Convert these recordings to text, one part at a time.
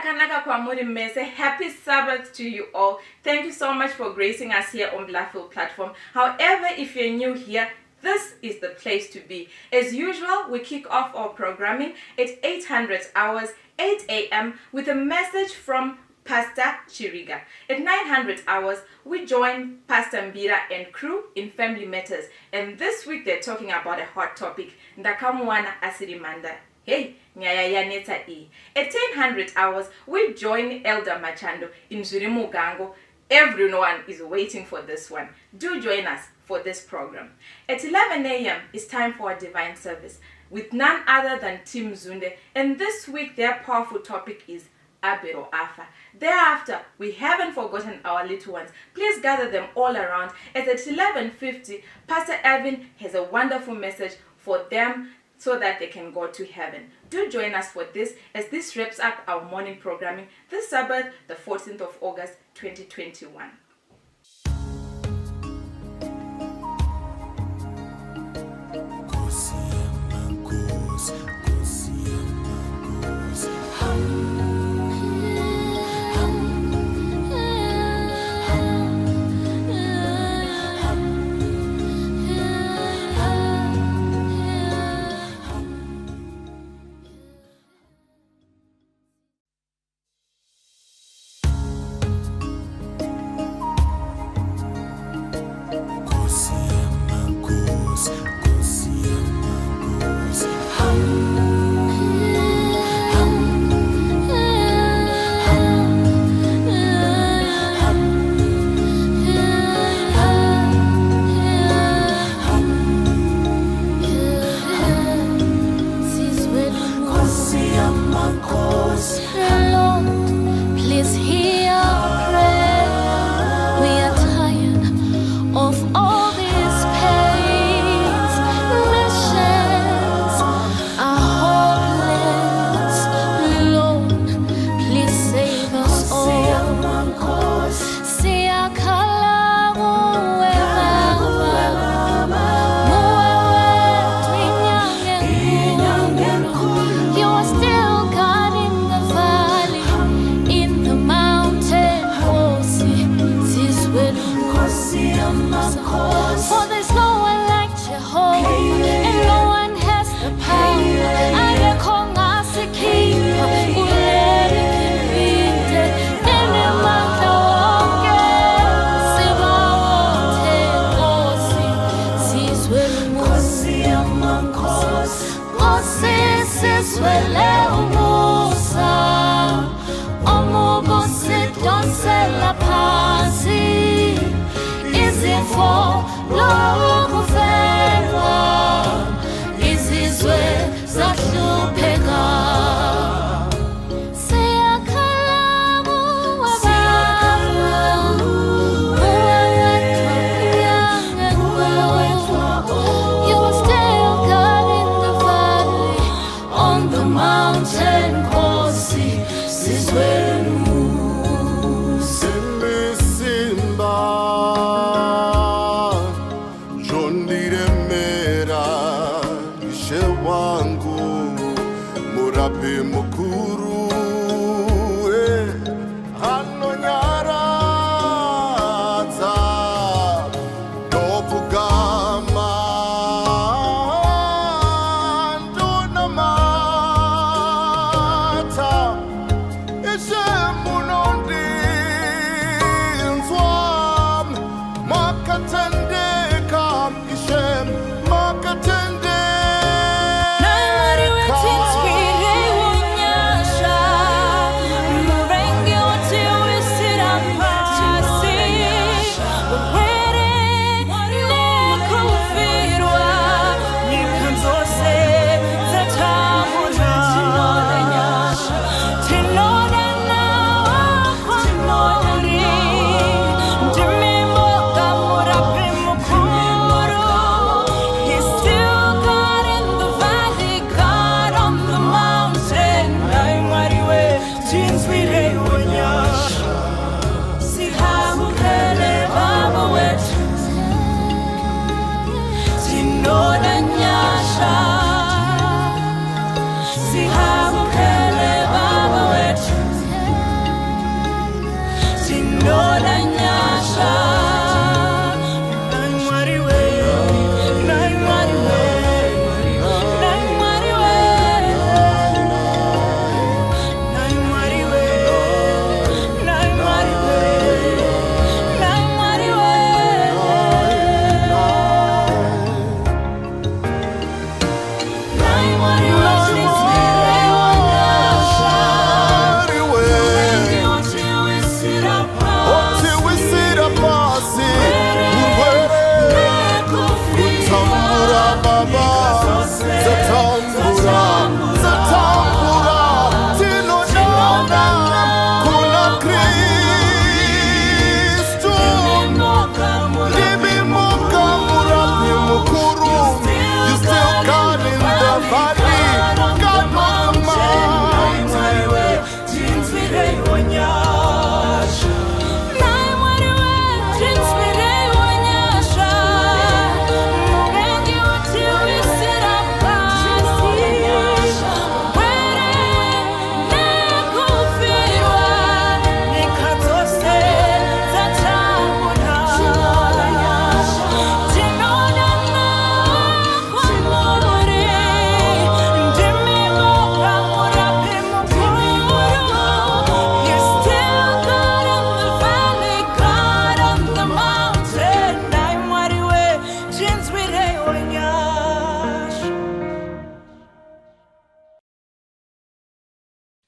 Zakanaka Kwamuri Mese, happy Sabbath to you all. Thank you so much for gracing us here on Bluffhill platform. However, if you're new here, this is the place to be. As usual, we kick off our programming at 800 hours, 8 a.m. with a message from Pastor Chiriga. At 900 hours, we join Pastor Mbira and crew in Family Matters. And this week, they're talking about a hot topic, Ndakamwana Asirimanda. Hey, Nyaya Yaneta E. At 1000 hours, we join Elder Machando in Zurimugango. Everyone is waiting for this one. Do join us for this program. At 11 a.m., it's time for a divine service with none other than TeamZunde. And this week, their powerful topic is Abero Afa. Thereafter, we haven't forgotten our little ones. Please gather them all around, as at 11:50, Pastor Evan has a wonderful message for them so that they can go to heaven. Do join us for this, as this wraps up our morning programming this Sabbath, the 14th of August, 2021.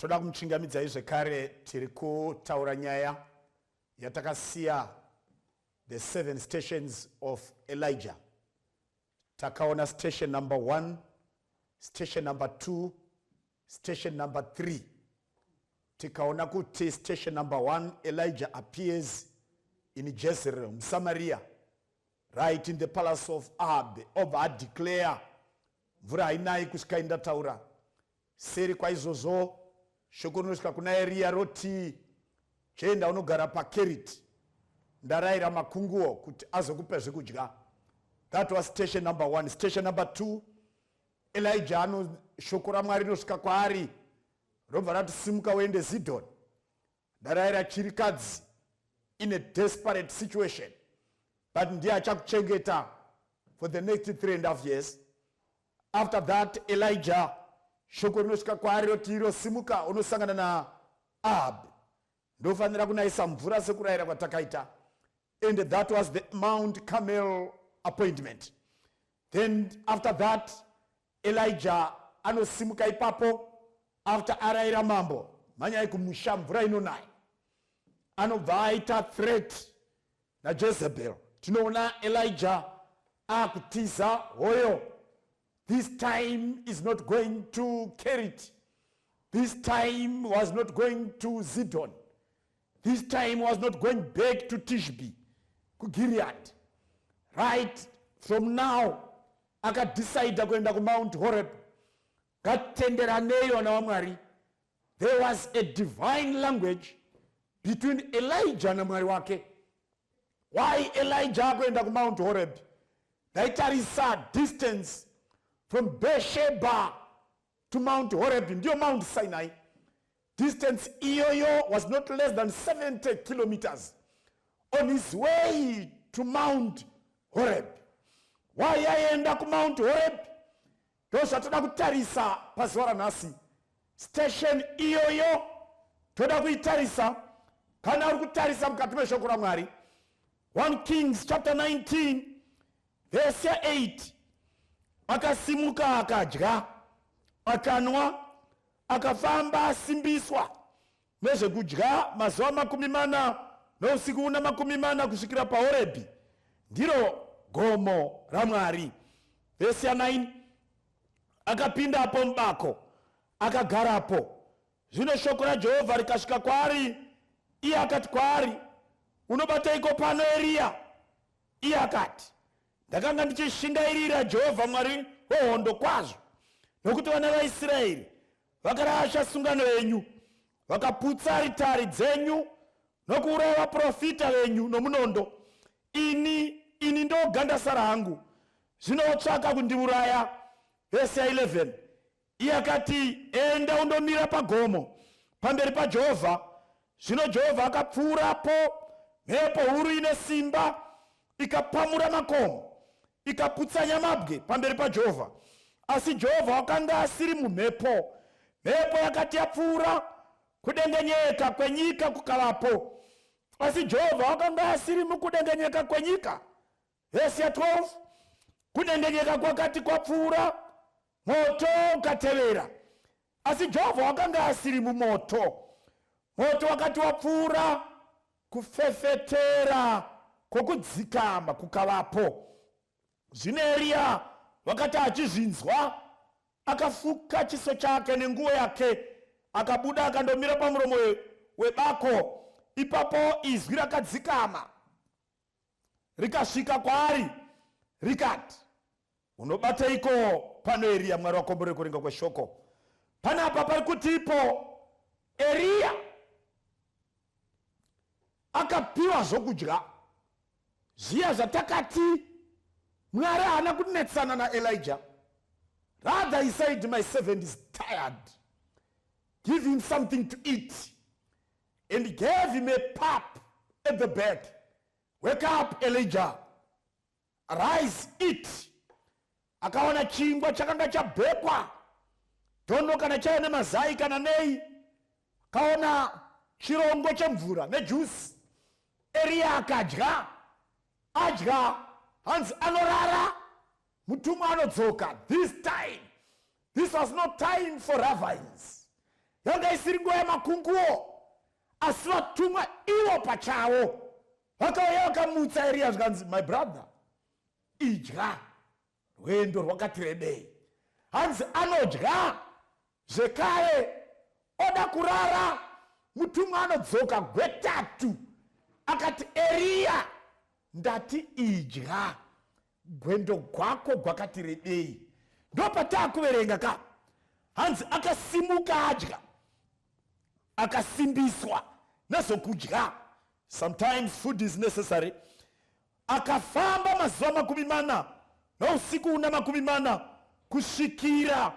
toda kumuchingamidza zvekare tiri kutaura nyaya yatakasiya the 7 stations of Elijah. Takaona station number 1, station number 2, station number 3. Tikaona kuti station number 1, Elijah appears in Jezreel, Samaria, right in the palace of Ahab. Ahab declare mvura hainai kusvika indataura. Seri kwa izvozvo shoko rinosvika kuna Eria roti chenda unogara paKeriti ndarayira makunguo kuti azokupa zvekudya. That was station number 1. Station number 2, Elijah shoko raMwari rinosvika kwaari robva rati simuka uende Zidon ndarayira chirikadzi in a desperate situation, but ndiye achakuchengeta for the next 3.5 years. After that, Elijah shoko rinosvika kwaari roti iro simuka unosangana na Ahab, ndofanira kunaisa mvura sekurayira kwatakaita. And that was the Mount Carmel appointment. Then after that, Elijah anosimuka ipapo after arayira mambo manyai kumusha mvura inonaya, anobva aita threat na Jezebel. Tinoona Elijah akutiza hoyo, this time is not going to Kerit, this time was not going to Zidon, this time was not going back to Tishbe, ku Gilead. Right from now akadecide kuenda ku Mount Horeb. Katenderaneyo na waMwari. There was a divine language between Elijah na Mwari wake. Why Elijah kuenda ku Mount Horeb? Daitarisa distance from Beersheba to Mount Horeb, ndio Mount Sinai. Distance iyoyo was not less than 70 kilometers on his way to Mount Horeb. Why aenda ku Mount Horeb? Toda kutarisa pazuva ranhasi. Station iyoyo toda kuitarisa kana uri kutarisa mukati meshoko raMwari. 1 Kings chapter 19 verse 8. Akasimuka akadya akanwa akafamba asimbiswa nezvekudya mazuva 40 nousiku una 40 kusvikira paHorebhi, ndiro gomo raMwari. Verse 9. Akapinda apo mubako akagarapo. Zvino shoko raJehovha rikasvika kwaari, iye akati kwaari, unobataiko pano Eria? Iye akati, ndakanga ndichishingairira Jehovha Mwari wehondo kwazvo, nokuti vana vaIsraeri vakarasha sungano yenyu, vakaputsa aritari dzenyu nokuuraya vaprofita venyu nomunondo. Ini ndogandasara hangu, zvinotsvaka kundiuraya. Verse 11. Iye akati, enda undomira pagomo pamberi paJehovha. Zvino Jehovha akapfuurapo, mhepo huru ine simba ikapamura makomo ikaputsanya mabwe pamberi paJehovha. Asi Jehovha wakanga asiri mumhepo. Mhepo yakati yapfuura, kudengenyeka kwenyika kukavapo. Asi Jehovha wakanga asiri mukudengenyeka kwenyika. Verse 12. Kudengenyeka kwakati kwapfuura, moto ukatevera. Asi Jehovha wakanga asiri mumoto. Moto wakati wapfuura, kufefetera kwokudzikama kukavapo. Zvino Eria wakati achizvinzwa, akafuka chiso chake nenguo yake, akabuda akandomira pamuromo webako. Ipapo izwi rakadzikama rikasvika kwaari rikati, unobataiko pano Eria Mwari wakombore kurenga kweshoko? Panapa pari kutipo Eria akapiwa zvokudya zviya zvatakati Mwari haana kunetsana na Elijah. Rather he said, my servant is tired, give him something to eat, and he gave him a pap at the bed. Wake up Elijah, arise, eat. Akaona chingwa chakanga chabhekwa, tono kana chaine mazai kana nei. Akaona chirongo chemvura nejuice. Eria akadya, adya, hanzi anorara, mutumwa anodzoka. This time, this was not time for ravines. yanga isiri nguva yemakunguwo, asi vatumwa ivo pachavo vakauya vakamutsa Eria zvikanzi, my brother, idya, rwendo rwakati rebei. Hanzi anodya zvekare, oda kurara. Mutumwa anodzoka gwetatu akati, Eria, ndati idya, gwendo gwako gwakati rebei. Ndopatakuverenga ka. Hanzi akasimuka adya, akasimbiswa nezokudya. Sometimes food is necessary. Akafamba mazuva 40 nausiku una 40 kusvikira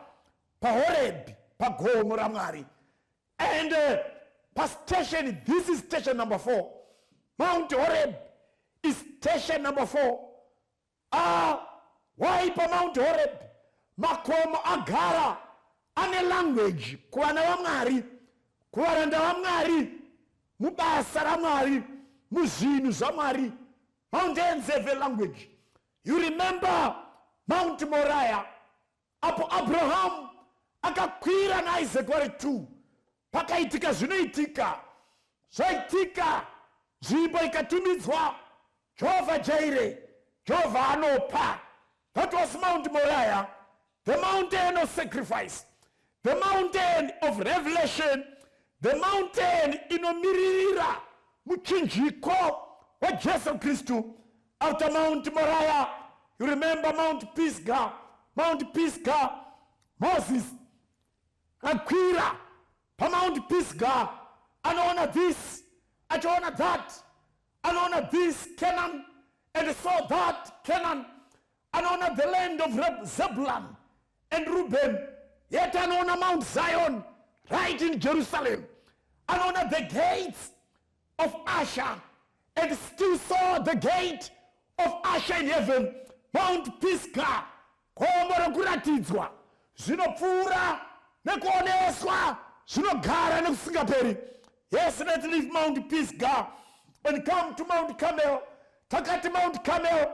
paHorebhi, pagomo raMwari. And station, this is station number 4. Mount Horeb is station number 4. Why pa Mount Horeb? Makomo agara ane language kuvana vaMwari, kuvaranda vaMwari, mubasa raMwari, muzvinhu zvaMwari. Mountains have a language. You remember Mount Moriah, apo Abraham akakwira naIsaac vari 2. Pakaitika zvinoitika, zvaitika, nzvimbo ikatumidzwa Jehovah Jireh, Jehovah anopa. That was Mount Moriah, the mountain of sacrifice, the mountain of revelation, the mountain inomiririra muchinjiko wa Jesu Kristu. After Mount Moriah, you remember Mount Pisgah. Mount Pisgah, Moses akwira pa Mount Pisgah, anaona this, achaona that, anaona this Canaan, and saw that Canaan, anaona the land of Zebulun and Reuben, yet anaona Mount Zion right in Jerusalem, anaona the gates of Asher, and still saw the gate of Asher in heaven. Mount Pisgah, gomo rokuratidzwa, zvinopfuura nekuoneswa, zvinogara nekusingaperi. Yes, let's leave Mount Pisgah and come to Mount Carmel. Takati Mount Carmel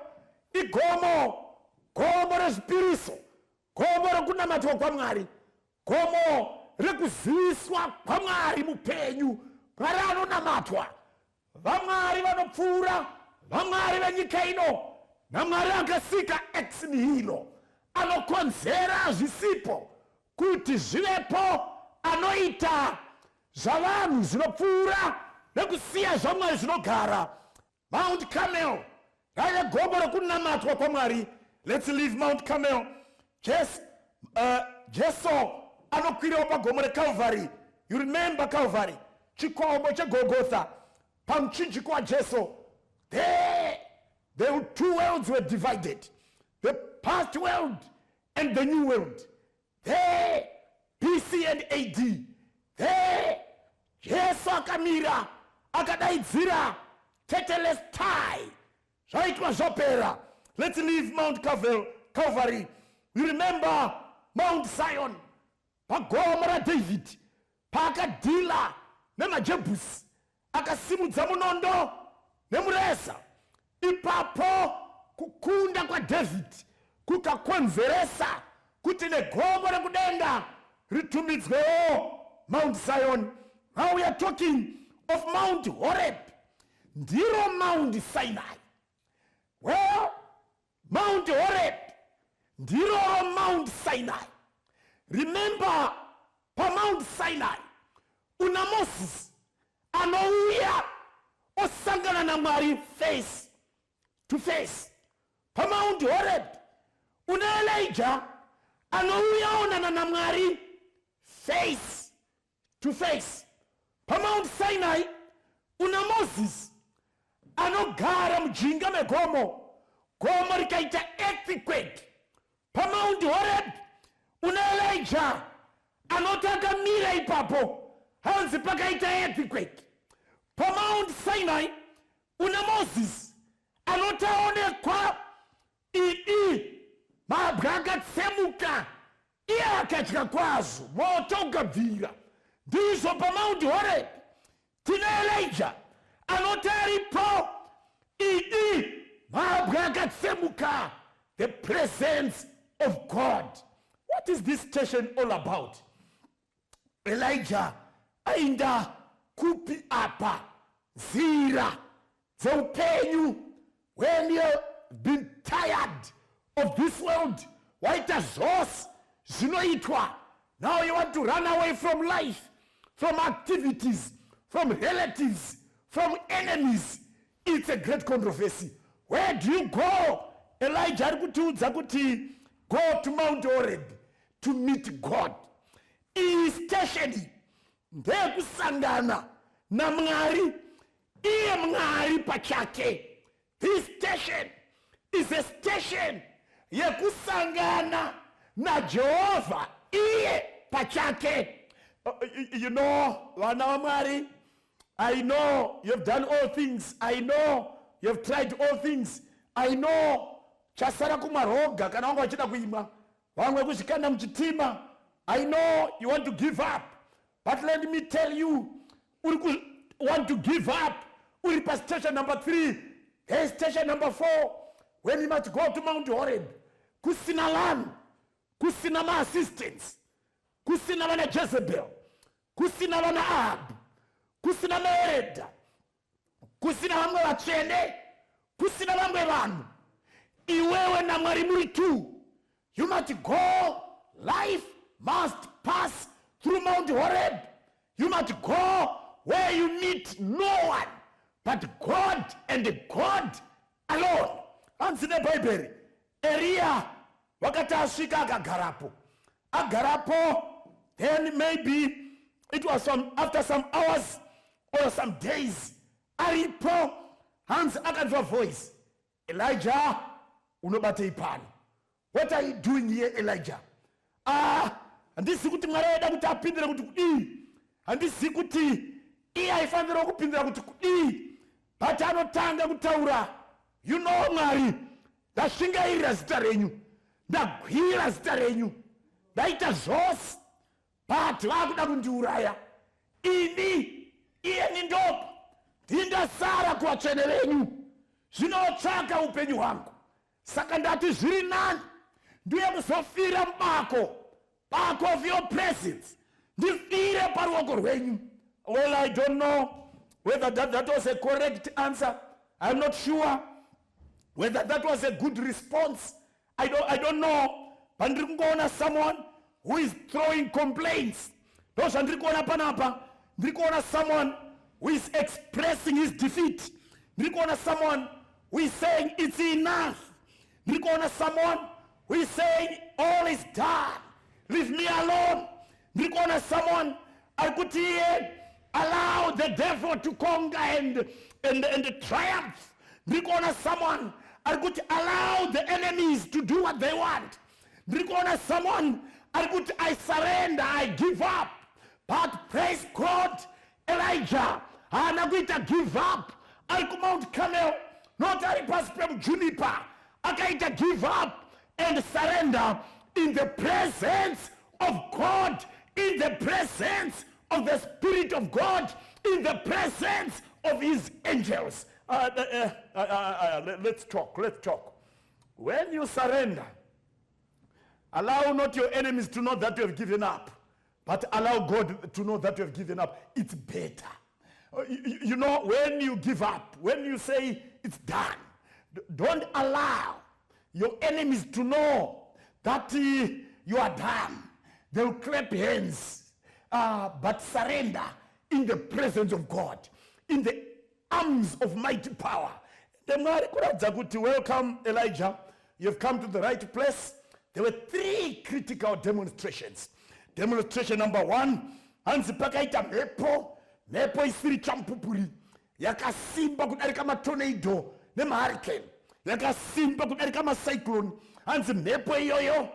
igomo, gomo rezvipiriso, gomo rokunamatwa kwaMwari, gomo rekuziviswa kwaMwari mupenyu. Mwari anonamatwa, vaMwari vanopfuura, vaMwari venyika ino, naMwari akasika ex nihilo, anokonzera zvisipo kuti zvivepo, anoita zvavanhu zvinopfuura nekusiya zvaMwari zvinogara. Mount Carmel raive gomo rokunamatwa kwaMwari. Let's leave Mount Carmel. Jesu anokwirawo pagomo reCalvary. You remember Calvary, chikomo cheGolgotha, pamuchinjiko waJesu. There the 2 worlds were divided, the past world and the new world. There, BC and AD. There, Jesu akamira, akadaidzira, tetelestai, zvaitwa zvapera. Let's leave Mount Calvary. You remember Mount Zion, pagomo raDavid, paakadhila nemaJebhusi, akasimudza munondo nemureza. Ipapo kukunda kwaDavid kukakonzeresa kuti negomo rekudenga ritumidzwewo Mount Zion. Now we are talking of Mount Horeb, ndiro Mount Sinai. Well, Mount Horeb ndiro Mount Sinai. Remember, pa Mount Sinai una Moses anouya osangana na Mwari face to face. Pa Mount Horeb una Elijah anouya onana na Mwari face to face. Pa Mount Sinai una Moses anogara mujinga megomo, gomo rikaita earthquake. Pa Mount Horeb una Elijah anotaka mira ipapo, hanzi pakaita earthquake. Pa Mount Sinai una Moses anotaonekwa mabwe akatsemuka, iye akatya kwazvo, moto ukabvira. Ndizvo pa Mount Horeb tina Elijah anotaripo mabwe akatsemuka, the presence of God. What is this station all about? Elijah ainda kupi apa zira dzeupenyu. When you've been tired of this world, waita zos zvinoitwa, now you want to run away from life, from activities, from relatives, from enemies. It's a great controversy. Where do you go? Elijah ari kutiudza kuti go to Mount Horeb to meet God. Iyi station ndeyekusangana naMwari, iye Mwari pachake. This station is a station yekusangana na Jehovah iye pachake. You know, vana vaMwari, I know you've done all things. I know you've tried all things. I know chasara kumaroga kana wanga wachida kuimwa wamwe kushikana mchitima. I know you want to give up, but let me tell you, uri want to give up, uri pa station number 3. Hey, station number 4, when you must go to Mount Horeb, kusina land, kusina ma assistants, kusina vana Jezebel, kusina vana Ahab, kusina Herod, kusina vamwe vachene, kusina vamwe vanhu. Iwewe na Mwari muri tu. You must go. Life must pass through Mount Horeb. You must go where you meet no one but God and God alone. Hansi neBhayibheri, Elia wakati asvika akagarapo. Agarapo, then maybe it was after some hours or some days. Aripo, Hans akanzwa voice. Elijah, unobate ipani. What are you doing here, Elijah? Handisi kuti Mwari aida kuti apindire kuti kudii. Handisi kuti iye aifanira kupindira kuti kudii. But anotanga kutaura. You know, Mwari, ndashingairira zita renyu, ndagwira zita renyu, ndaita zvose, but vakuda kundiuraya. Ini iye ni ndoga, ndindasara kuvatsvene venyu, zvinotsvaka upenyu hwangu. Saka ndati zviri nani ndiye kuzofira mubako of your presence, ndifire paruoko rwenyu. Well, I don't know whether that was a correct answer. I'm not sure whether that was a good response. I don't know. But ndiri kungoona someone who is throwing complaints. Ndozva ndiri kuona panapa. Ndiri kuona someone who is expressing his defeat. Ndiri kuona someone who is saying it's enough. Ndiri kuona someone who is saying all is done, leave me alone. Ndiri kuona someone arikuti allow the devil to conquer and triumph. Ndiri kuona someone arikuti allow the enemies to do what they want. Ndiri kuona someone arikuti I surrender, I give up. But praise God, Elijah haana kuita give up. Ari kuMount Carmel, not ari pasi pemuJuniper, akaita give up and surrender in the presence of God, in the presence of the Spirit of God, in the presence of his angels. Let's talk. When you surrender, allow not your enemies to know that you have given up, but allow God to know that you have given up. It's better. You know, when you give up, when you say it's done, don't allow your enemies to know that you are done. They'll clap hands, but surrender in the presence of God, in the arms of mighty power. Welcome, Elijah. You've come to the right place. There were 3 critical demonstrations. Demonstration number 1, hanzi pakaita mhepo isiri champupuri, yakasimba kudarika matornado nemahurricane, yakasimba kudarika macyclone. Hanzi mhepo iyoyo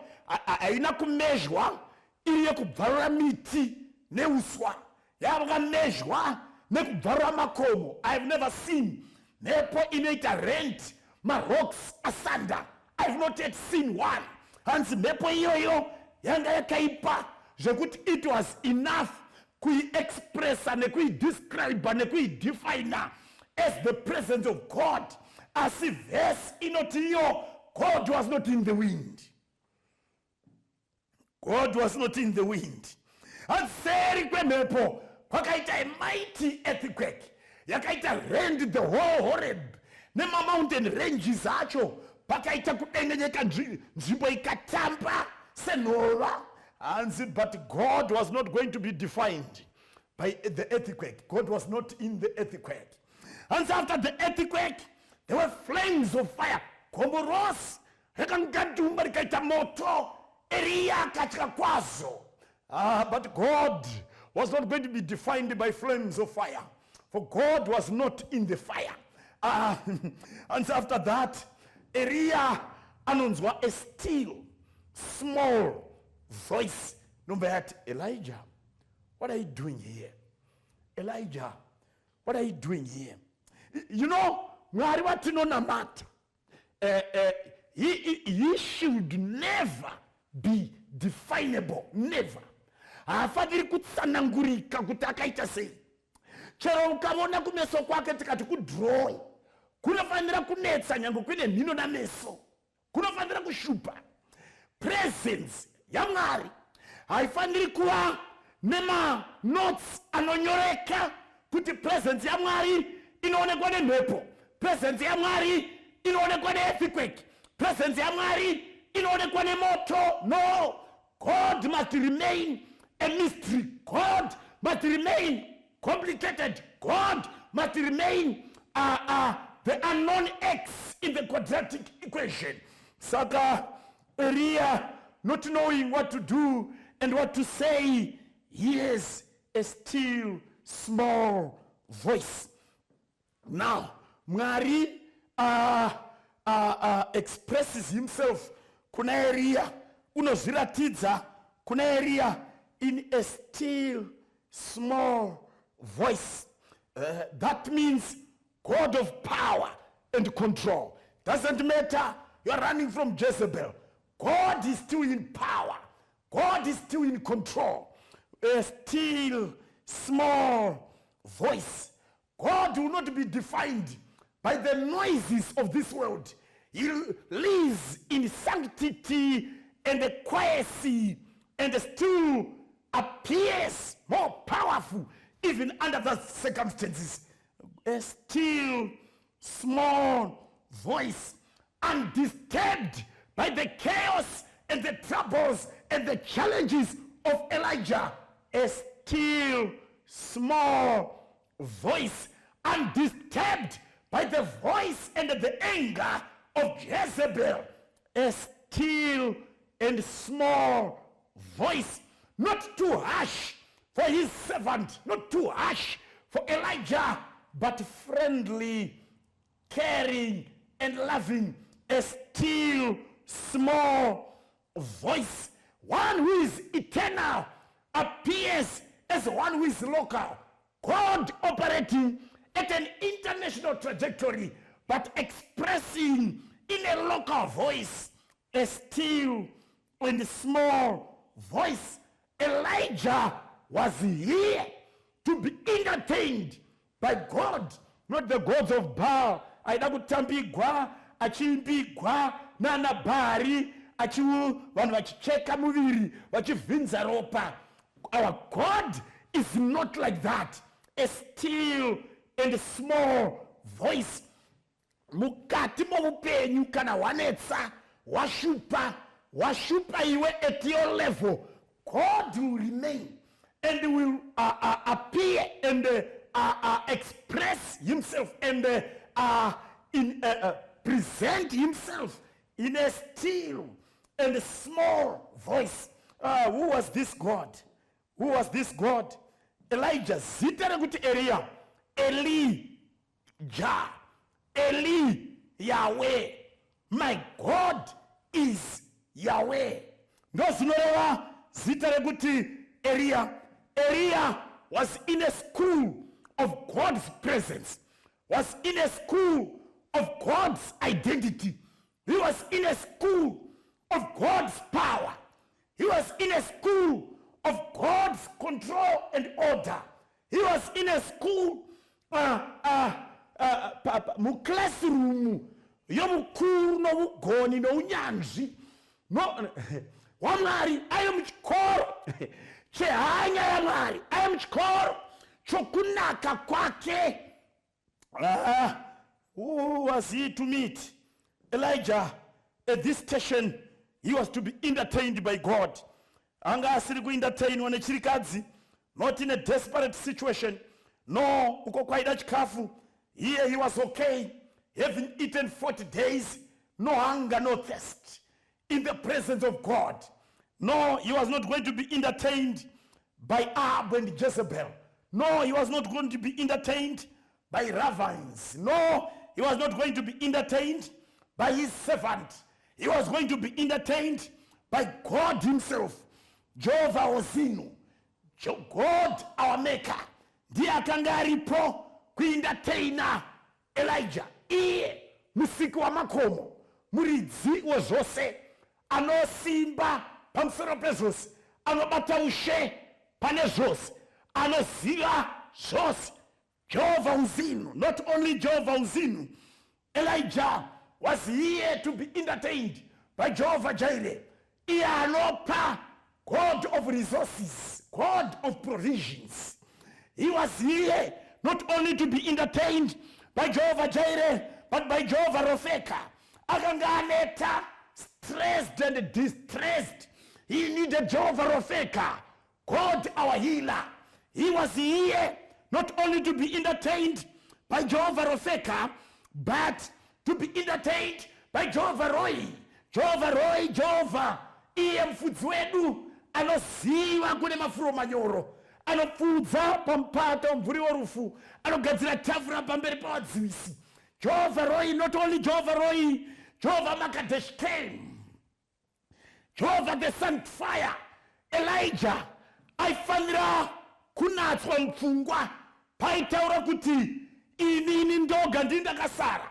haina kumezhwa iri yekubvarura miti neuswa, yakamezhwa nekubvarura makomo. I've never seen mhepo inoita rent marocks asanda. I've not yet seen one. Hanzi mhepo iyoyo yanga yakaipa zvekuti it was enough kuiexpressa nekuidescribe nekuidefina as the presence of God. Asi verse inotiyo, God was not in the wind. God was not in the wind. Aseri kwemhepo kwakaita a mighty earthquake yakaita rend the whole Horeb nemamountain ranges acho pakaita kudengenyeka nzvimbo ikatamba senhova. But God was not going to be defined by the earthquake. God was not in the earthquake. And so after the earthquake, there were flames of fire. Komoros, rekangadumba rikaita moto, Elia katika kwazo. But God was not going to be defined by flames of fire, for God was not in the fire. And so after that, Elia anonzwa a still, small voice. Number 8, Elijah, what are you doing here? Elijah, what are you doing here? You know, Mwari watinonamata. He should never be definable. Never. Hafaniri kutsanangurika kuti akaita sei. Chero ukaona kumeso kwake tikati kudrawing. Kunofanira kunetsa nyangu kuine mhino nameso. Kunofanira kushupa. Presence yaMwari haifaniri kuva nema notes anonyoreka kuti presence yaMwari inoonekwa nemhepo. Presence yaMwari inoonekwa neearthquake. Presence yaMwari inoonekwa nemoto. No. God must remain a mystery. God must remain complicated. God must remain the unknown X in the quadratic equation. Saka Elia, not knowing what to do and what to say, hears a still small voice. Now, Mwari expresses himself kuna Elia, unozviratidza kuna Elia in a still small voice. That means God of power and control. Doesn't matter, you're running from Jezebel. God is still in power. God is still in control. A still small voice. God will not be defined by the noises of this world. He lives in sanctity and quietness and still appears more powerful even under those circumstances. A still small voice, undisturbed by the chaos and the troubles and the challenges of Elijah. A still small voice, undisturbed by the voice and the anger of Jezebel. A still and small voice, not too harsh for his servant, not too harsh for Elijah, but friendly, caring, and loving. A still small voice. One who is eternal appears as one who is local. God operating at an international trajectory, but expressing in a local voice. A still and small voice. Elijah was here to be entertained by God, not the gods of Baal. Aida kutambigwa, achimbigwa, nana bari, vanhu vachicheka muviri, vachivhinza ropa. Our God is not like that. A still and small voice. Mukati moupenyu kana wanetsa, washupa iwe at your level. God will remain and will appear and express himself and present himself in a still and small voice. Who was this God? Who was this God? Elijah. Zita rekuti Elia. Elijah. Eli, Yahweh. My God is Yahweh. Ndozinoreva zita rekuti Elia. Elia was in a school of God's presence, was in a school of God's identity. He was in a school of God's power. He was in a school of God's control and order. He was in a school, mu classroom, yomukuru no ugoni no unyanzi. No, wamari, I am chikoro. chehanya ya Mwari, aya muchikoro chokunaka kwake. Who was he to meet? Elijah. At this station, he was to be entertained by God. Anga asiri kuentertainwa nechirikadzi, not in a desperate situation. No, uko kwaida chikafu. Here he was okay, having eaten 40 days, no hunger, no thirst, in the presence of God. No, he was not going to be entertained by Ahab and Jezebel. No, he was not going to be entertained by ravens. No, he was not going to be entertained by his servant. He was going to be entertained by God himself. Jehovah Ozinu, God our maker. Ndiye akanga aripo kuentertaina Elijah. Iye musiki wa makomo, muridzi wezvose, anosimba pamusoro pezvose, anobata ushe pane zvose, anoziva zvose. Jehovah Uzinu, not only Jehovah Uzinu, Elijah was here to be entertained by Jehovah Jireh. Iye anopa, God of resources, God of provisions. He was here not only to be entertained by Jehovah Jireh, but by Jehovah Rofeka. Akanganeta, stressed and distressed. He needed Jehovah Rofeka, God our healer. He was here not only to be entertained by Jehovah Rofeka, but to be entertained by Jehovah Roy. Jehovah Roy, Jehovah, iye mfudzi wedu, anoziva kune mafuro manyoro, anopfudza pampata mvuri worufu, anogadzira tafura pamberi pavadzivisi. Jehovah Roy, not only Jehovah Roy, Jehovah Makadesh came, Jehovah the Sanctifier. Elijah aifanira kunatswa mupfungwa paitaura kuti inini ndoga ndindakasara.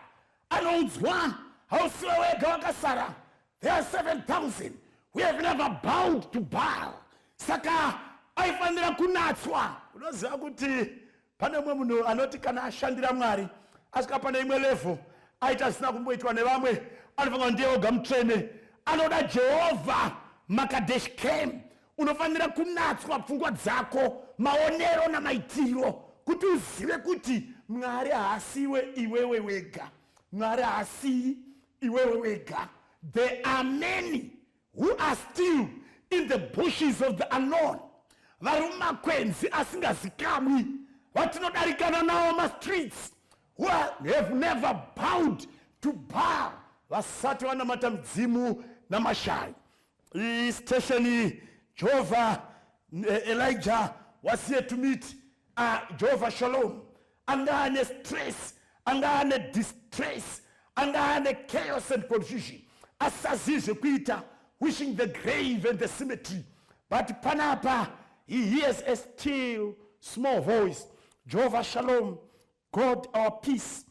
Anoudzwa hausiwe wega wakasara. There are 7,000 we have never bowed to Baal. Saka aifanira kunatswa. Unoziva kuti pane mwe munhu anoti kana ashandira Mwari asika pane imwe level aita zvisina kumboitwa nevamwe, anofanira ndiye oga mutsvene. Anoda Jehovah Makadesh came. Unofanira kunatswa pfungwa dzako, maonero namaitiro, kuti uzive kuti Mwari haasiwe iwewe wega. Mwari haasi iwewe wega. There are many who are still in the bushes of the unknown. Varumakwenzi asingazikamwi, vatinodarikana nawo ma streets, who have never bowed to Baal. Vasati vanamata mdzimu namashari. Station Jehovah Elijah was here to meet Jehovah Shalom. Angane stress, angane distress, angane chaos and confusion. Asazize kuita, wishing the grave and the cemetery. But panapa, he hears a still small voice. Jehovah Shalom, God our peace.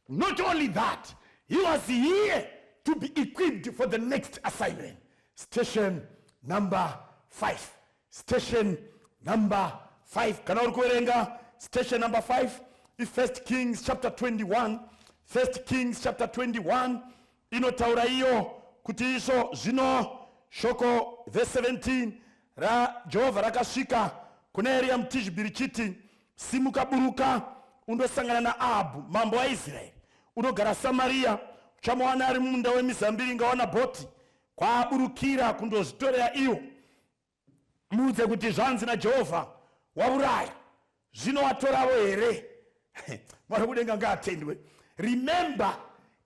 Not only that, he was here to be equipped for the next assignment. Station number 5. Station number 5. Kana uri kuverenga station number 5 is 1 Kings chapter 21. 1 Kings chapter 21 inotaura iyo kuti iso zvino shoko verse 17 ra Jehovah rakasvika kuna Eria muTishbi richiti, simuka buruka undosangana na Ahabu mambo wa Israeli, unogara Samaria, uchamuwana ari munda wemizambiringa waNabhoti. Kwaburukira kundozvitorera iyo, muudze kuti zvanzi naJehovha, wauraya, zvino watorawo here? Mwari kudenga ngaatendwe. Remember,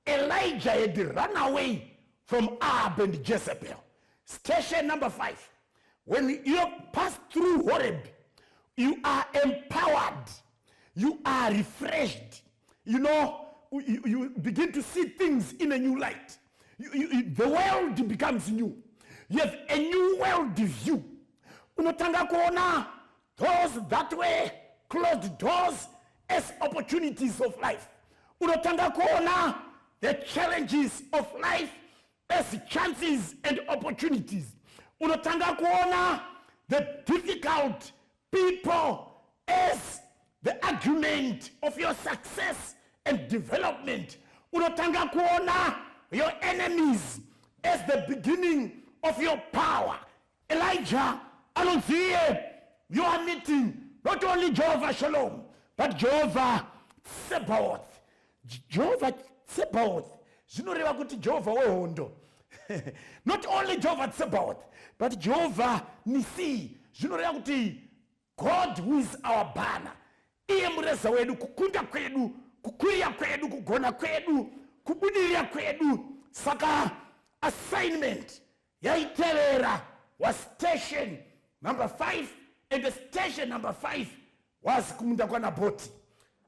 Elijah had run away from Ahab and Jezebel. Station number 5. When you pass through Horeb, you are empowered, you are refreshed. You know, you begin to see things in a new light. The world becomes new. You have a new world view. Unotanga kuona doors that way, closed doors, as opportunities of life. Unotanga kuona the challenges of life as chances and opportunities. Unotanga kuona the difficult people as the argument of your success and development. Unotanga kuona your enemies as the beginning of your power. Elijah anonziye, you are meeting not only Jehovah Shalom, but Jehovah Sabaoth. Jehovah Sabaoth. Zvinoreva kuti Jehovah wehondo. Not only Jehovah Sabaoth, but Jehovah Nisi. Zvinoreva kuti God who is our banner. Iye mureza wedu, kukunda kwedu, kukwirira kwedu, kugona kwedu, kubudirira kwedu. Saka assignment yaitevera was station number 5, and the station number 5 was kumunda kwa Naboti.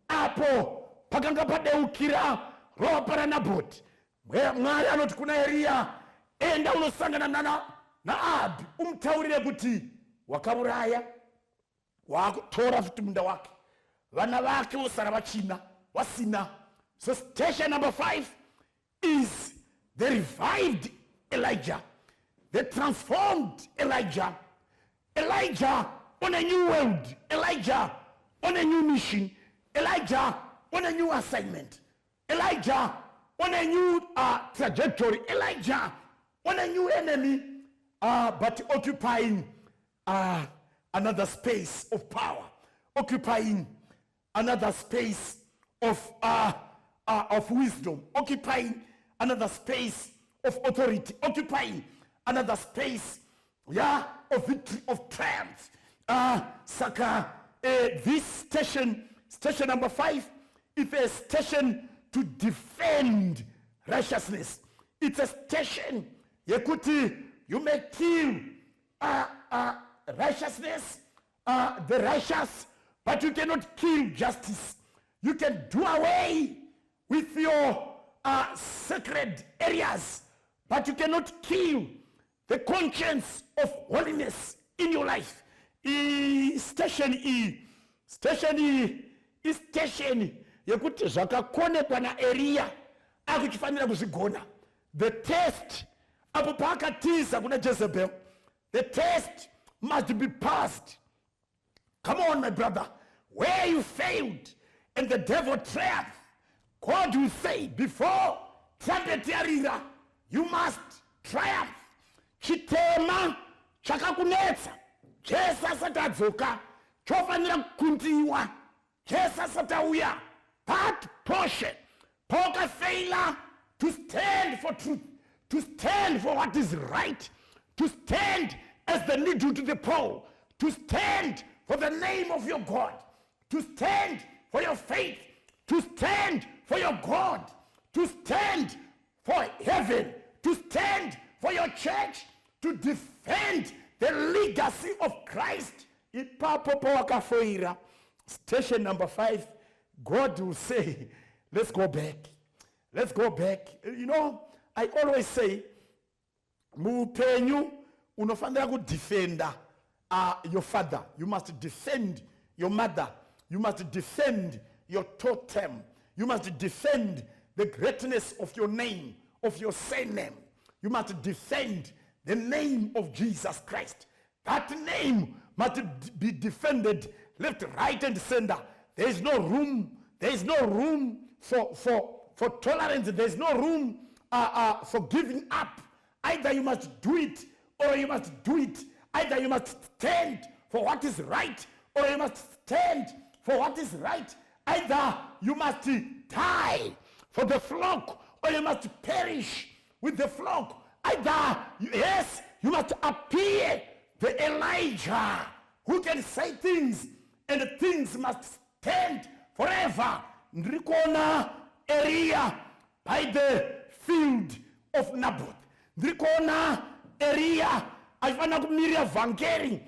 Apo pakanga padeukira ropa ra Naboti. Mwari anoti kuna Eria, enda unosangana na Ahabi, umtaurire kuti wakauraya, wakutora futi munda wake, vana vake vosara vachina wasina. So station number 5 is the revived Elijah, the transformed Elijah, Elijah on a new world, Elijah on a new mission, Elijah on a new assignment, Elijah on a new trajectory, Elijah on a new enemy, but occupying another space of power, occupying another space of wisdom, occupying another space of authority, occupying another space, of victory, of triumph. This station number 5, is a station to defend righteousness. It's a station, yekuti, you may kill righteousness, the righteous, but you cannot kill justice. You can do away with your sacred areas, but you cannot kill the conscience of holiness in your life. Station E is station yekuti zvakakonekwa naEria akuchifanira kuzvigona. The test apo paakatiza kuna Jezebel, the test must be passed. Come on, my brother, where you failed and the devil triumphed, God will say, before trumpet yarira, you must triumph. Chitema chakakunetsa, Jesu asati adzoka, chofanira kukundiwa, Jesu asati auya, part portion, poka failure to stand for truth, to stand for what is right, to stand as the needle to the pole, to stand for the name of your God, to stand for your faith, to stand for your God, to stand for heaven, to stand for your church, to defend the legacy of Christ. Station number 5, God will say, let's go back. Let's go back. You know, I always say, mupenyu unofanira kudefenda your father. You must defend your mother. You must defend your totem. You must defend the greatness of your name, of your surname. You must defend the name of Jesus Christ. That name must be defended left, right, and center. There is no room. There is no room for tolerance. There is no room for giving up. Either you must do it or you must do it. Either you must stand for what is right or you must stand for what is right. Either you must die for the flock or you must perish with the flock. Either, yes, you must appear the Elijah who can say things and things must stand forever. Ndrikona area by the field of Naboth. Ndrikona area achifana kumirira vhangeri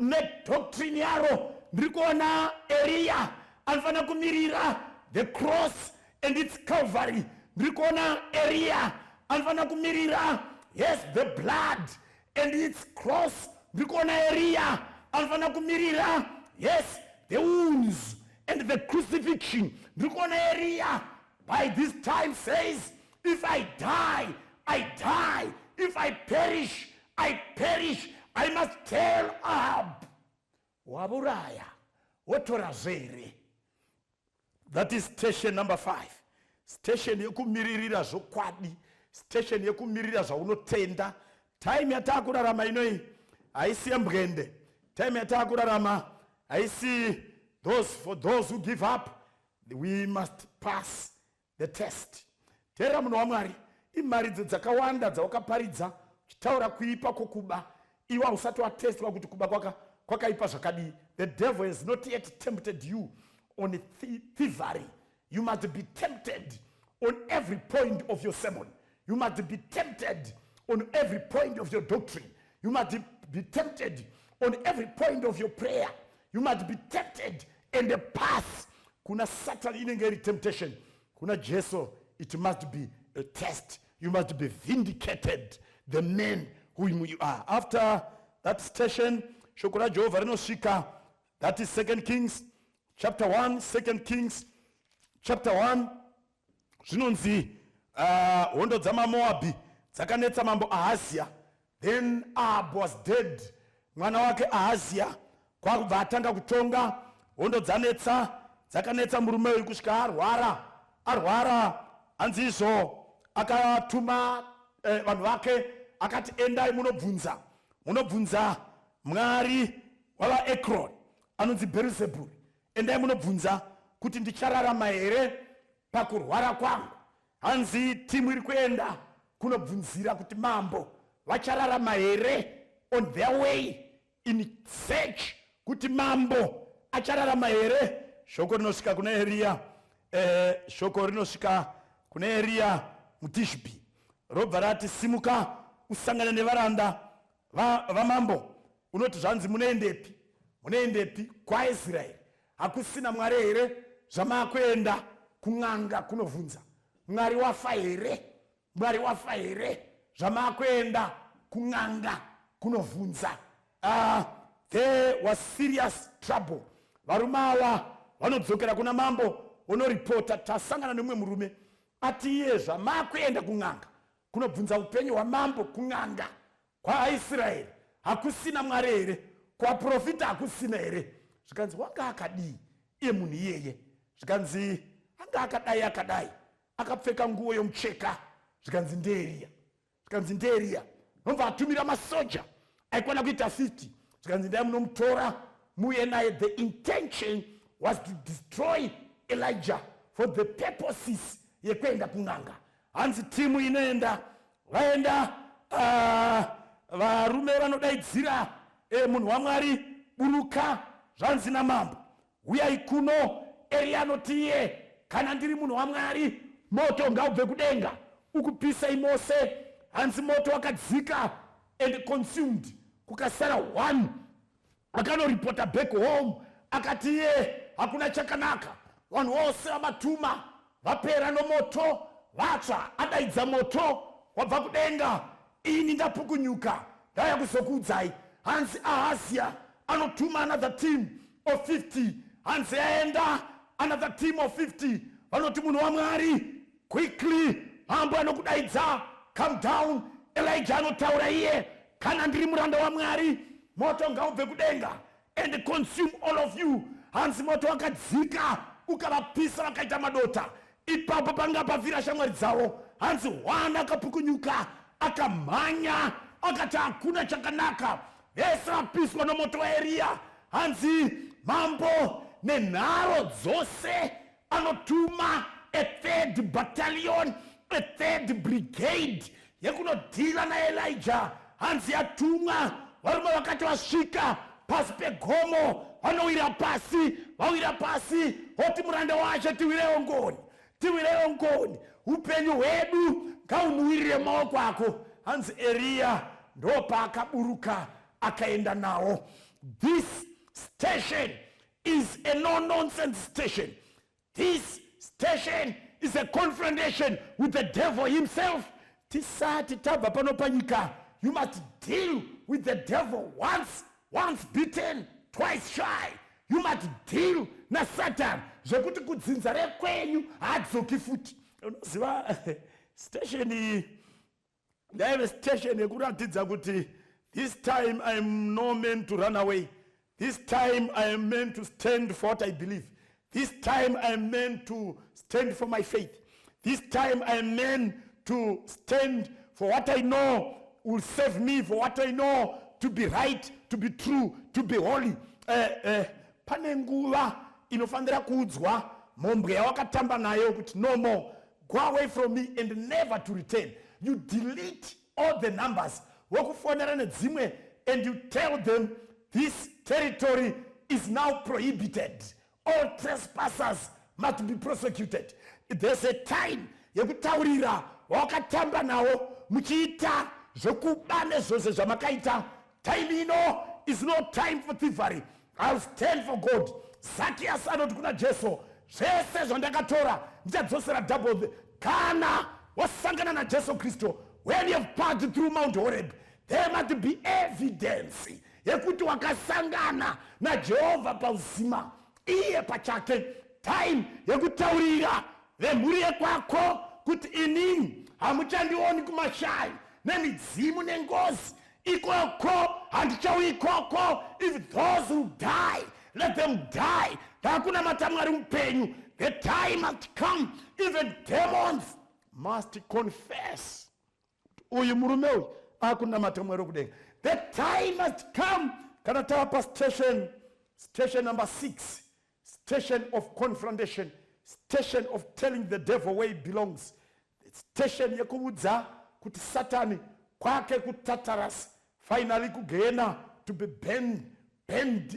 nedoctrine yaro. Ndrikona area achifana kumirira the cross and its Calvary. Ndrikona area achifana kumirira, yes, the blood and its cross. Ndrikona area achifana kumirira, yes, the wounds and the crucifixion. Ndrikona area by this time says, if I die, I die. If I perish, I perish. I must tell Ahab, waburaya, wotorazere. That is station number 5. Station yekumiririra zvokwadi. Station yekumirira zvaunotenda. Time yatakurarama inoi haisi yembwende. time yatakurarama, I see for those who give up, we must pass the test. Tera munhu waMwari, imari dzakawanda dzawakaparidza uchitaura kuipa kwokuba, iwa usati watestwa kuti kuba kwakaipa zvakadii. The devil has not yet tempted you on thievery. You must be tempted on every point of your sermon. You must be tempted on every point of your doctrine. You must be tempted on every point of your prayer. You must be tempted in the path. Kuna Satan inengeri temptation. Kuna Jesu, it must be a test. You must be vindicated, the man whom you are. After that station, Shokora Jehovah rinosvika. That is 2 Kings chapter 1, 2 Kings chapter 1. Zvinonzi hondo dzamaMoabhi dzakanetsa mambo Ahazia. Then Ahab was dead. Mwana wake Ahazia kwakubva atanga kutonga. Hondo dzakanetsa murume uyu kusvika arwara hanzi izvo akatuma vanhu vake akati endai munobvunza mwari wavaEkron anonzi Bherizebhuri. Endai munobvunza kuti ndichararama here pakurwara kwangu. Hanzi timu iri kuenda kunobvunzira kuti mambo vachararama here, on their way in search kuti mambo achararama here. Shoko rinosvika kuna Eria muTishbi. Robva rati simuka usangana nevaranda vamambo. Unoti zvanzi munoendepi kwaIsraeri? Hakusina mwari here zvamakuenda kun'anga kunovhunza? Mwari wafa here zvamakuenda kun'anga kunovhunza? There was serious trouble. Varume ava vanodzokera kuna mambo vonoripota, tasangana nemumwe murume ati iye zvamakuenda kun'anga kunobvunza upenyu hwamambo kun'anga kwaIsraeri hakusina mwari here? Kwaprofita hakusina here? Zvikanzi wanga akadii iye munhu iyeye? Zvikanzi anga akadai akapfeka nguo yomucheka. Zvikanzi ndeeria. Nobva atumira masoja aikwana kuita 50. Zvikanzi ndai munomutora muuye naye. The intention was to destroy Elijah for the purposes yekuenda kun'anga. Hanzi timu inoenda, vaenda varume vanodaidzira munhu waMwari, buruka, zvanzi namambo, uyai kuno. Eria anoti iye, kana ndiri munhu waMwari, moto ngaubve kudenga ukupisai mose. Hanzi moto wakadzika and consumed. Kukasara one akanoripota back home akati iye hakuna chakanaka, vanhu vose vamatuma vapera nomoto, vatsva adaidza moto wabva kudenga, ini ndapukunyuka ndauya kuzokuudzai. Hanzi Ahazia anotuma another team of 50. Hanzi aenda another team of 50. Vanoti munhu waMwari, quickly, mambo anokudaidza, come down. Elijah anotaura iye, kana ndiri muranda waMwari, moto ngaubve kudenga and consume all of you. Hanzi moto wakadzika ukavapisa vakaita madota. Ipapo panga pavhira shamwari dzavo. Hanzi wana akapukunyuka akamhanya akati hakuna chakanaka, vese vapiswa nomoto waEria. Hanzi mambo nenharo dzose anotuma a 3rd battalion, a 3rd brigade yekunodhila naElijah. Hanzi atumwa, varume vakati vasvika pasi pegomo vanowira pasi oti muranda wacho tiwirewo ngoni, upenyu hwedu ngahumuwirire maoko ako. Hanzi Eria ndopa akaburuka akaenda nawo. This station is a no-nonsense station. This station is a confrontation with the devil himself. Tisati tabva pano panyika, you must deal with the devil once beaten, twice shy. You must deal na Satan. Zvekuti kudzinza rekwenyu hadzoki futi. Unoziva station iyi, ndaive station yekuratidza kuti this time I am no man to run away. This time I am meant to stand for what I believe. This time I am meant to stand for my faith. This time I am meant to stand for what I know will save me, for what I know to be right, to be true, to be holy. Pane nguva inofanira kuudzwa mhombwe yawakatamba nayo kuti no more, go away from me and never to return. You delete all the numbers wokufonera nedzimwe and you tell them this territory is now prohibited. All trespassers must be prosecuted. There's a time yekutaurira wakatamba nawo muchiita zvokubane zvose zvamakaita. Time ino is no time for thievery. I'll stand for God. Zacchaeus anoti kuna Jesu, zvese zvandakatora ndichadzosera double. Kana wasangana na Jesu Kristo, when you have passed through Mount Horeb, there must be evidence yekuti wakasangana na Jehovah pauzima iye pachake. Time yekutaurira vemhuri yekwako kuti inini hamuchandioni kumashai nemidzimu nengozi ikoko handichauyi ikoko. If those who die, let them die. Hakuna matamwari mupenyu. The time must come. Even demons must confess. Uyu murume uyu hakuna matamwari kudenga. The time must come. Kana tapa station number 6. Station of confrontation. Station of telling the devil where he belongs. Station yekuudza kuti Satani kwake kutataras. Finally kugena to be bent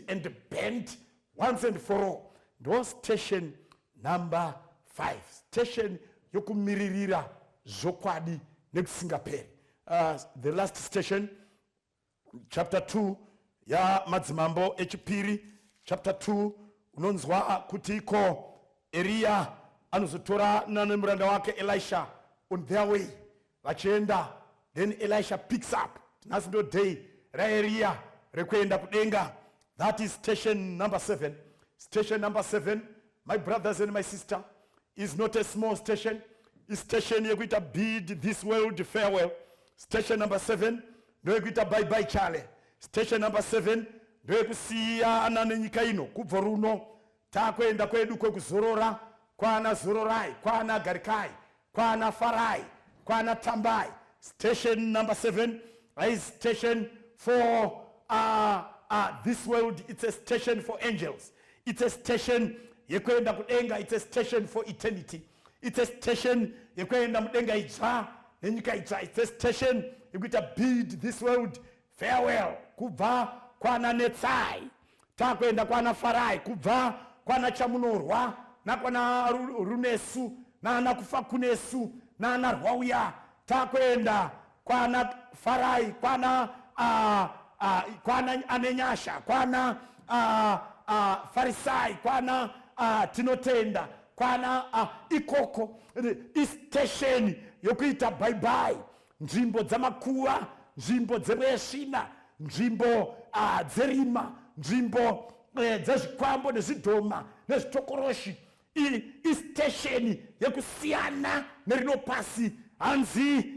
and bent once and for all. No station number 5. Station yokumiririra zokwadi nekusingaperi. The last station, chapter 2 ya madzimambo echipiri, chapter 2, unonzwa kutiko Elia anozotora nanemuranda wake Elisha on their way vachienda. Then Elisha picks up. That's no day Elia rekuenda kudenga. That is station number 7. Station number 7, my brothers and my sister, is not a small station. It's station yekuita bid this world farewell. Station number 7, ndoyekuita bye bye Charlie. Station number 7, ndoyekusiya anane nyika ino kubva runo takwenda kwedu kwekuzorora, kwana zororai, kwana garikai, kwana farai, kwana tambai. Station number 7 is station for this world. It's a station for angels. It's a station yekwenda kudenga. It's a station for eternity. It's a station yekwenda mudenga itsva nenyika itsva. It's a station yekuita bid this world farewell. Kubva kwana netsai takwenda kwana farai, kubva kwana chamunorwa nakwana runesu nana kufa kunesu nana rwauya takwenda kwana farai, kwana kwana anenyasha, kwana farisai, kwana tinotenda, kwana ikoko. Station yokuita bye bye. Nzvimbo dzamakuva, nzvimbo dzemweshina, nzvimbo dzerima, nzvimbo dzezvikwambo nezvidhoma nezvitokoroshi. Station yekusiyana nerinopasi. Hanzi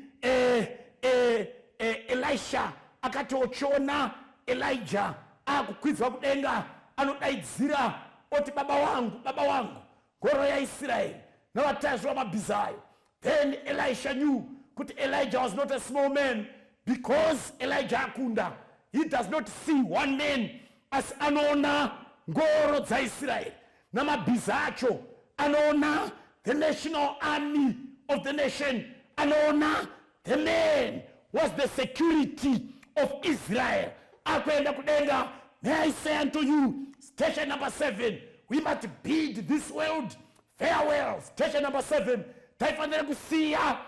Elisha akatochona Elijah akukwidzwa kudenga, anodaidzira oti baba wangu ngoro yaIsraeli navatazi vamabhiza ayo. Then Elisha knew kuti Elijah was not a small man, because Elijah akunda. He does not see one man as anoona ngoro dzaIsraeli namabhiza acho, anoona the national army of the nation, anoona the man was the security of Israel. Akwenda kudenga. May I say unto you, station number 7, we must bid this world farewell. Station number 7, taifanira kusiya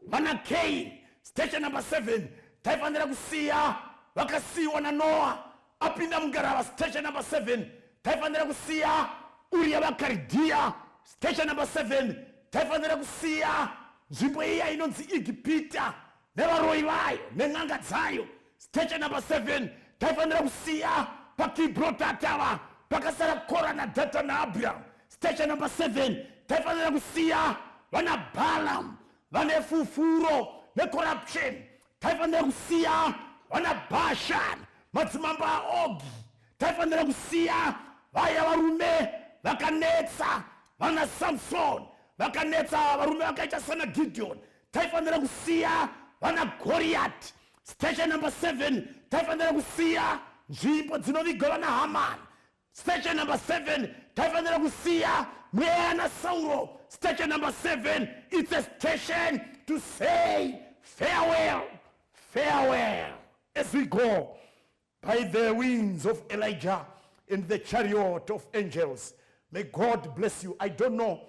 vana Cain. Station number 7, taifanira kusiya vakasiwa na Noah apinda mugarava. Station number 7, taifanira kusiya Uriya vaKaridia. Station number 7, taifanira kusiya nzvimbo iya inonzi Igipita nevaroi vayo nen'anga dzayo. Station number 7, taifanira kusiya paKibrotatava pakasara Kora naDhata naAbhiram. Station number 7, taifanira kusiya vana Balaam vane fufuro necorruption. Taifanira kusiya vana Bashan madzimambo aOgi. Taifanira kusiya vaya varume vakanetsa vana Samson, vakanetsa varume vakaita sana Gideon. Taifanira kusiya vana Goliath. Station number 7, taifanira kusiya nzvimbo dzinovigwa na Haman. Station number 7, taifanira kusiya mweya na Sauro. Station number 7, it's a station to say farewell, farewell, as we go by the wings of Elijah in the chariot of angels. May God bless you. I don't know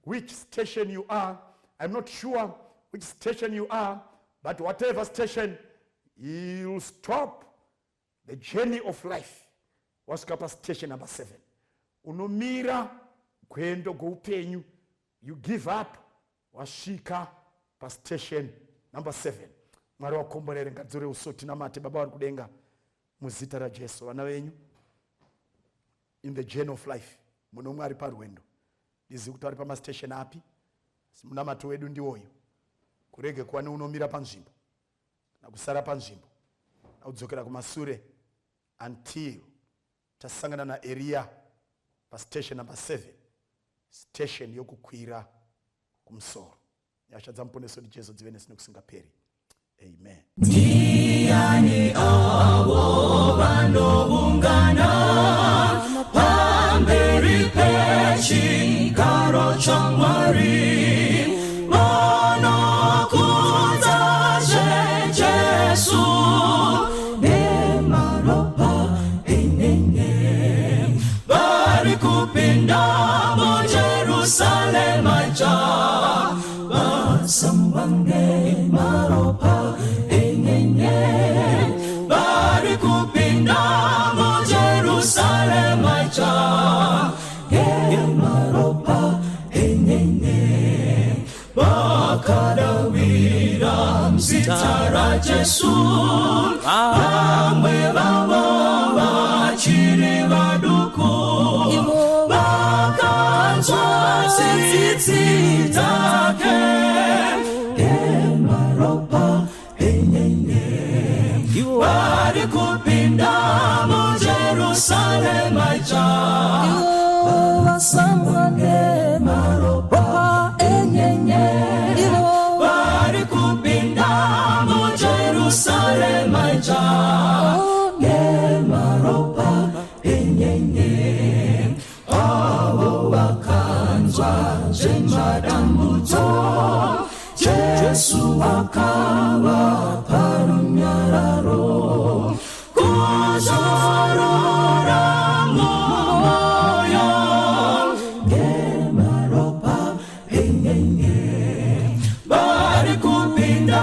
which station you are. I'm not sure which station you are, but whatever station, you'll stop the journey of life. Wasika station number 7. Unomira kwendo goupenyu. You give up. Washika pa station number 7. Mwari wakomborere ngadzore usoti namate baba vari kudenga muzita ra Jesu. Vana venyu in the journey of life. Muno mwari parwendo. Ndizi kuti vari pama station api. Munamato wedu ndiwoyo. Kurege kuva neunomira panzvimbo. Nakusara panzvimbo. Naudzokera kumasure until tasangana na area pa station number 7. Station yokukwira kumsoro. Nyasha dzamuponeso ndi Jesu dzive nesino kusingaperi. Amen. Ndiani avo vanobungana pamberi pechigaro cha Mwari vanokunza Jesu nemaropa enenge vari kupinda mu Jerusalema ja vasambange maropa enenge vari kupinda mu Jerusalema ja maropa enenge vakadawira mzita ra Jesu vamwe vavo vachiri vaduku vakanzwa tsitsi dzake maropa enenge vari kupinda mu Jerusalema ja vasambange maropa enenge vari kupinda mu Jerusalema ja maropa enenge avo vakanzwa zvemadambudzo Jesu akava parunyararo kuzorora moyo maropa enenge vari kupinda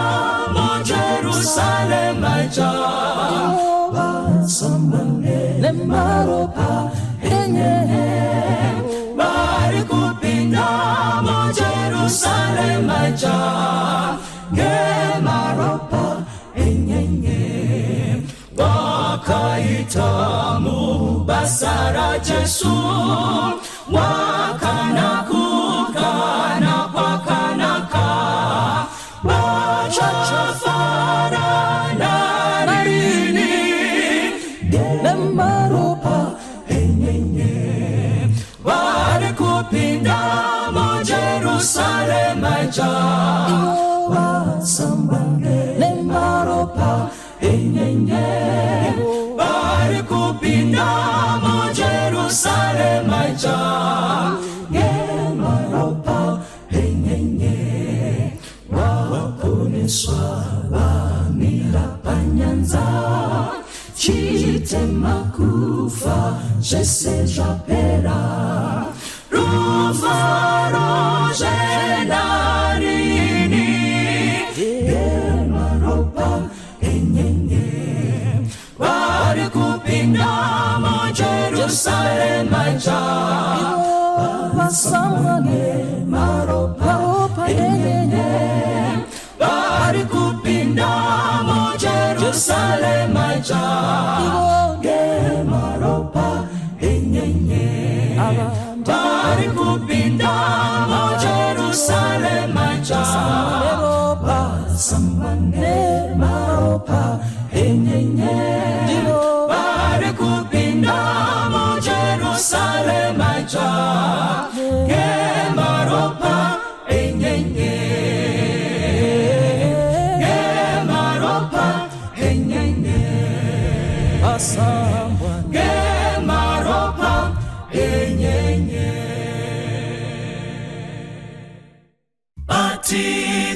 mu Jerusalema ja vasambange maropa enenge vari kupinda mu Jerusalema ja maropa enenge wakaita mu basa ra Jesu wakana kukana kwakanaka vachafarana narini maropa enenge vari kupinda mu Jerusalema ja vasambange maropa enenge vari kupinda mu Jerusalema ja maropa enenge waponeswa vamira panyanza chitema kufa zvese zvapera ruvaro zvenarini maropa enenge vari kupinda mu Jerusalema ja vasambange maropa enenge vari kupinda mu Jerusalema ja maropa enenge vari kupinda mu Jerusalema ja vasambange maropa enenge vari kupinda mu Jerusalema ja maropa enenge maropa enenge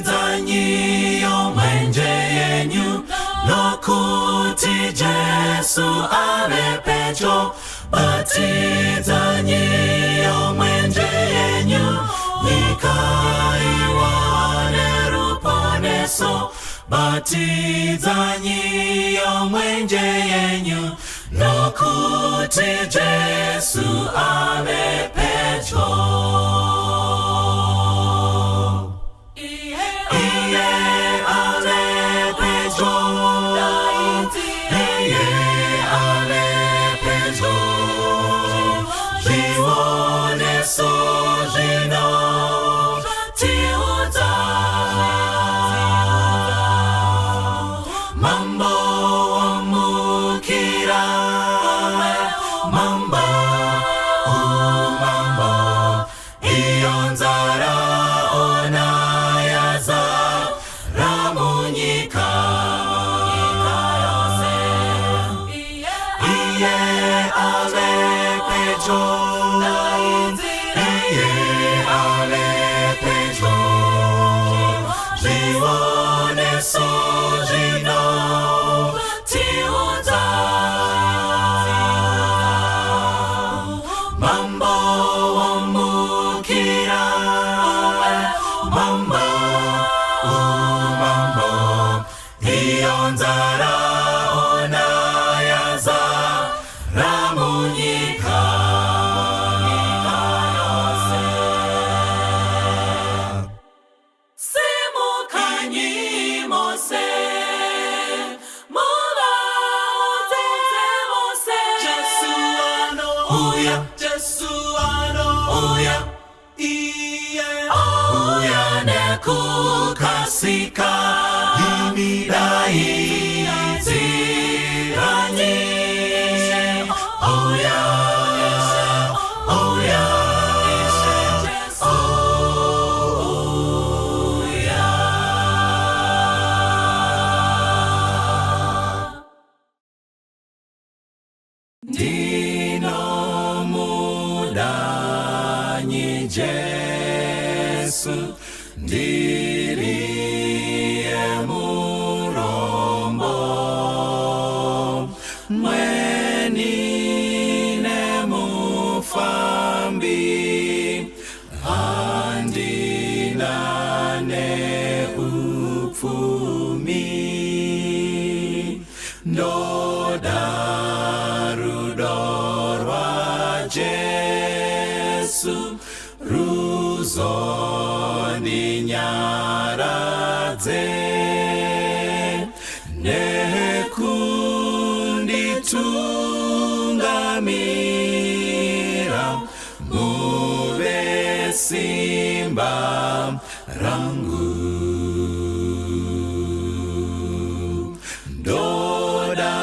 batidzanyiyo mwenje yenyu nokuti Jesu ave pedyo batidzanyiyo mwenje yenyu nyika iwane ruponeso batidzanyiyo mwenje yenyu nokuti Jesu ave pedyo iye ave pedyo iye ave pedyo zviwoneso zvino tiudza mambo wamukira mambo umambo iyo nzara ona yaza ramunyika yose iye ave pedyo iye ave pedyo zviwoneso zvino tiudza mambo wamukira mambo umambo iyo nzara ona yaza ramunyika yose simukanyi mose muvaudze mose Jesu ano uya Jesu ano uya iye uya nekukasika imidaiziranye uya uya ndinomudanyi Jesu ndiriye murombo mwenine mufambi handinane upfumi ndodarudorwa Jesu ruzondinyaradze nekunditungamira muve simba rangu ndoda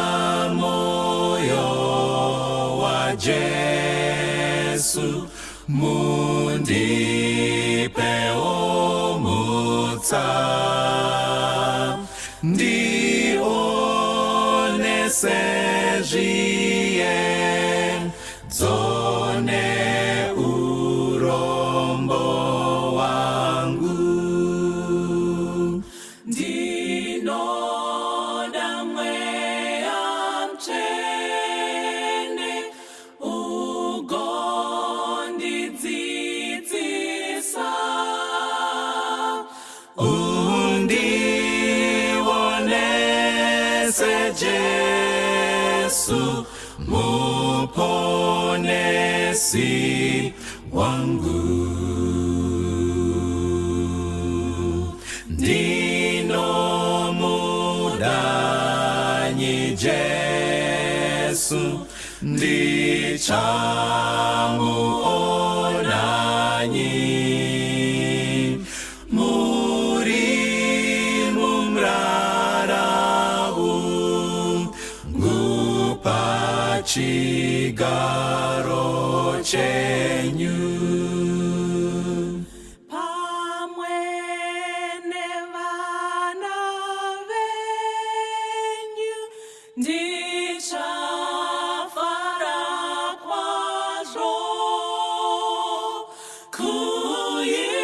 moyo wa Jesu mundipewo mutsa ndionese zviye dzone urombo wangu ndinoda mweya mtsvene ugondidzidzisa undionese Jesu muponesi wangu ndinomudanyi Jesu ndichamuonanyi muri mumraravu ngupachigaro chenyu pamwe nevana venyu ndichafara kwazvo kuimba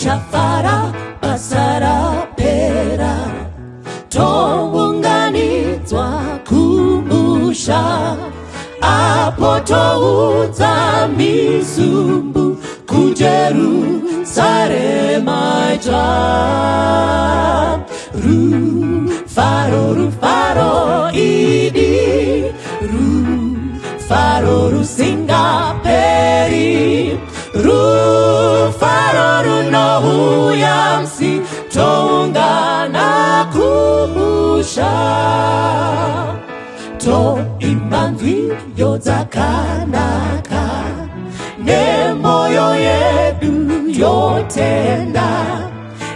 tafara basa rapera, tounganidzwa kumusha, apo toudza misumbu kuJerusarema itsva. Rufaro rufaro idi, rufaro rusingaperi, rufaro runouya musi toungana kumusha, toimba nziyo dzakanaka nemoyo yedu yotenda,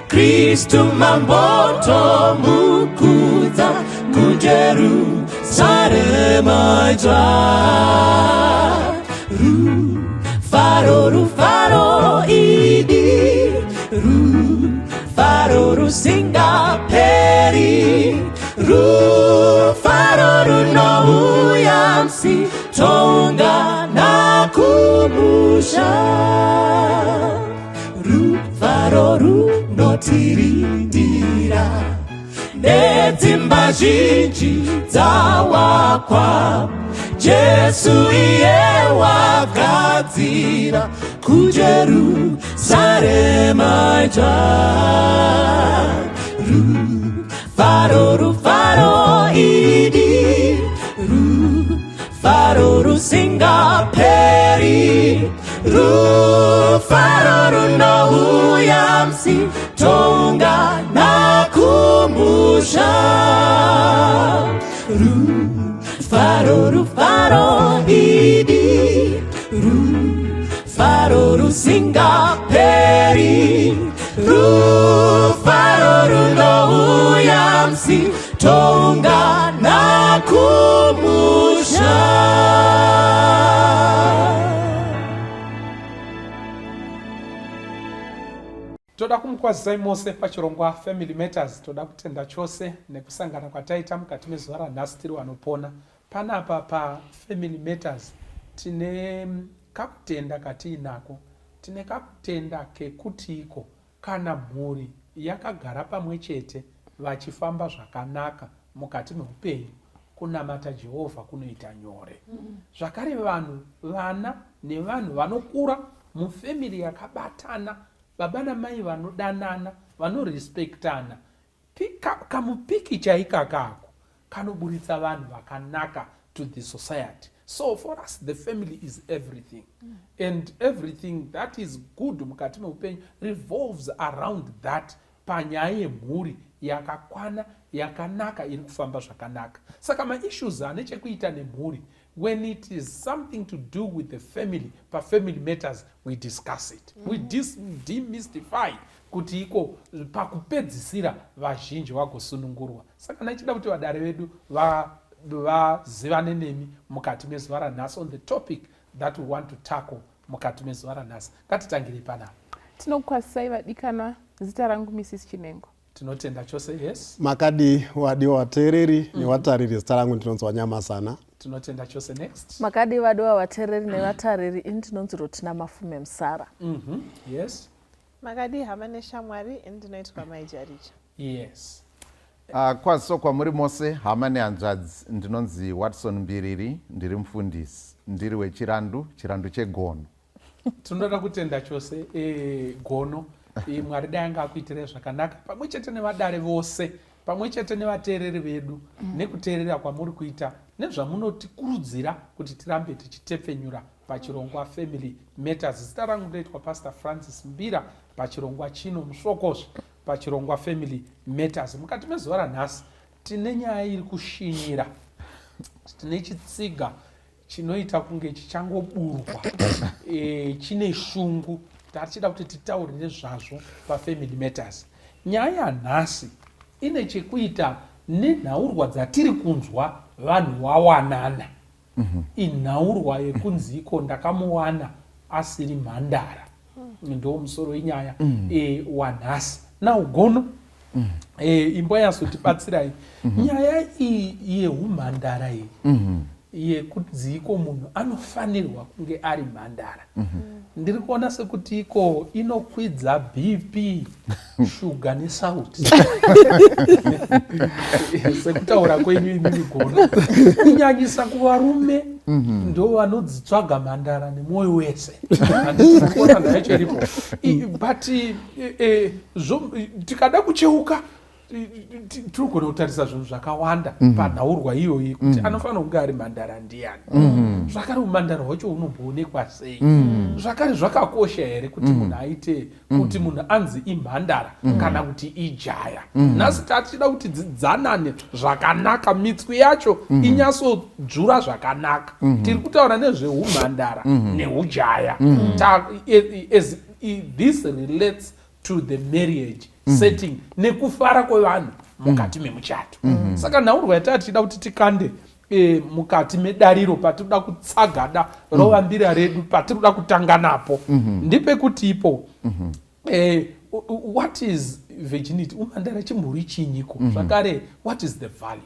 Kristu mamboto mukudza kuJerusarema itsva. Rufaro rufaro idi, rufaro rusingaperi, rufaro runouya musi toungana kumusha, rufaro runotirindira nedzimba zhinji dzawakwa, Jesu iye wagadzira kuJerusarema itsva. Rufaro rufaro idi, rufaro rusingaperi, rufaro runouya musi toungana kumusha, rufaro rufaro idi, rufaro rusingaperi, rufaro runouya musi toungana kumusha. Toda kumukwazisai mose pachirongwa Family Matters. Toda kutenda chose nekusangana kwataita mukati mezuva ranhasi tiri vanopona. Panapa pa Family Matters tine kakutenda katiinako. Tine kakutenda kekutiko kana mhuri yakagara pamwe chete vachifamba zvakanaka mukati meupenyu, kunamata Jehovha kunoita nyore. Zvakare vanhu, vana nevanhu vanokura mufamily yakabatana, baba namai vanodanana, vanorespektana, kamupikicha ikakako kanoburitsa vanhu vakanaka to the society. So for us the family is everything. And everything that is good mukati meupenyu revolves around that, panyaya yemhuri yakakwana yakanaka iri kufamba zvakanaka. Saka ma-issues ane chekuita nemhuri, when it is something to do with the family, pa Family Matters, we discuss it. We demystify kuti iko pakupedzisira vazhinji vagosunungurwa. Saka nachida kuti vadare vedu vazivane nemi mukati mezuva ranhasi on the topic that we want to tackle mukati mezuva ranhasi. Ngatitangire panapa. Tinokwasai vadikana, zita rangu Mrs. Chinengo. Tinotenda chose, yes. Makadi wadiwa watereri nevatariri, zita rangu ndinonzi Wanyamasana. Tinotenda chose, next. Makadi wadiwa watereri nevatariri, ini ndinonzi Rotina Mafume Msara. Yes. Makadi hamane shamwari, ini ndinoitwa Maijaricha. Yes. Kwaziso kwamuri mose, hamane hanzvadzi, ndinonzi Watson Mbiriri, ndiri mufundisi, ndiri wechirandu, chirandu chegono. Tinoda kutenda chose gono, Mwari dai anga akuitire zvakanaka pamwe chete nevadare vose, pamwe chete nevateereri vedu, nekuteerera kwamuri kuita, nezvamunotikurudzira kuti tirambe tichitepfenyura pachirongwa Family Matters. Zita rangu ndoitwa Pastor Francis Mbira, pachirongwa chino musvokozve pachirongwa Family Matters. Mukati mezuva ranhasi tine nyaya iri kushinyira, tine chitsiga chinoita kunge chichangoburwa, chine shungu, tachida kuti titaure nezvazvo pa Family Matters. Nyaya yanhasi ine chekuita nenhaurwa dzatiri kunzwa vanhu wawanana. Inhaurwa yekunziko ndakamuwana asiri mhandara. Ndo musoro wenyaya wanhasi. Naugono imbo yazotibatsirai nyaya iyi yeumhandara iyi. yekuti iko munhu anofanirwa kunge ari mhandara. Ndiri kuona sekuti iko inokwidza BP, shuga nesauti. Sekutaura kwenyu imini Gono. Kunyanyisa kuvarume ndo vanodzitsvaga mhandara nemwoyo wese. Handisi kuona nacho iripo. But tikada kucheuka turikona kutarisa zvinhu zvakawanda panhaurwa iyoyi kuti anofanira kunge ari mhandara ndiani. Zvakare umhandara hwacho unomboonekwa sei. Zvakare zvakakosha here kuti munhu aite kuti munhu anzi imhandara kana kuti ijaya. Nhasi tachida kuti dzidzanane zvakanaka, mitswi yacho inyasodzura zvakanaka. Tiri kutaura nezveumhandara neujaya. This relates to the marriage setting nekufara kwevanhu mukati memuchato. Saka nhaurwa yatachida kuti tikande mukati medariro patinoda kutsagada rovambira redu patinoda kutanga napo ndepekuti ipo what is virginity, umhandara chimhuri chinyiko. Zvakare what is the value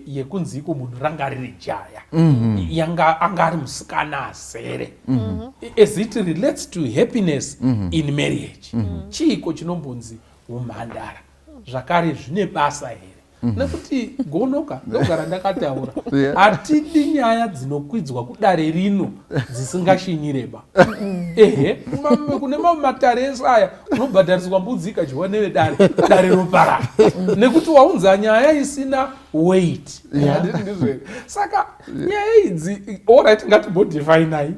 yekunziko munhu ranga riri jaya anga ari musikana azere, as it relates to happiness in marriage. Chiiko chinombonzi umhandara. Zvakare zvine basa here nekuti Gonoka ndogara ndakataura hatidi nyaya dzinokwidzwa kudare rino dzisingashinyireba. Kune mamwe matare esaya unobhadhariswa mbudzi ikadyiwa nevedare roparara nekuti waunza nyaya isina weight. Saka nyaya idzi alright ngatimbodefine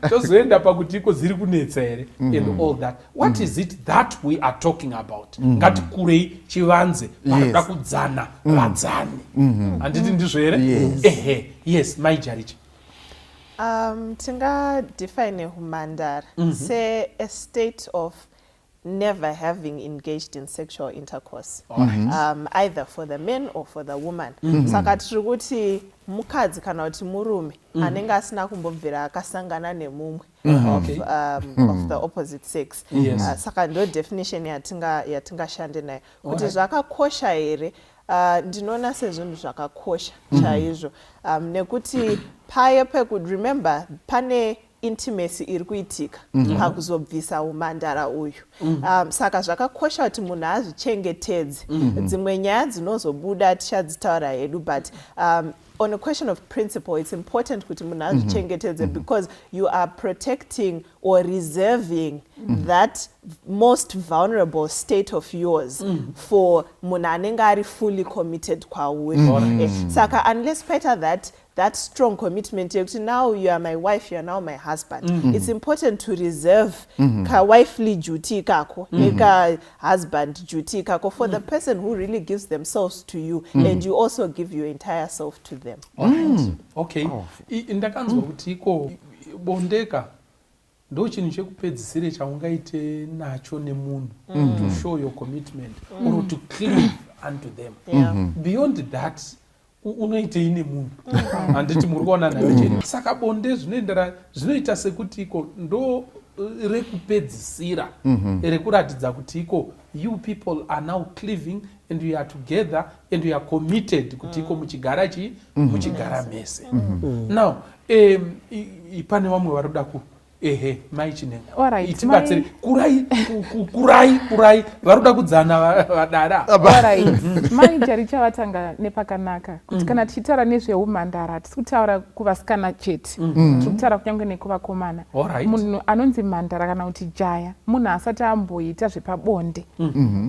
tozoenda pakuti iko dziri kunetsa here and all that. What is it that we are talking about? Ngatikurei chivanze paroda kudzana vadzani. Handiti ndizvo here? Yes, Maijaricha. Tinga define humandara say a state of never having engaged in sexual intercourse, either for the man or for the woman. Saka tiri kuti mukadzi kana kuti murume anenge asina kumbobvira akasangana nemumwe of the opposite sex. Saka ndo definition yatingashande nayo kuti zvakakosha here. Ndinoona sezvinhu zvakakosha chaizvo nekuti paye pekuti remember pane intimacy iri kuitika pakuzobvisa umhandara uyu. Saka zvakakosha kuti munhu azvichengetedze. Dzimwe nyaya dzinozobuda tichadzitaura hedu, but on a question of principle, it's important kuti munhu azvichengetedze because you are protecting or reserving that most vulnerable state of yours for munhu anenge ari fully committed kwauri. Saka unless paita that strong commitment yekuti now you are my wife, you are now my husband, it's important to reserve ka wifely duty kako neka husband duty kako for the person who really gives themselves to you and you also give your entire self to them. Okay. Ndakanzwa kuti iko bondeka ndo chinhu chekupedzisira chaungaite nacho nemunhu to show your commitment or to cleave unto them. Beyond that unoitei nemunhu handiti muri kuona nayo chete. Saka bonde zvinoita sekuti iko ndo rekupedzisira rekuratidza kuti iko you people are now cleaving and you are together and you are committed kuti iko muchigara muchigara mese. Now pane vamwe varikuda Alright, itibatsiri kurai varuda kudzana vadara. Alright, Maijari chavatanga nepakanaka kuti kana tichitaura nezveumhandara tisi kutaura kuvasikana chete, tiri kutaura kunyange nekuvakomana. Munhu anonzi mhandara kana kuti jaya munhu asati amboita zvepabonde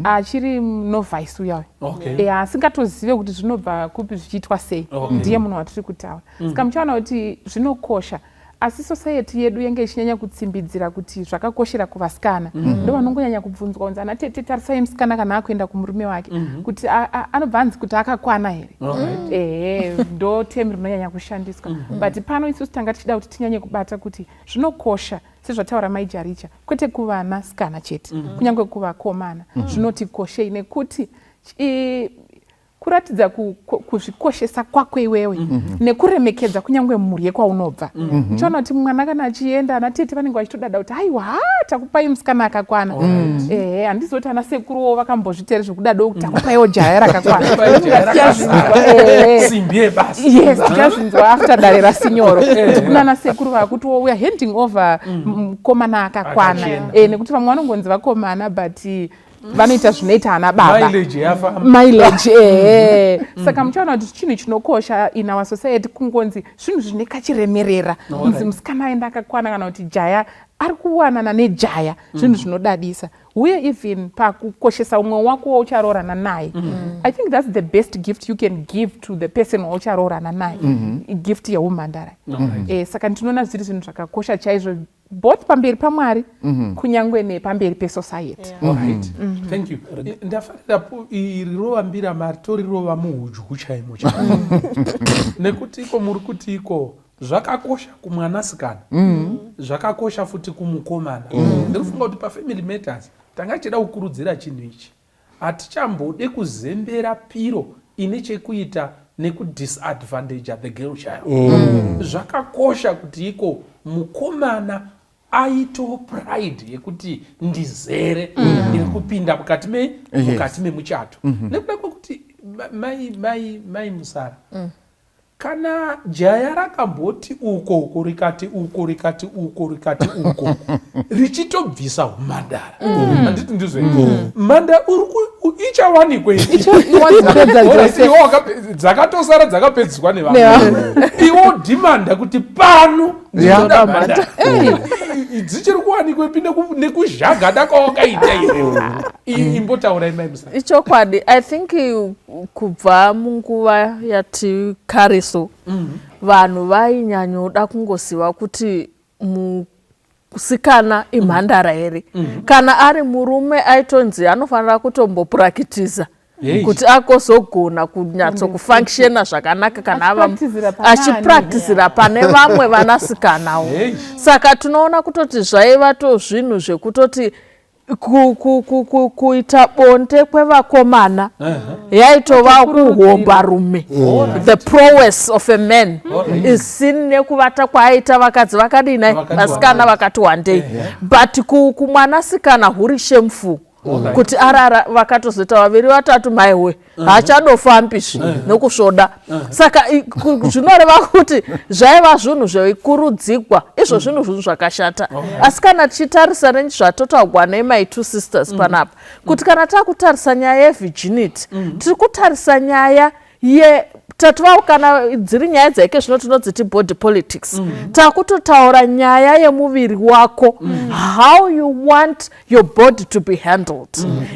achiri novhaisi uyayo asingatozive kuti zvinobva kupi zvichiitwa sei, ndiye munhu watiri kutaura. Saka muchaona kuti zvinokosha. Asi society yedu yenge ichinyanya kutsimbidzira kuti zvakakoshera kuvasikana ndo vanongonyanya kubvunzwa kunzi ana tete tarisai musikana kana akuenda kumurume wake kuti anobva anzi kuti akakwana here. Ndo temi rinonyanya kushandiswa. But pano isusu tanga tichida kuti tinyanye kubata kuti zvinokosha sezvataura Maijaricha kwete kuvanasikana chete kunyange kuvakomana zvinotikoshei nekuti kuratidza kuzvikoshesa kwako iwewe nekuremekedza kunyangwe mhuri yekwaunobva. Uchiona kuti mwana kana achienda ana tete vanenge vachitodada kuti haiwa takupai musikana akakwana. Handizoti ana sekuruwo vakambozvitere zvekudado kuti takupaiwo jaya rakakwana. Yes, tikazvinzwa after dare rasinyoro. Kuna ana sekuru vakuti we are handing over mukomana akakwana. Nekuti vamwe vanongonzi vakomana but vanoita zvinoita ana baba mileage. Saka muchaona kuti chinhu chinokosha in our society kungonzi zvinhu zvine kachiremerera. Kunzi musikana aenda akakwana kana kuti jaya ari kuwanana nejaya zvinhu zvinodadisa. Uye even pakukoshesa umwe wako waucharoorana naye. I think that's the best gift you can give to the person waucharoorana naye. Gift yeumhandara. Saka ndinoona zviri zvinhu zvakakosha chaizvo both pamberi paMwari kunyangwe nepamberi pesociety. Alright. Thank you. Ndafarira irirova mari torirova muhudyu chaimo chaimo. Nekuti iko muri kuti iko zvakakosha kumwanasikana. Zvakakosha futi kumukomana. Ndikufunga kuti paFamily Matters tanga tichida kukurudzira chinhu ichi. Hatichambode kuzembera piro ine chekuita nekudisadvantage the girl child. Zvakakosha kuti iko mukomana aito pride yekuti ndizere ndikupinda mukati memuchato. Nekuda kwekuti mai Musara kana jaya rakamboti uko rikati uko richitobvisa umhandara. Handiti ndizvo mhandara ichawanikwe dzakatosara dzakapedziswa nevamwe iwo dhimanda kuti pano ndinoda mhandara dzichiri kuwanikwe pinde nekuzhagada kwawakaita iwe. Imbotaurai mai Musara. Ichokwadi. I think kubva munguva yati kariso vanhu vainyanyoda kungosiva kuti musikana imhandara here. Kana ari murume aitonzi anofanira kutomboprakitiza kuti akozogona kunyatsokufunctiona zvakanaka kana achipraktisira pane vamwe vanasikanawo. Saka tunoona kutoti zvaiva zvinhu zvekutoti kuita bonde kwevakomana yaitova kuhomba rume. The prowess of a man is seen nekuvata kwaaita vakadzi vakadina vasikana vakati wandei. But kumwanasikana huri shameful. Kuti arara vakatozoita vaviri vatatu maiwe haachadofambizvi nokusvoda. Saka zvinoreva kuti zvaiva zvinhu zvaikurudzirwa. Izvo zvinhu zvakashata. Asi kana tichitarisa nezvatotaurwa nemai two sisters panapa kuti kana takutarisa nyaya yevirginity tiri kutarisa nyaya tatovawo kana dziri nyaya dzaike zvino tinodziti body politics. Takutotaura nyaya yemuviri wako, how you want your body to be handled.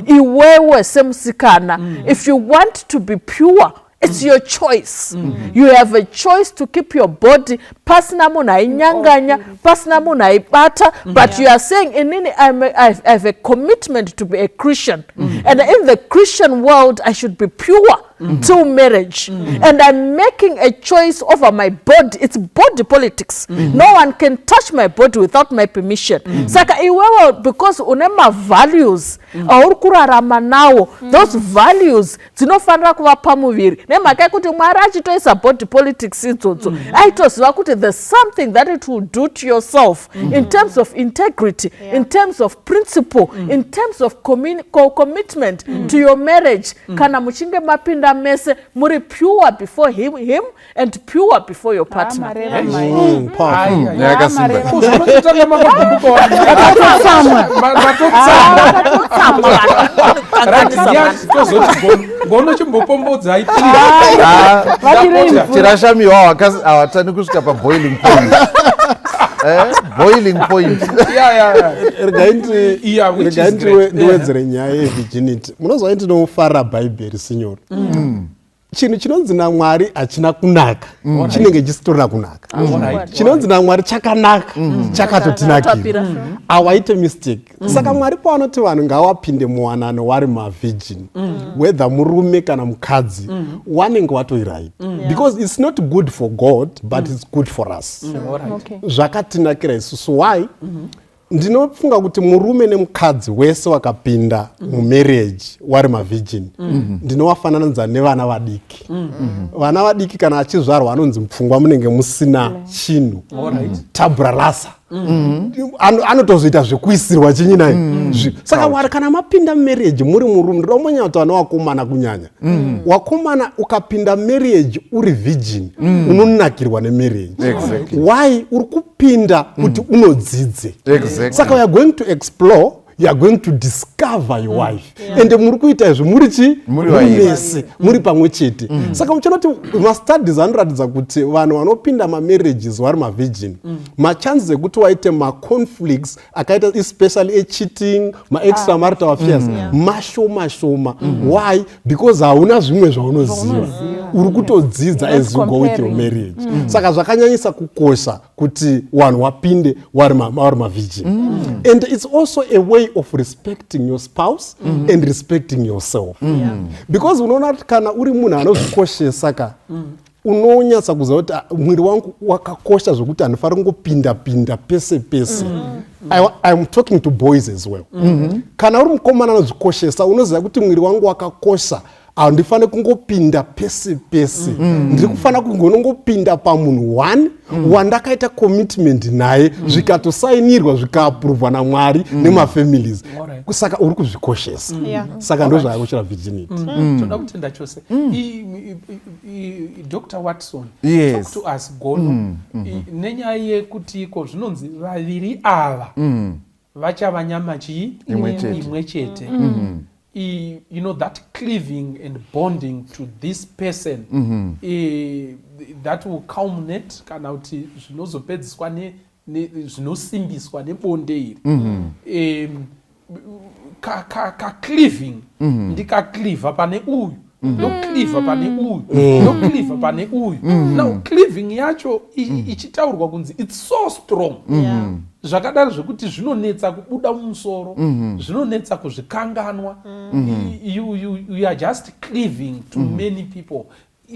Iwewe semusikana, if you want to be pure, it's your choice. You have a choice to keep your body pasina munhu ainyanganya, pasina munhu aibata, but you are saying inini I have a commitment to be a Christian. And in the Christian world I should be pure till marriage. And I'm making a choice over my body. It's body politics. No one can touch my body without my permission. Saka iwewe because unema values auri kurarama nawo, those values dzinofanira kuva pamuviri. Nemhaka yekuti Mwari achitoisa body politics idzodzo aitoziva kuti there's something that it will do to yourself in terms of integrity, in terms of principle, in terms of commitment to your marriage. Kana muchinge mapinda mese muri pure before him and pure before your partner. Tirashamiwa hawatani kusvika paboiling point. Boiling point. Regainti ndiwedzere nyaya yevirginity. Munozwa ndinofara bhaibheri sinyoro. Chinhu chinonzi naMwari hachina kunaka chinenge chisitorina kunaka. Chinonzi naMwari chakanaka chakatotinakira. Hawaite mistake. Saka Mwari paanoti vanhu ngavapinde muwanano vari mavirgin, whether murume kana mukadzi, wanenge watoirai. Because it's not good for God, but it's good for us. Zvakatinakira isusu. Why? ndinofunga kuti murume nemukadzi wese wakapinda mumarriage wari mavirgin ndinowafananidza nevana vadiki. Vana vadiki kana achizvarwa anonzi mupfungwa munenge musina chinhu, tabula rasa. Anotozoita zvekuisirwa chinyi naye. Saka wari kana mapinda marriage muri murume, ndomonya kuti vana wakomana kunyanya. Wakomana ukapinda marriage uri virgin unonakirwa nemarriage. Why? Uri kupinda kuti unodzidze. Saka we are going to explore, you are going to discover your wife. And muri kuita izvo muri chi? Muri mese, muri pamwe chete. Saka muchanoti ma-studies anoratidza kuti vanhu vanopinda ma-marriages vari ma-virgin, ma-chances ekuti waite ma-conflicts akaita especially a-cheating, ma-extramarital affairs, mashoma. Why? Because hauna zvimwe zvaunoziva. Uri kutodzidza as you go with your marriage. Saka zvakanyanyisa kukosha kuti vanhu wapinde vari ma-virgin. And it's also a way of respecting your spouse and respecting yourself. Because unoona kuti kana uri munhu anozvikoshesa ka unonyatsa kuziva kuti mwiri wangu wakakosha zvokuti handifari kungopinda pese. I'm talking to boys as well. Kana uri mukomana anozvikoshesa unoziva kuti mwiri wangu wakakosha, handifane kungopinda pese. Ndiri kufanira kungonongopinda pamunhu one wandakaita commitment naye, zvikatosainirwa zvikaapuruvwa naMwari nemafamilies. Saka uri kuzvikoshesa. Saka ndo zvakakoshera virginity. Toda kutenda chose. Dr. Watson, talk to us gono. Nenyaya yekuti iko zvinonzi vaviri ava vachava nyama chii imwe chete. You know, that cleaving and bonding to this person that will culminate kana kuti zvinozopedziswa zvinosimbiswa nebonde iri. Cleaving ndikacleava pane uyu ndocleava pane uyu ndocleava pane uyu. Now cleaving yacho ichitaurwa kunzi it's so strong. Zvakadaro zvekuti zvinonetsa kubuda mumusoro, zvinonetsa kuzvikanganwa. You are just cleaving to many people.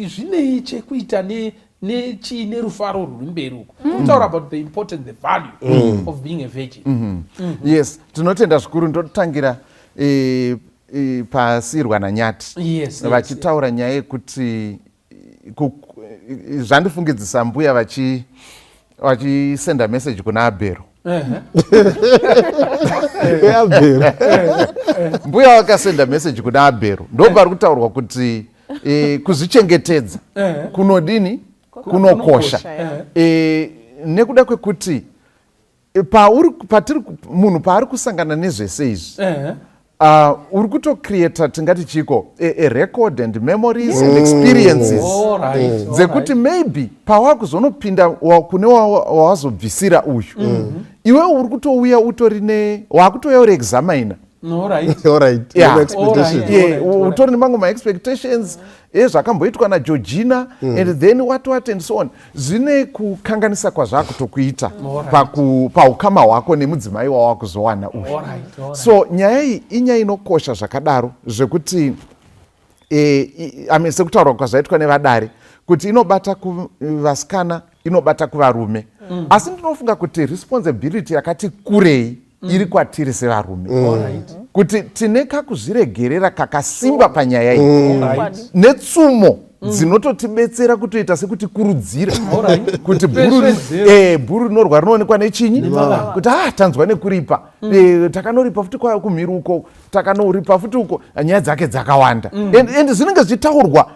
Zvinei chekuita nerufaro rwuri mberi uko. Kutaura about the importance, the value of being a virgin. Yes, tinotenda zvikuru. Ndotangira pasirwa nanyati vachitaura nyaya yekuti zvandifungidzisa mbuya vachisenda message kuna Abhero. Mbuya wakasenda message kuna Abhero, ndo pari kutaurwa kuti kuzvichengetedza kunodini, kunokosha. Nekuda kwekuti munhu paari kusangana nezvese izvi uri kutocreata tingati chiko a record and memories and experiences dzekuti maybe pawakuzonopinda kune wawazobvisira uyu iwe uri kutouya wakutouya uri examiner. Utori nemangu ma-expectations zvakamboitwa naGeorgina and then what and so on. Zvine kukanganisa kwazvakutokuita paukama hwako nemudzimai wawakuzowana uyu. So nyaya iyi inyaya inokosha zvakadaro zvekuti sekutaurwa kwazvaitwa nevadare kuti inobata kuvasikana inobata kuvarume. Asi ndinofunga kuti responsibility yakati kurei iri kwatiri sevarume. Kuti tine kakuzviregerera kakasimba panyaya iyi netsumo dzinototibetsera kutoita sekuti kurudzira kuti bhuru rinorwa rinoonekwa nechinyi kuti tanzwa nekuripa takanoripa futi kwayo kumhiri uko takanoripa futi uko nyaya dzake dzakawanda and zvinenge zvichitaurwa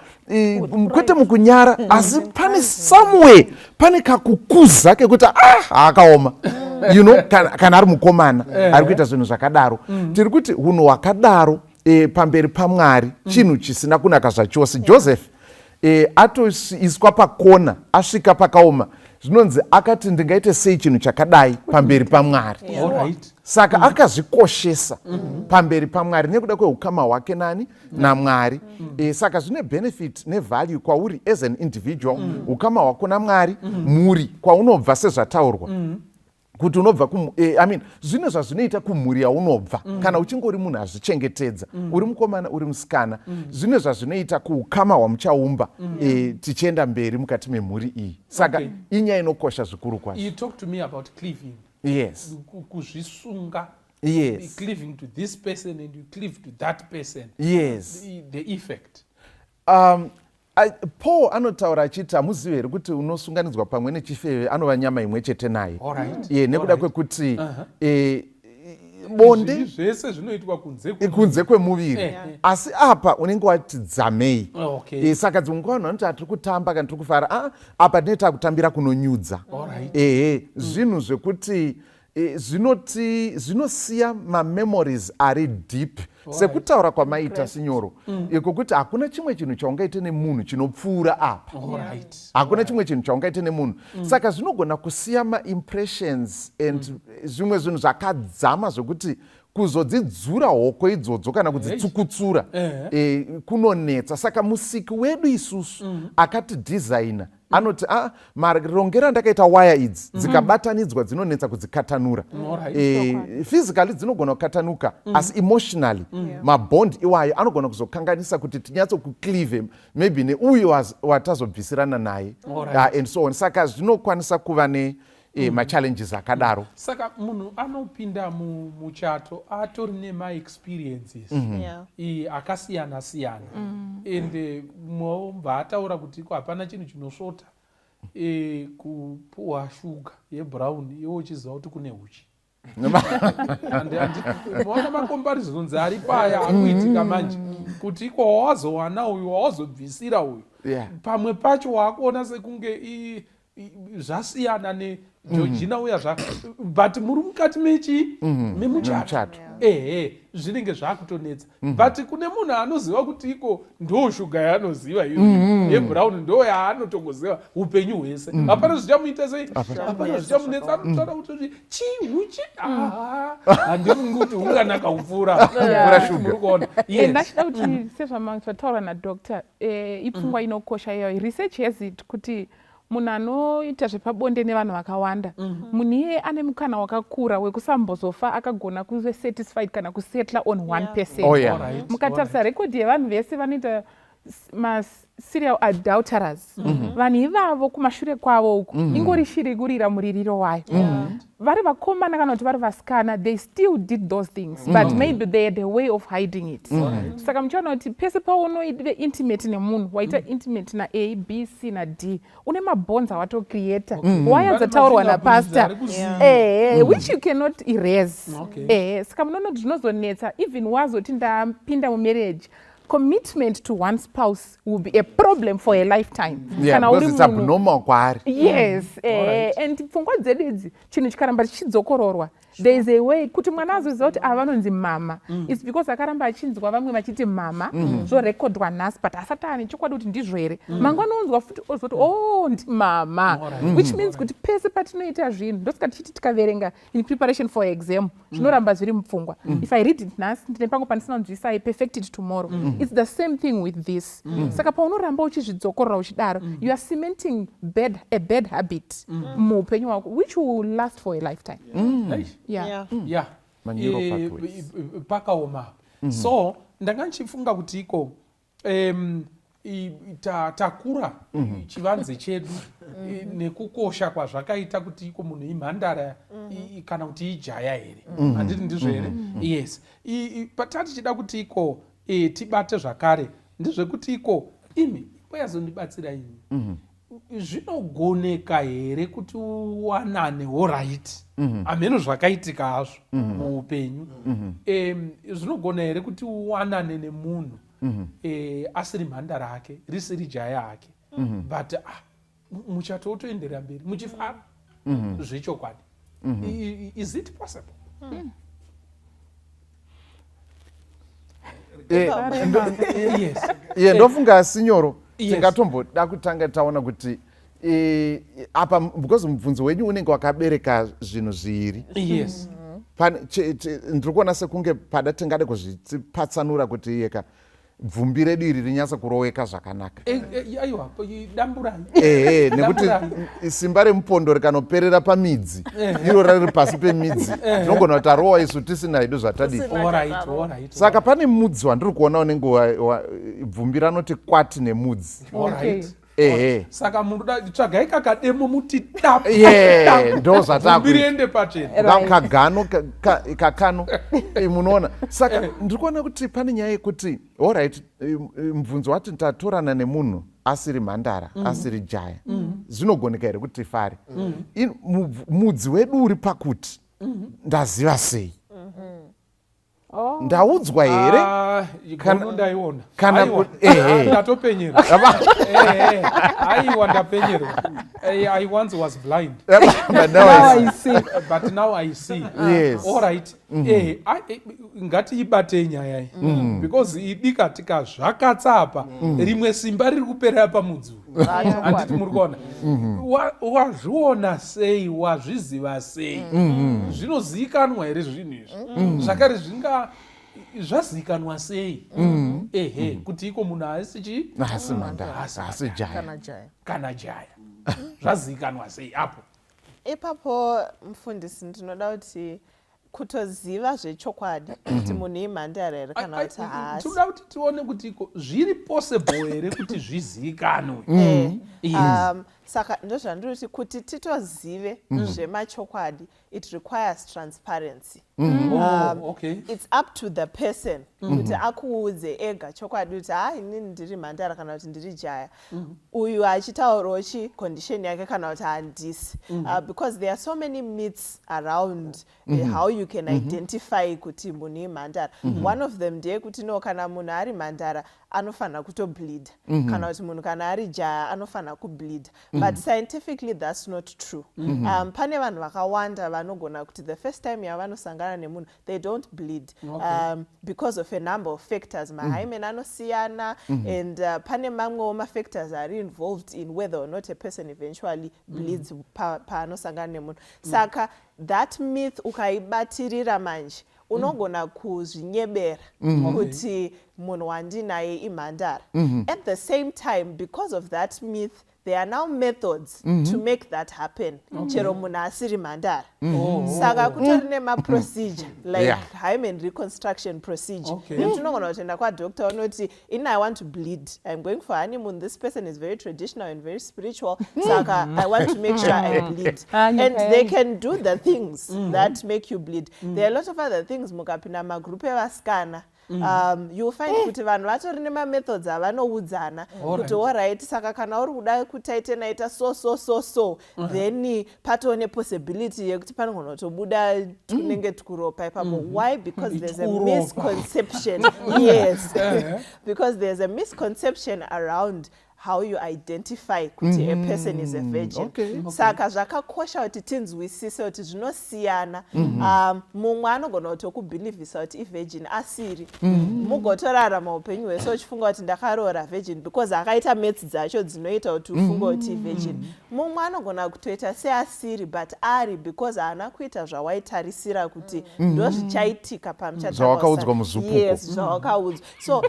kwete mukunyara asi pane somewhere pane kakukuza kekuti akaoma. You know, kana ari mukomana ari kuita zvinhu zvakadaro. Tiri kuti hunhu hwakadaro pamberi paMwari chinhu chisina kunaka zvachose. Joseph atoiswa pakona asvika pakaoma, zvinonzi akati ndingaite sei chinhu chakadai pamberi paMwari. Saka akazvikoshesa pamberi paMwari nekuda kweukama hwake nani naMwari. Saka zvine benefit nevalue kwauri as an individual, ukama hwako naMwari, mhuri kwaunobva sezvataurwa. Kuti unobva zvine zvazvinoita kumhuri yaunobva kana uchingori munhu azvichengetedza uri mukomana uri musikana, zvine zvazvinoita kuukama hwamuchaumba tichienda mberi mukati memhuri iyi. Saka inyaya inokosha zvikuru kwazvo. You talk to me about cleaving. Yes. Kuzvisunga. Yes. Cleaving to this person and you cleave to that person. Yes. The effect. Paul anotaura achiti hamuzivi here kuti unosunganidzwa pamwe nechifeve anova nyama imwe chete naye. Nekuda kwekuti bonde zvese zvinoitwa kunze kwemuviri asi apa unenge wati dzamei. Saka dzimwe nguva vanhu vanoti hatiri kutamba kana tiri kufara apa tinenge takutambira kunonyudza. Zvinhu zvekuti zvinosiya mamemories ari deep sekutaura kwamaita sinyoro ikokuti hakuna chimwe chinhu chaungaite nemunhu chinopfuura apa. Hakuna chimwe chinhu chaungaite nemunhu saka zvinogona kusiya maimpressions and zvimwe zvinhu zvakadzama zvokuti kuzodzidzura hoko idzodzo kana kudzitsukutsura kunonetsa. Saka musiki wedu isusu akati designer anoti marongero ndakaita waya idzi dzikabatanidzwa dzinonetsa kudzikatanura. Physically dzinogona kukatanuka asi emotionally mabond iwayo anogona kuzokanganisa kuti tinyatso kucleave maybe neuyo watazobvisirana naye and so on. Saka zvinokwanisa kuva machallenges akadaro. Saka munhu anopinda muchato atori nemaexperiences akasiyana siyana ende mumwe ataura kuti hapana chinhu chinosvota kupuhwa shuga yebrown iwe uchiziva kuti kune uchi. Maona macomparisons ari paya akuitika manje kuti iko wawazowana uyu wawazobvisira uyu pamwe pacho waakuona sekunge zvasiyana negeorgina uya zvako but muri mukati memuchato zvinenge zvakutonetsa but kune munhu anoziva kuti iko ndo shuga yaanoziva iyo yebrown ndo yaanotongoziva upenyu hwese. Hapana zvichamuita sei, hapana zvichamunetsa, anotaura kuti chihuchi handifungi kuti unganaka kupfuura muri kuona. Ndachida kuti sezvamataura nadoctor ipfungwa inokosha iyoyo. Research has it kuti munhu anoita zvepabonde nevanhu vakawanda munhu iye ane mukana wakakura wekusambozofa akagona kuve satisfied kana kusetla on one person. Mukatarisa rekodhi yevanhu vese vanoita serial adulterers vanhu ivavo kumashure kwavo uku ingori shiri kurira muririro wayo. Vari vakomana kana kuti vari vasikana they still did those things but maybe they had a way of hiding it. Saka muchaona kuti pese paunoive intimate nemunhu waita intimate na A, B, C na D une mabonds awatocreata waya dzataurwa napastor which you cannot erase. Saka munoona kuti zvinozonetsa even wazoti ndapinda mumarriage commitment to one spouse will be a problem for a lifetime. Because it's abnormal kwari. Yes. And pfungwa dzedu idzi chinhu chikaramba chichidzokororwa there is a way kuti mwana azoziva kuti avanonzi mama it's because akaramba achinzwa vamwe vachiti mama zvorekodwa nhasi but asati ane chokwadi kuti ndizvo here mangwana unzwa futi ozoti ndi mama which means kuti pese patinoita zvinhu ndosika tichiti tikaverenga in preparation for exam zvinoramba zviri mupfungwa if I read it nhasi ndine pangu pandisina kunzwisa I perfect it tomorrow it's the same thing with this. Saka paunoramba uchizvidzokorora uchidaro you are cementing a bad habit muupenyu hwako which will last for a lifetime. Pakaoma. So ndanga ndichifunga kuti iko takura chivanze chedu nekukosha kwazvakaita kuti iko munhu imhandara kana kuti ijaya here handiti ndizvo here. Yes. Patati chida kuti iko tibate zvakare ndezvekuti iko imi kwayazondibatsira ini zvinogoneka here kuti uwanane right ameno zvakaitika hazvo muupenyu zvinogona here kuti uwanane nemunhu asiri mhandara rake risiri jaya yake but muchato utoenderera mberi muchifara zvechokwadi. Is it possible? Ndofunga sinyoro tingatomboda kutanga taona kuti apa because mubvunzo wenyu unenge wakabereka zvinhu zviri. Ndiri kuona sekunge pada tingade kuzvipatsanura kuti yeka bvumbi redu iri rinyatsa kuroweka zvakanaka. Nekuti simba remupondo rikanoperera pamidzi iro riri pasi pemidzi tinogona kuti tarowa isu tisina hedu zvatadii. Saka pane mudzi wandiri kuona unenge bvumbi ranoti kwati nemudzi saka munhu tsvagai kakademo muti dap ndo zvatakuende pachena kagano kakano munoona saka ndiri kuona kuti pane nyaya yekuti allright mubvunzo wati tatorana nemunhu asiri mhandara asiri jaya zvinogoneka here kuti tifare mudzi wedu uri pakuti ndaziva sei ndaudzwa here kana ndatopenyera aiwa ndapenyerwa I once was blind but now I see all right ngatiibatei nyaya iyi because idikatika zvakatsapa rimwe simba riri kuperera pamudzi handiti muri kuona wazviona sei wazviziva sei zvinozivikanwa here zvinhu izvi zvakare zvazivikanwa sei kuti iko munhu asi mhandara asi kana jaya zvazivikanwa sei apo ipapo mufundisi ndinoda kuti kutoziva zvechokwadi kuti munhu imhandara here kana kuti haasi toda kuti tione kuti iko zviri possible here kuti zvizivikanwe saka ndozvandiri kuti titozive zvemachokwadi it requires transparency. It's up to the person kuti akuudze ega chokwadi kuti inini ndiri mhandara kana kuti ndiri jaya uyu achitaurawo condition yake kana kuti handisi because there are so many myths around how you can identify kuti munhu imhandara. One of them ndeyekuti no kana munhu ari mhandara anofana kutobleed kana kuti munhu kana ari jaya anofana kubleed but scientifically that's not true. Pane vanhu vakawanda vanogona kuti the first time yavanosangana nemunhu they don't bleed because of a number of factors. Mahymen anosiyana and pane mamwewo mafactors are involved in whether or not a person eventually bleeds paanosangana nemunhu. Saka that myth ukaibatirira manje unogona kuzvinyebera kuti munhu wandinaye imhandara. At the same time, because of that myth, there are now methods to make that happen. Chero munhu asiri mhandara. Saka kutori nemaprocedure like hymen reconstruction procedure. Unogona kutoenda kwadoctor unoti I want to bleed. I'm going for honeymoon. This person is very traditional and very spiritual. Saka I want to make sure I bleed. And they can do the things that make you bleed. There are a lot of other things mukapinda magroup evasikana. You'll find kuti vanhu vatori nemamethods avanoudzana kuti alright saka kana uri kuda kutaite naita so then patoo nepossibility yekuti panogona kutobuda tunenge tukuropa ipapo. Why? Because there's a misconception. Yes. Because there's a misconception around how you identify kuti a person is a virgin. Saka zvakakosha kuti tinzwisise kuti zvinosiyana. Mumwe anogona kutokubhilivhisa kuti ivirgin asiri. Mugotorarama upenyu hwese uchifunga kuti ndakaroora virgin because akaita maths dzacho dzinoita kuti ufunge kuti virgin. Mumwe anogona kutoita seasiri but ari because haana kuita zvawaitarisira kuti ndo zvichaitika zvawakaudzwa muzupuko. Yes, zvawakaudzwa. So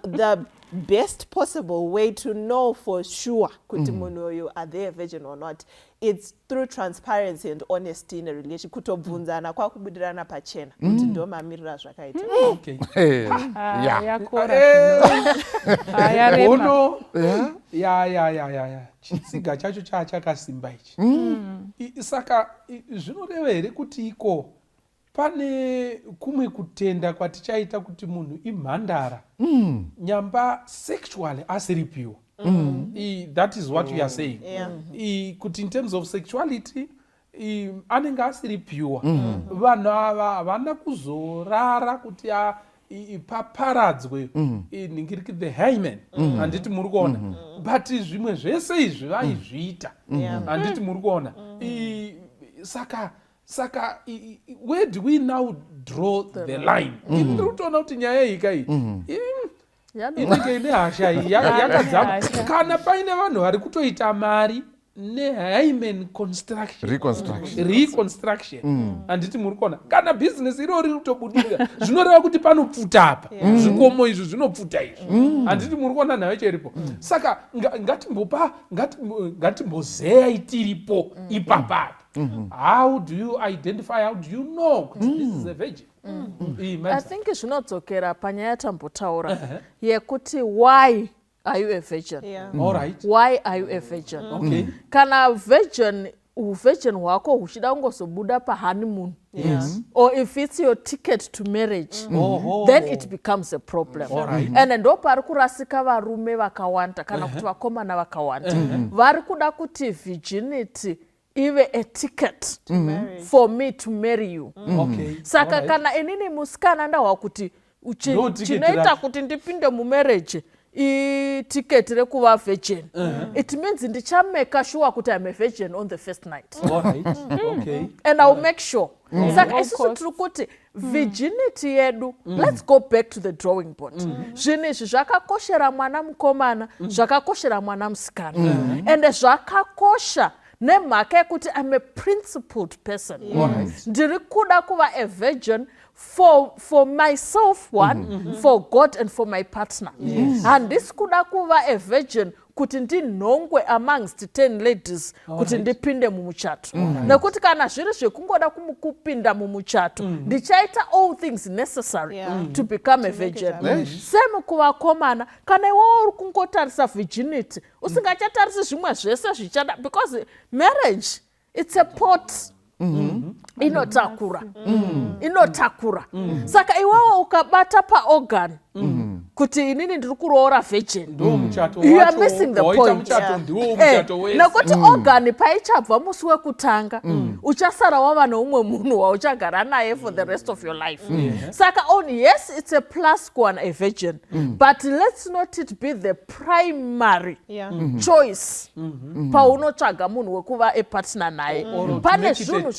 the best possible way to know for sure kuti munhu uyu are they a virgin or not, it's through transparency and honesty in a relationship. Kutobvunzana kwakubudirana pachena kuti ndo mamirira zvakaita. Chitsiga chacho chakasimba ichi. Saka zvinoreva here kuti iko pane kumwe kutenda kwatichaita kuti munhu imhandara nyamba sexually asiri pure. That is what we are saying. Kuti in terms of sexuality anenge asiri pure. Vanhu ava havana kuzorara kuti paparadzwe ningiriki the hymen handiti muri kuona but zvimwe zvese izvi vaizviita handiti muri kuona. Saka where do we now draw the line? Ndiri kutoona kuti nyaya ika iyi inenge ine hasha yakadzama kana paine vanhu vari kutoita mari nehymen reconstruction handiti muri kuona kana business iro riri kutobudika zvinoreva kuti panopfuta apa zvikomo izvi zvinopfuta izvi handiti muri kuona nayo cheripo. Saka ngatimbozeya tiripo ipapapa. How do you identify, how do you know this is a virgin? I think zvinodzokera panyaya tambotaura yekuti why are you a virgin? All right. Why are you a virgin? Okay. Kana virgin hwako huchida kungozobuda pahoneymoon, or if it's your ticket to marriage, then it becomes a problem. And ndo pari kurasika varume vakawanda kana kuti vakomana vakawanda vari kuda kuti virginity ive a ticket for me to marry you. Saka kana inini musikana ndahwa kuti chinoita kuti ndipinde mumarriage ticket rekuva virgin, it means ndichameka sure kuti I'm a virgin on the first night. And I'll make sure. Saka isusu tiri kuti virginity yedu, let's go back to the drawing board. Zvinhu izvi zvakakoshera mwana mukomana, zvakakoshera mwana musikana, and zvakakosha nemhaka yekuti I'm a principled person. Ndiri kuda kuva a virgin for myself, one, for God and for my partner. And this kuda kuva a virgin kuti ndinhongwe amongst 10 ladies kuti ndipinde mumuchato. Nekuti kana zviri zvekungoda kupinda mumuchato, ndichaita all things necessary to become a virgin. Same kuvakomana, kana iwe uri kungotarisa virginity, usingachatarisi zvimwe zvese zvichada, because marriage, it's a pot. Inotakura. Saka iwawa ukabata pa organ kuti inini ndiri kuroora virgin, you are missing the point. Nekuti organ paichabva musi wekutanga uchasara wava noumwe munhu wauchagara naye for the rest of your life. Saka yes, it's a plus kuwana a virgin, but let's not it be the primary choice paunotsvaga munhu wekuva a partner naye. Pane zvinhu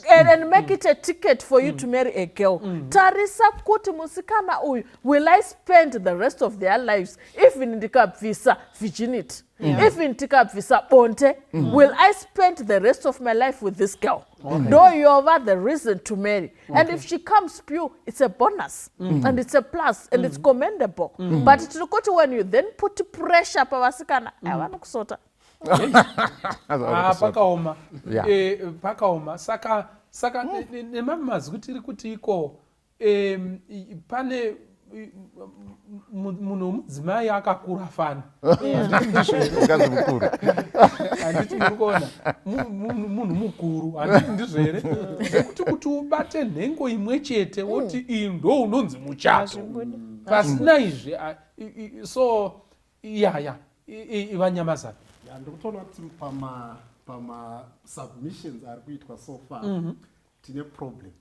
and make it a ticket for you to marry a girl. Tarisa kuti musikana uyu, will I spend the rest of their lives even ndikabvisa virginity, even ndikabvisa bonte, will I spend the rest of my life with this girl? No, you're the reason to marry. And if she comes pure, it's a bonus and it's a plus and it's commendable. But it's when you then put pressure pavasikana, avanokusota. Pakaoma saka nemamazi kuti iri kuti iko pane munhu mudzimai akakura fana handiti ndikuona munhu mukuru, handiti ndizvere kuti ubate nhengo imwe chete woti iyi ndo unonzi muchato pasina izvi. So ivanyamazana ndikutoona kuti pama submissions ari kuitwa so far tine problem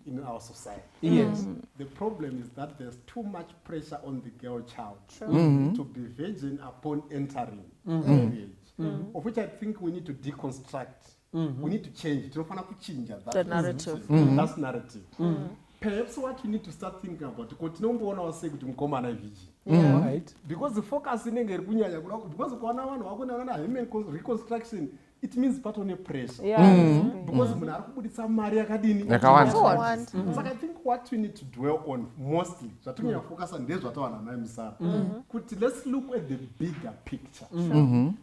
in our society. The problem is that there's too much pressure on the girl child to be virgin upon entering marriage, of which I think we need to deconstruct. We need to change. Tinofana kuchinja that narrative. That narrative. Perhaps what you need to start thinking about, because tinomboona wase kuti mukomana virgin. Right? Because the focus inenge iri kunyanya because kuona vanhu vakona human reconstruction, it means part on a pressure. Because munhu ari kubuditsa mari yakadini yakawanda. So I think what we need to dwell on mostly, zvatonyanya focus on ndezvatawana naye musara, kuti let's look at the bigger picture.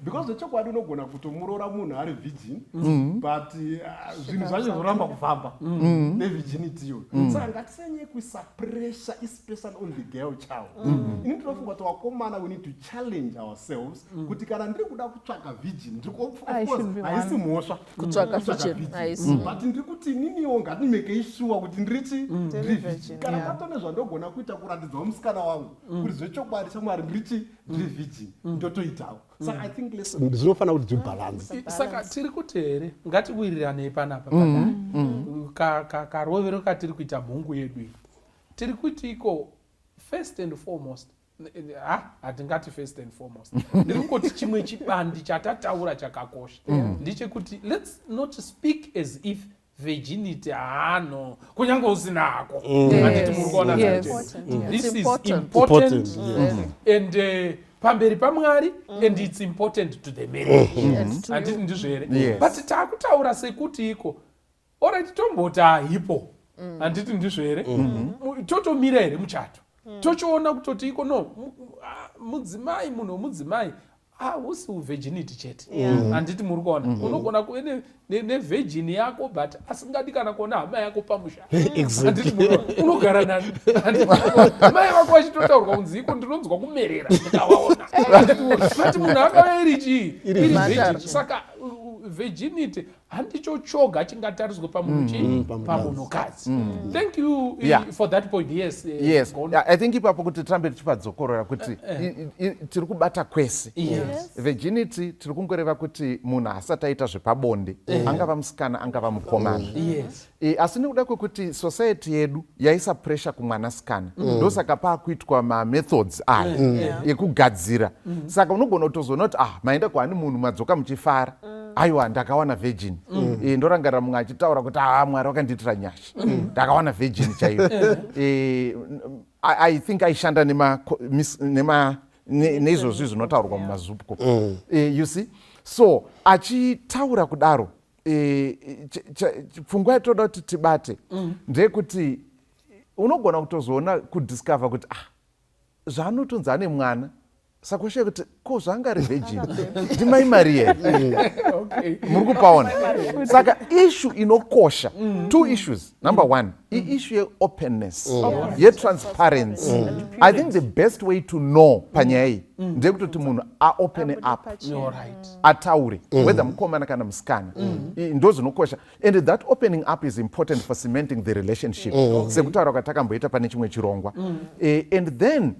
Because the chokwadi unogona kutomuroora munhu ari virgin, but zvinhu zvacho zvoramba kufamba nevirginity iyo. Saka ngatisenye kuisa pressure, especially on the girl child. Inini tinofunga kuti vakomana we need to challenge ourselves kuti kana ndiri kuda kutsvaga virgin, ndiri haisi mhosva kutsvaga virgin, but ndiri kuti ininiwo ngatimeke sure kuti ndiri virgin. Kana patone zvandogona kuita kurandidza musikana wangu kuti zvechokwadi chamwari ndiri virgin, ndotoitawo. Saka I think zvinofana kuti dzibalance. Saka tiri kuti here ngatiwiriranei panapa karovero katiri kuita mhungu yedu iyi, tiri kuti iko first and foremost, hatingati first and foremost, ndiri kungoti chimwe chibandi chatataura chakakosha ndechekuti let's not speak as if virginity no kunyange usinako. This is important and pamberi pamwari and it's important to the marriage. Handiti ndizvere, but takutaura sekuti iko already tombota hipo, handiti ndizvere, totomira here muchato, tochoona kutoti iko no mudzimai munhu mudzimai hausi virginity chete handiti muri kuona unogona kuve nevhejini yako but asingadi kana kuona hama yako pamusha unogara nani mai vako vachitotaurwa kunzi iko ndinonzwa kumerera ndikavaona ati munhu akava iri chii saka virginity handicho choga chingatariswe pamunhukadzi. Thank you for that point. Yes. I think ipapo kuti tirambe tichipadzokorora kuti tiri kubata kwese. Virginity tiri kungoreva kuti munhu asati aita zvepabonde angava musikana angava mukomana. Asi nekuda kwekuti society yedu yaisa pressure kumwanasikana ndosaka paakuitwa mamethods ayo ekugadzira. Saka unogona kutozoona kuti maenda kwani munhu madzoka muchifara aiwa ndakawana virgin ndorangarira mumwe achitaura kuti mwari wakandiitira nyasha ndakawana virgin chaiyo. I think aishanda neizvozvi zvinotaurwa mumazupko. You see, so achitaura kudaro pfungwa yatoda kuti tibate ndeyekuti unogona kutozoona kudiscover kuti zvaanotonzi ane mwana sakweshe kuti ko zvangari virgin ndimai Maria muri kupaona. Saka issue inokosha two issues. Number one, issue yeopenness yetransparency. I think the best way to know panyaya iyi ndekutoti munhu aopene up ataure whether mukomana kana musikana ndo zvinokosha, and that opening up is important for cementing the relationship sekutaura kwatakamboita pane chimwe chirongwa. And then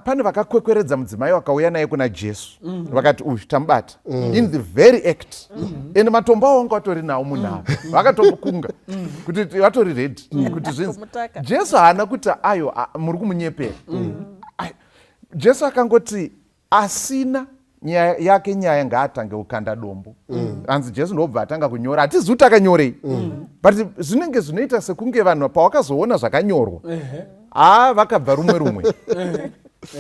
pane vakakwekweredza mudzimai vakauya naye kuna Jesu vakati uyu tamubata in the very act and matombo avo vanga vatori nawo munhu avo vakatomukunga kuti vatori ready kuti zvinzi. Jesu haana kuti ayo muri kumunyepera. Jesu akangoti asina nyaya yake nyaya ngaatange kukanda dombo. Hanzi Jesu ndobva atanga kunyora, hatizivi kuti akanyorei but zvinenge zvinoita sekunge vanhu pavakazoona zvakanyorwa vakabva rumwe.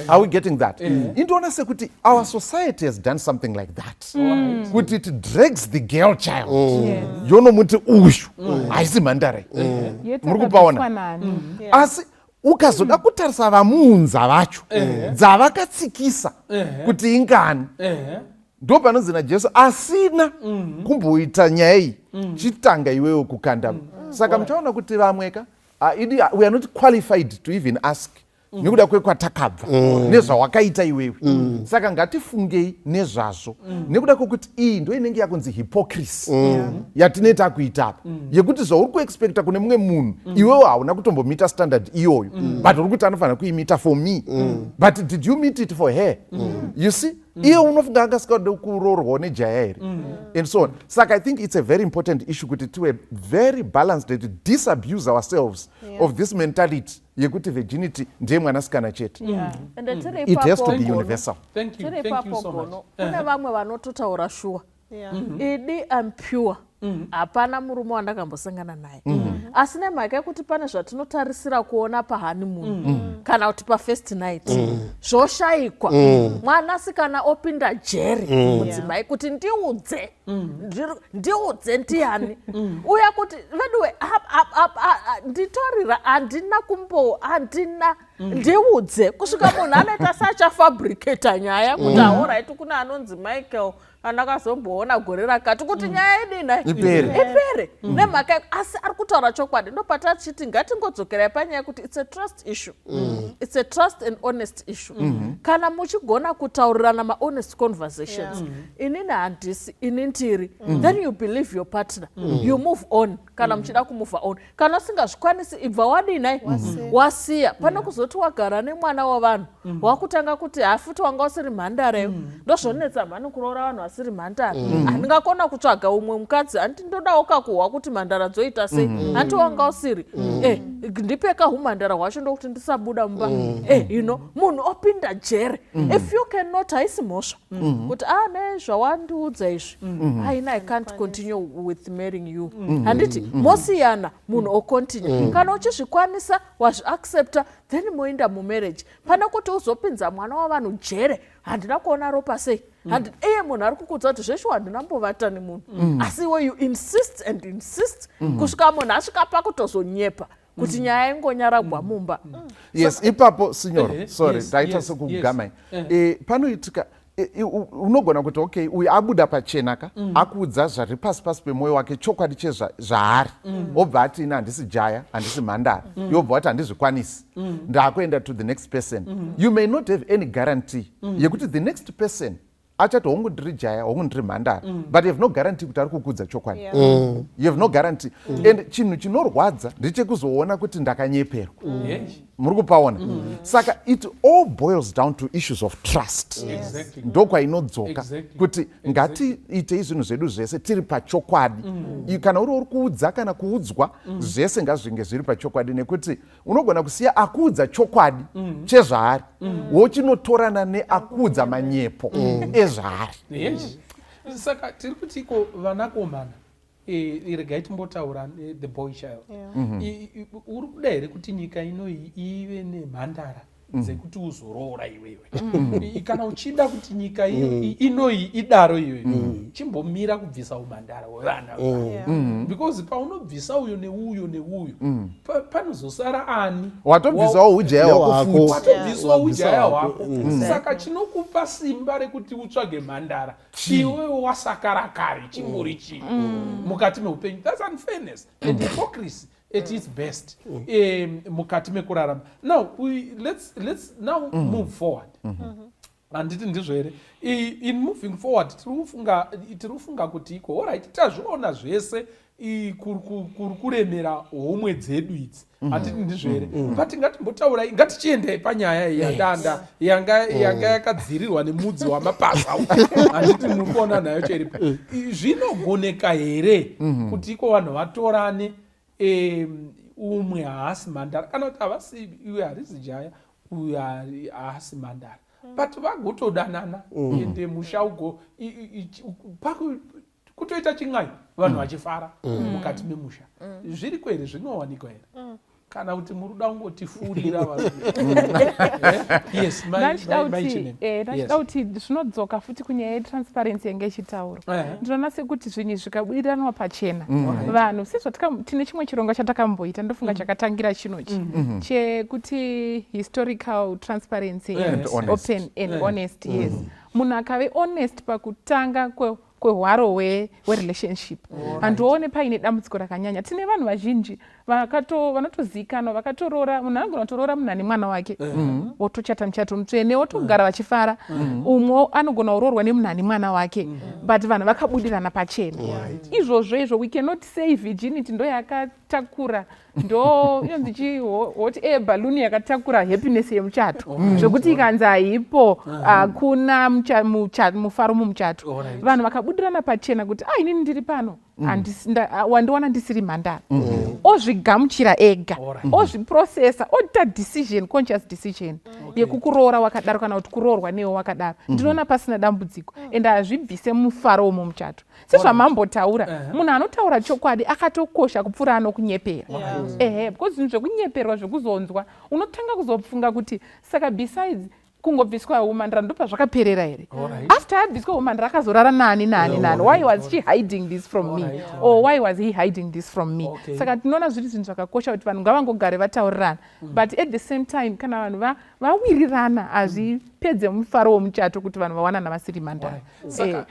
Are we getting that? Indoona sekuti our society has done something like that. Kuti it drags the girl child. Yonomuti uyu haisi mhandare. Muri kupaona. Asi ukazoda kutarisa vamuunza vacho dzavakatsikisa kuti ingani ndo panonzina Jesu asina kumboita nyaya iyi chitanga iwewe kukanda. Saka muchaona kuti vamweka we are not qualified to even ask nekuda kwekwatakabva nezvawakaita iwewe. Saka ngatifungei nezvazvo nekuda kwekuti iyi ndo inenge yakunzi hypocrisy yatinoita kuitapa yekuti zvauri kuexpecta kune mumwe munhu iwewe hauna kutombomita standard iyoyo but uri kuti anofanira kuimita for me but did you meet it for her? You see, iye unofunga angasikade kuroorwawo nejaya here and so on. Saka I think it's a very important issue kuti tive very balanced and disabuse ourselves of this mentality yekuti virginity ndiye mwanasikana chete. It has to be universal. Thank you so much. Kune vamwe vanototaura shuwa idi am pure hapana murume wandakambosangana naye asi nemhaka yekuti pane zvatinotarisira kuona pahoneymoon kana kuti pafirst night zvoshayikwa. Mwanasikana opinda jeri mudzimai kuti ndiudze ndiani uya kuti veduwe nditorira handina ndiudze kusvika munhu anoita sachafabricata nyaya kuti alright kuna anonzi Michael andakazomboona gore rakati kuti nyaya idina ipere nemhaka asi ari kutaura chokwadi ndopatachiti ngatingodzokerai panyaya kuti it's a trust issue. It's a trust and honest issue. Kana muchigona kutaurirana ma-honest conversations inini handisi ini ndiri then you believe your partner you move on. Kana muchida kumove on kana usingazvikwanisi ibva wadinai wasiya pane kuzoti wagara nemwana wavanhu wakutanga kuti hafuti wanga usiri mhandareyo ndozvonetsa mhani kuroora vanhu vasiri mhandara handingakona kutsvaga umwe mukadzi handi ndodawo kakuhwa kuti mhandara dzoita sei handi wanga usiri ndipeka humhandara hwacho ndokuti ndisabuda mumba munhu opinda jere if you cannot haisi mhosva kuti nezvawandiudza izvi haina I can't continue with marrying you handiti mosiyana munhu ocontinue kana uchizvikwanisa wazviaccepta then moenda mumarriage pana kuti uzopinza mwana wavanhu jere handina kuona ropa sei handiti munhu ari kukudza kuti zveshe wandinambovata nemunhu asi iwe you insist and insist kusvika munhu asvika pakutozonyepa kuti nyaya ingonyaragwa mumba. Yes, ipapo signor sorry ndaita sekugamai panoitika unogona kuti okay uyu abuda pachena ka akuudza zviri pasi pasi pemwoyo wake chokwadi chezvaari obva ati ina handisi jaya handisi mhandara yobva wati handizvikwanisi ndaakuenda to the next person. You may not have any guarantee yekuti the next person achati hongu ndiri jaya hongu ndiri mhandara but you have no guarantee kuti ari kukudza chokwadi. You have no guarantee and chinhu chinorwadza ndechekuzoona kuti ndakanyeperwa. Muri kupaona saka it all boils down to issues of trust. Ndokwainodzoka kuti ngatiitei zvinhu zvedu zvese tiri pachokwadi. Kana uri kuudza kana kuudzwa zvese ngazvinge zviri pachokwadi nekuti unogona kusiya akuudza chokwadi chezvaari wochinotorana neakuudza manyepo ezvaari. Saka tiri kuti iko vanakomana regai timbotaura the boy child uri kuda here kuti nyika inoi ive nemhandara dzekuti uzoroora iwewe kana uchida kuti nyika inoi idaro iwewe chimbomira kubvisa umhandara hwevana because paunobvisa uyo neuyo neuyo panozosara ani watobvisawo ujaya wako futi watobvisawo ujaya hwako saka chinokupa simba rekuti utsvage mhandara iwewe wasakara kare chimbori chii mukati meupenyu. That's unfairness and hypocrisy at its best mukati mekurarama. Now let's now move forward. Handiti ndizvo here in moving forward tirifunga kuti iko alright tazviona zvese kuri kuremera homwe dzedu idzi handiti ndizvo here but ngatimbotaura ngatichiendai panyaya yadanda yanga yakadzirirwa nemudzi wamapasa handiti muri kuona nayo cheripa zvinogoneka here kuti iko vanhu vatorane umwe haasi mhandara kana kuti havasi iwe harisi jaya uyu haasi mhandara but vagotodanana ende musha ugo kutoita chin'ai vanhu vachifara mukati memusha. Zviri kwere zvinowanikwa here kana kuti muri kuda kungotifurira yes ndachida kuti zvinodzoka futi kunyaya yetransparency yange ichitaurwa ndinoona sekuti zvinhu zvikabudiriranwa pachena vanhu tine chimwe chirongo chatakamboita ndofunga chakatangira chinochi chekuti historical transparency open and honest. Yes, munhu akave honest pakutanga kwehwaro hwerelationship handione paine dambudziko rakanyanya. Tine vanhu vazhinji vanotozikanwa vakatoroora, munhu anogona kutoroora munhu ane mwana wake wotochata muchato mutsvene wotogara vachifara, umwe anogona kuroorwa nemunhu ane mwana wake but vanhu vakabudirana pachena. Izvozvo we cannot say virginity ndo yakatakura ndo inonzi woti baluni yakatakura happiness yemuchato zvokuti ikanzi haipo hakuna mufaro mumuchato. Vanhu vakabudirana pachena kuti inini ndiri pano wandiwana ndisiri mhandara ozvigamuchira ega ozviprocessa oita decision, conscious decision yekukuroora wakadaro kana kuti kuroorwa newo wakadaro. Ndinoona pasina dambudziko ende hazvibvise mufaro womumuchato. Sezvamambotaura munhu anotaura chokwadi akatokosha kupfuura anokunyepera. Because zvinhu zvekunyeperwa zvekuzonzwa unotanga kuzofunga kuti saka besides kungobviswa umhandara ndo pazvakaperera here. After abviswa umhandara akazorara nani why was she hiding this from me or why was he hiding this from me. Saka tinoona zviri zvinhu zvakakosha kuti vanhu ngavangogare vataurirana but at the same time kana vanhu vawirirana hazvipedze mufaro womuchato kuti vanhu vawanana vasiri mhandara. Saka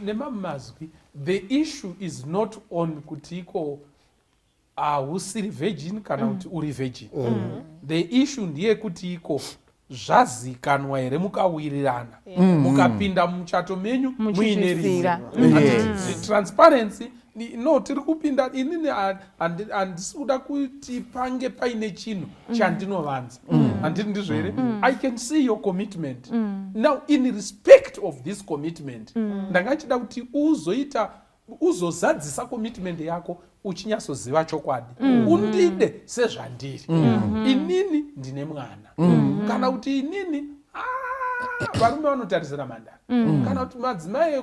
nemamwe mazwi the issue is not on kuti iko usiri virgin kana kuti uri virgin. The issue ndiye kuti iko zvazikanwa here mukawirirana mukapinda muchato menyu muine riziro. Transparency no tiri kupinda inini handisi kuda kuti pange paine chinhu chandinovanza handiti ndizvo here. I can see your commitment now in respect of this commitment ndangachida kuti uzozadzisa commitment yako uchinyatsoziva chokwadi undide sezvandiri inini ndine mwana kana kuti inini varume vanotarisira mhandara kana kuti madzimai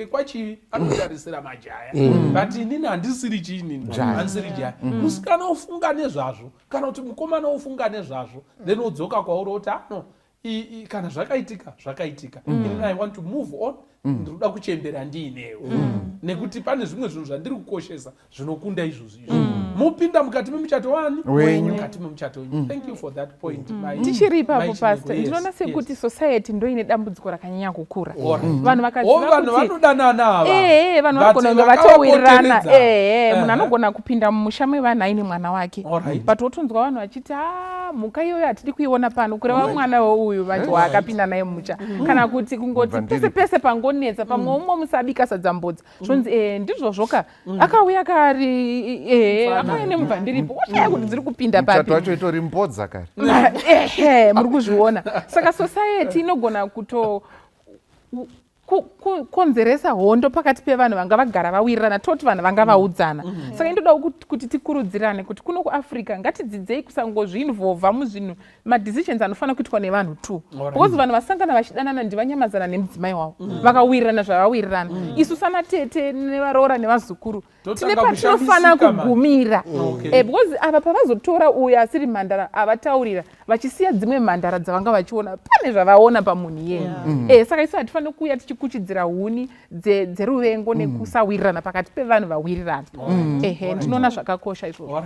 ekwachivi anotarisira majaya but inini handisiri chiinini handisiri jaya. Musikana ofunga nezvazvo kana kuti mukomana ofunga nezvazvo then odzoka kwauri oti kana zvakaitika I want to move on ndinoda kuchembera ndiinewo nekuti pane zvimwe zvinhu zvandiri kukoshesa zvinokunda izvozvo. mupinda mukati memuchato wani wenyu mukati memuchato wenyu. Thank you for that point. Tichiri ipapo pastor, ndinoona sekuti society ndo ine dambudziko rakanyanya kukura. Vanhu vakaziva kuti vanhu vanodanana ava. Vanhu vanogona kunge vatowirirana. Munhu anogona kupinda mumusha mevanhu aine mwana wake. But wotonzwa vanhu vachiti mhuka iyoyo hatidi kuiona pano kureva mwana uyu vati wakapinda naye mumusha. Kana kuti kungoti pese pese pangonetsa pamwe umwe musabika sadzambodza. Zvonzi ndizvo zvoka akauya kari akaine mubvandiripo washaya kuti dziri kupinda papi. Muchato wacho itori mbodza kare. Muri kuzviona. Saka society inogona kuto konzeresa hondo pakati pevanhu vanga vagara vawirirana toti vanhu vanga vaudzana. Saka indoda kuti tikurudzirane kuti kuno kuAfrica ngatidzidzei kusangozviinvolva muzvinhu madecisions anofanira kuitwa nevanhu tu. Because vanhu vasangana vachidanana ndivanyamazana nemudzimai wavo vakawirirana zvavawirirana. Isu sana tete nevaroora nevazukuru tine patinofanira kugumira. Because ava pavazotora uyu asiri mhandara avataurira vachisiya dzimwe mhandara dzavanga vachiona pane zvavaona pamunhu iyeye. Saka isu hatifanira kuuya tichikuchidzira huni dzeruvengo nekusawirirana pakati pevanhu vawirirana. Ndinoona zvakakosha izvozvo.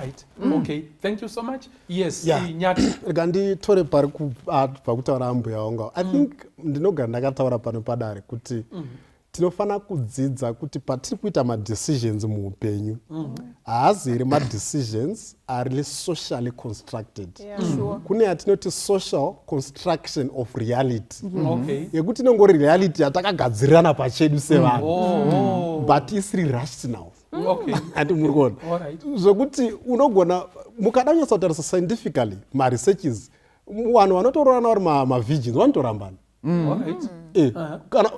Okay, thank you so much. Yes, Nyati. Nganditore pari kubva kutaura mbuya wangu. I think ndinogara ndakataura pano padare kuti tinofana kudzidza kuti patiri kuita madecisions muupenyu haasi here madecisions are socially constructed. Kune yatinoti social construction of reality yekuti inongori reality yatakagadzirirana pachedu sevanhu but isiri rational. Ati muri kuona zvokuti unogona mukadanyatsa kutarisa scientifically maresearches vanhu vanotororana vari mavirgins vanotorambana.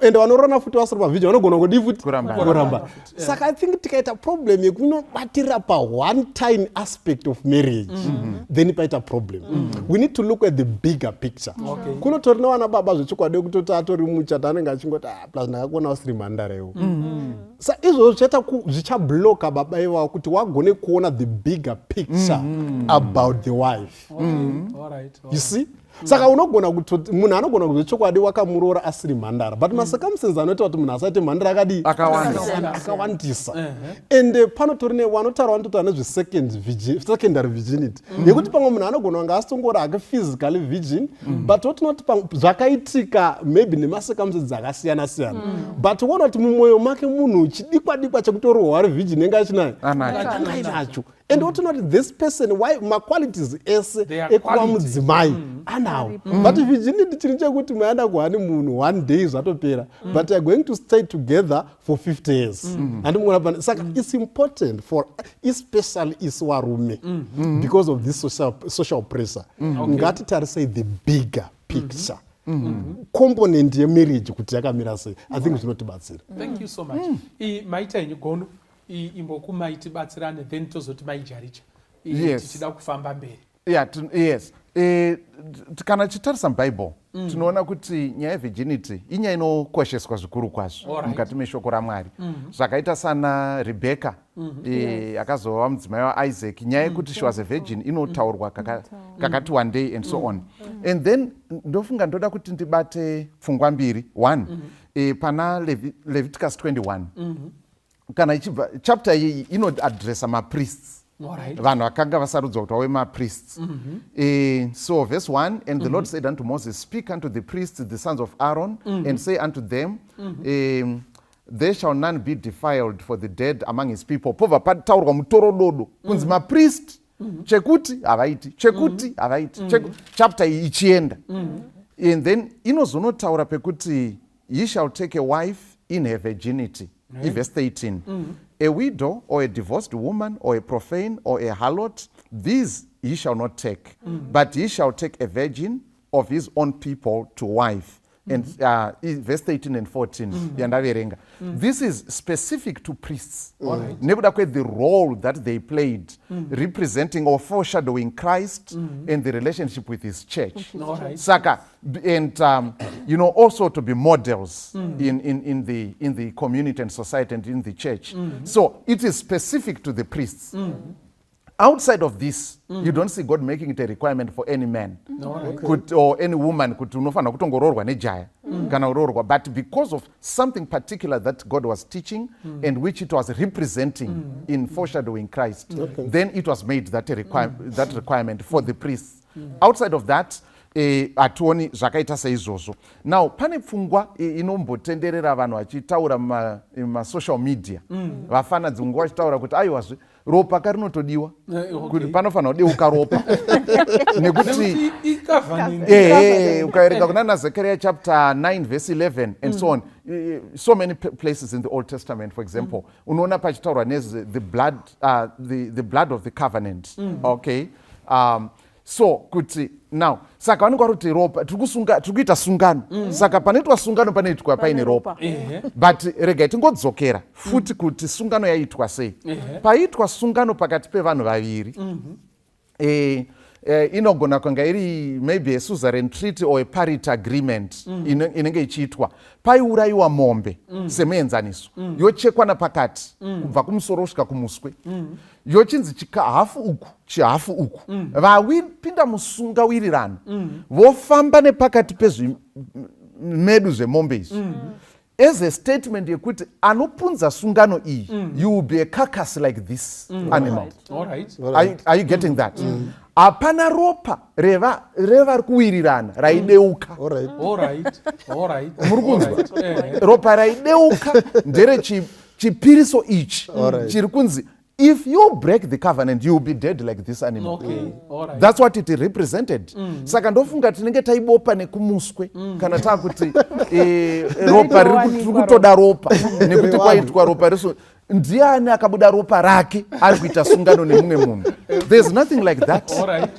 Ende vanorona futi vasiri mavhiji vanogona kudi futi kuramba. Saka I think tikaita problem yekunobatira pa one time aspect of marriage then paita problem. We need to look at the bigger picture. Kunotori nevana baba zvechokwadi kutoti atori muchato anenge achingoti plus ndakakona usiri mhandara iwo. Saka izvozvo zvichabloka baba ivavo kuti wagone kuona the bigger picture about the wife. You see? Saka unogona kuti munhu anogona kuti chokwadi wakamuroora asiri mhandara but macircumstances anoita kuti munhu asaite mhandara akawandisa. Ende panotori nevanotaura vanotaura nezvesecondary virginity yekuti pamwe munhu anogona kunge asitongori ake physically virgin but wotinoti zvakaitika maybe nemacircumstances akasiyana siyana but uona kuti mumwoyo make munhu chidikwa chekutoriwa ari virgin enga achinayo anacho. And what not this person, why my qualities ese ekuva mudzimai anawo. But virginity chiri chekuti maenda kuhani munhu one day zvatopera but they are going to stay together for 50 years. And saka it's important for especially isu varume because of this social pressure. Ngatitarise the bigger picture. Component ye marriage kuti yakamira sei. I think zvinotibatsira. Thank you so much. Maita yenyu imboku maitibatsirane then tozoti maijaricha tichida kufamba mberi. Yes. Kana chitarisa muBhayibheri tinoona kuti nyaya yevirginity inyaya inokosheswa zvikuru kwazvo mukati meshoko raMwari. Zvakaita sana Rebecca akazova mudzimai waIsaac, nyaya yekuti she was a virgin inotaurwa kakati one day and so on. And then ndofunga ndoda kuti ndibate pfungwa mbiri. One, pana Leviticus 21 kana ichibva chapter iyi inoadressa mapriests. Vanhu vakanga vasarudzwa kuti vave mapriests. So verse 1, and the Lord said unto Moses, speak unto the priests, the sons of Aaron, and say unto them, there shall none be defiled for the dead among his people. Pova pataurwa mutoro dodo kunzi mapriest chekuti havaiti chekuti havaiti chapter iyi ichienda. And then inozonotaura pekuti ye shall take a wife in her virginity. Verse 18, a widow or a divorced woman or a profane or a harlot, these ye shall not take, but ye shall take a virgin of his own people to wife. And verse 13 and 14, this is specific to priests. Nekuda kwe the role that they played, representing or foreshadowing Christ and the relationship with his church. Saka, and also to be models in the community and society and in the church. So it is specific to the priests. Outside of this, you don't see God making it a requirement for any man or any woman kuti unofana kutongororwa nejaya kana urorwa, but because of something particular that God was teaching and which it was representing in foreshadowing Christ, then it was made that requirement for the priests. Outside of that, hatuoni zvakaita seizvozvo. Now pane pfungwa inombotenderera vanhu vachitaura masocial media, vafanadzi nguva vachitaura kuti aiwazve ropa karinotodiwa, kuti panofanira kudeuka ropa nekuti ukaverenga kuna Zechariah chapter 9 verse 11 and so on, so many places in the Old Testament, for example, unoona pachitaurwa the blood of the covenant. Okay, so kuti now saka vanenge vari kuti ropa tiri kuita sungano, saka panoitwa sungano panoitwa paine ropa, but regai tingodzokera futi kuti sungano yaitwa sei. Paitwa sungano pakati pevanhu vaviri, inogona kunga iri maybe a suzerain treaty or a parity agreement inenge ichiitwa. Paiurayiwa mombe semuenzaniso, yochekwa napakati kubva kumusoro kusvika kumuswe, yochinzi chikahafu uku chihafu uku, vapinda musungawirirano vofamba nepakati pezvimedu zvemombe izvi as a statement yekuti anopunza sungano iyi, you will be a carcass like this animal. Are you getting that? Hapana ropa revari kuwirirana raideuka. Muri kunzwa? Ropa raideuka ndere chipiriso ichi chiri kunzi, if you break the covenant, you will be dead like this animal. That's what it represented. Saka ndofunga tinenge taibopa nekumuswe kana takuti ropa riri kutoda ropa nekuti kwaitwa ropa riso ndiani akabuda ropa rake ari kuita sungano nemumwe munhu. There's nothing like that.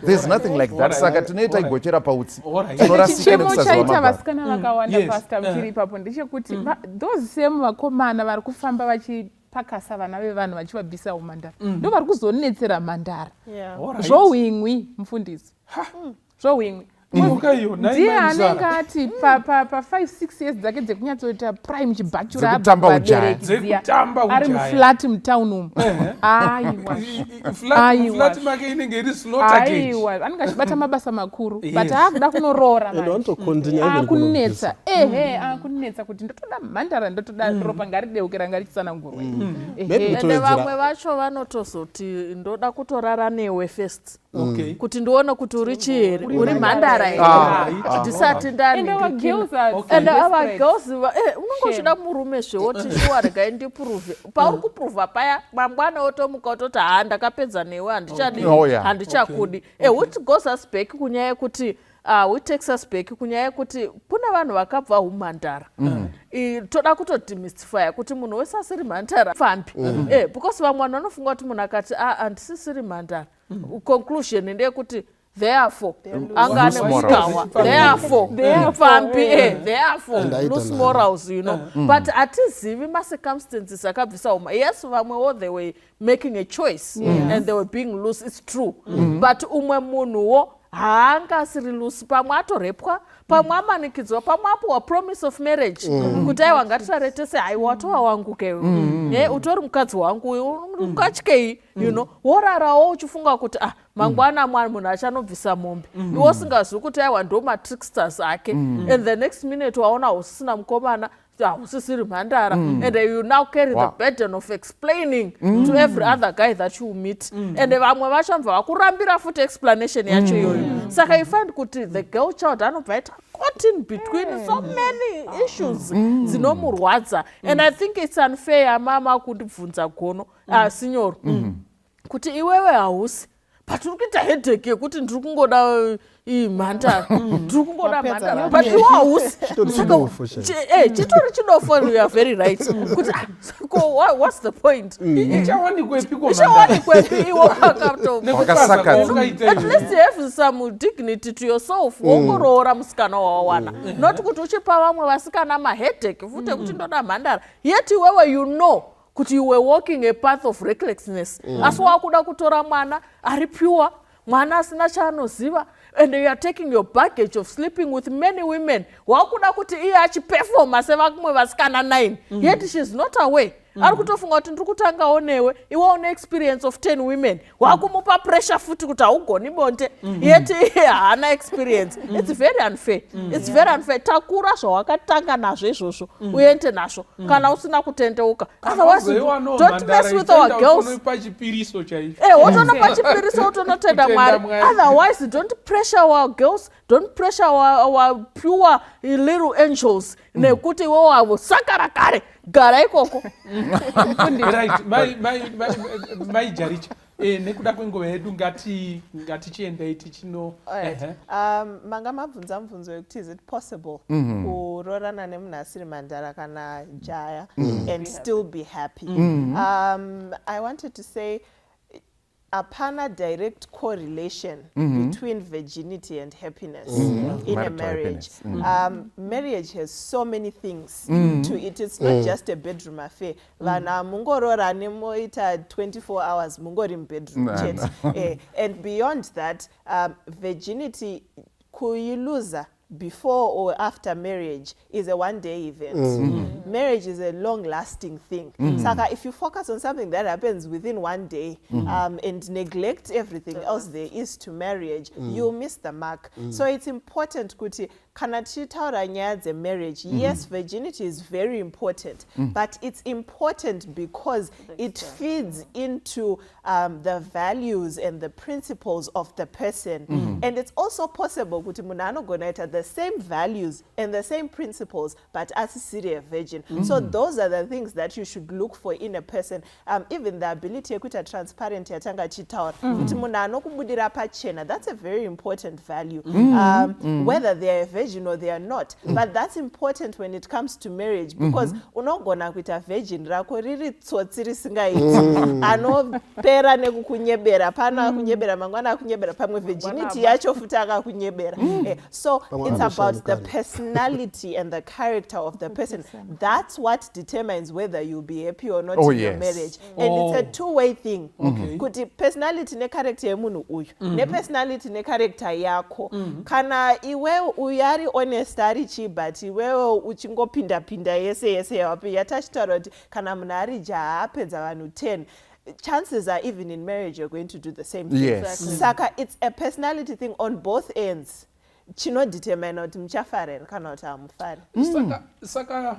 There's nothing like that. Saka tinoita igochera pautsi. Tinorasika nekusaziva chaita vasikana vakawanda pastor mukiri ipapo ndechekuti those same vakomana vari kufamba vachipakasa vana vevanhu vachivabvisa umandara ndo vari kuzonetsera mandara. Zvohwimwi mufundisi, zvohwimwi ndiye anenge ati pa5-6 years dzake dzekunyatsota prime chibhachura ari muflat mutown umu, aiwa anenge achibata mabasa makuru but akuda kunoroora akunetsa akunetsa kuti ndotoda mhandara, ndotoda ropa ngarideukira ngarichisanangurwa. Ende vamwe vacho vanotozoti ndoda kutorara newe first kuti ndione kuti uri chihere, uri mhandara ndisati ndani. Ende ava girls unenge uchida murume zvewoti shuwa regai ndipuruve. Pauri kupuruva paya mangwana otomuka ototi ndakapedza newe handichakudi. Which goes us back kunyaya yekuti which takes us back kunyaya yekuti kuna vanhu vakabva umhandara. Toda kutodemystify kuti munhu wese asiri mhandara fambi. Because vamwe vanhu vanofunga kuti munhu akati handisisiri mhandara, conclusion ndeyekuti therefore angane muskawa, therefore fambi, therefore loose morals, you know. But atizivi ma-circumstances akabvisa uma. Yes, vamwewo they were making a choice and they were being loose, it's true. But umwe munhuwo haangasiri loose, pamwe atorepwa, pamwe amanikidzwa, pamwe apuwa promise of marriage kuti aiwa ngatisaretese aiwatowa wangu kewe, utori mukadzi wangu ukatyei, you know. Worarawo uchifunga kuti mangwana munhu achanobvisa mombe, iwo usingazivi kuti aiwa ndo matricksters ake, and the next minute waona usisina mukomana, usisiri mhandara, and you now carry the burden of explaining to every other guy that you meet, and vamwe vacho mva vakurambira futi explanation yacho iyoyo. Saka you find kuti the girl child anobva aita caught in between so many issues dzinomurwadza, and I think it's unfair mama kundibvunza gono signor kuti iwewe hausi but uri kuita headache yekuti ndiri kungoda mhandara, ndiri kungoda mhandara, but iwe hausi. Chitori chidofo, you are very right. Kuti what's the point? Ichawanikwepi iwo wakatobva. At least you have some dignity to yourself. Wongoroora musikana wawana. Not kuti uchipa vamwe vasikana maheadache futi kuti ndoda mhandara. Yet iwewe you know kuti you were walking a path of recklessness. Asi wakuda kutora mwana ari pure, mwana asina chaanoziva, and you are taking your baggage of sleeping with many women. Wakuda kuti iye achiperforma sevamwe vasikana 9. Yet she is not aware ari kutofunga kuti ndiri kutangawo newe iwe une experience of 10 women wakumupa pressure futi kuti haugoni bonde yeti haana experience. It's very unfair. It's very unfair. Takura zvawakatanga nazvo izvozvo uende nazvo kana usina kutendeuka. Otherwise don't mess with our girls. Wotono pachipiriso wotonotenda Mwari. Otherwise don't pressure our girls, don't pressure our pure little angels. Nekuti iwe wavo sakara kare gara ikoko. Right, my Jaricha. Nekuda kwenguva yedu ngatichiendei tichino. Manga mabvunza mubvunzo wekuti is it possible kurorana nemunhasiri mhandara kana jaya and still be happy? I wanted to say apana direct correlation between virginity and happiness in a marriage. Marriage has so many things to it. It's not just a bedroom affair. Vana mungorora nemoita 24 hours mungori bedroom chat. And beyond that, virginity kuyiluza before or after marriage is a one-day event. Marriage is a long-lasting thing. Saka, if you focus on something that happens within one day and neglect everything else there is to marriage, you'll miss the mark. So it's important kuti kana tichitaura nyaya dzemarriage, yes, virginity is very important, but it's important because it feeds into the values and the principles of the person. And it's also possible kuti munhu anogona ita the same values and the same principles, but asisiri a virgin. So those are the things that you should look for in a person. Even the ability yekuita transparent yatanga chitaura kuti munhu anokubudira pachena, that's a very important value. Whether they are a virgin or they are not, but that's important when it comes to marriage, because unogona kuita virgin rako riri tsotsi risingaiti anopera nekukunyebera, pana kunyebera mangwana akunyebera pamwe virginity yacho futi akakunyebera. So it's about the personality and the character of the person. That's what determines whether you'll be happy or not in your marriage. And it's a two-way thing. Kuti personality ne character yemunhu uyu ne personality ne character yako. Kana iwe uyari honest ari chi, but iwewe uchingopinda yese yatachitaura kuti kana munhu ari jaha apedza vanhu 10, chances are even in marriage you're going to do the same thing. Exactly. Saka it's a personality thing on both ends. Chinodetermina kuti muchafara here kana kuti hamufari. Saka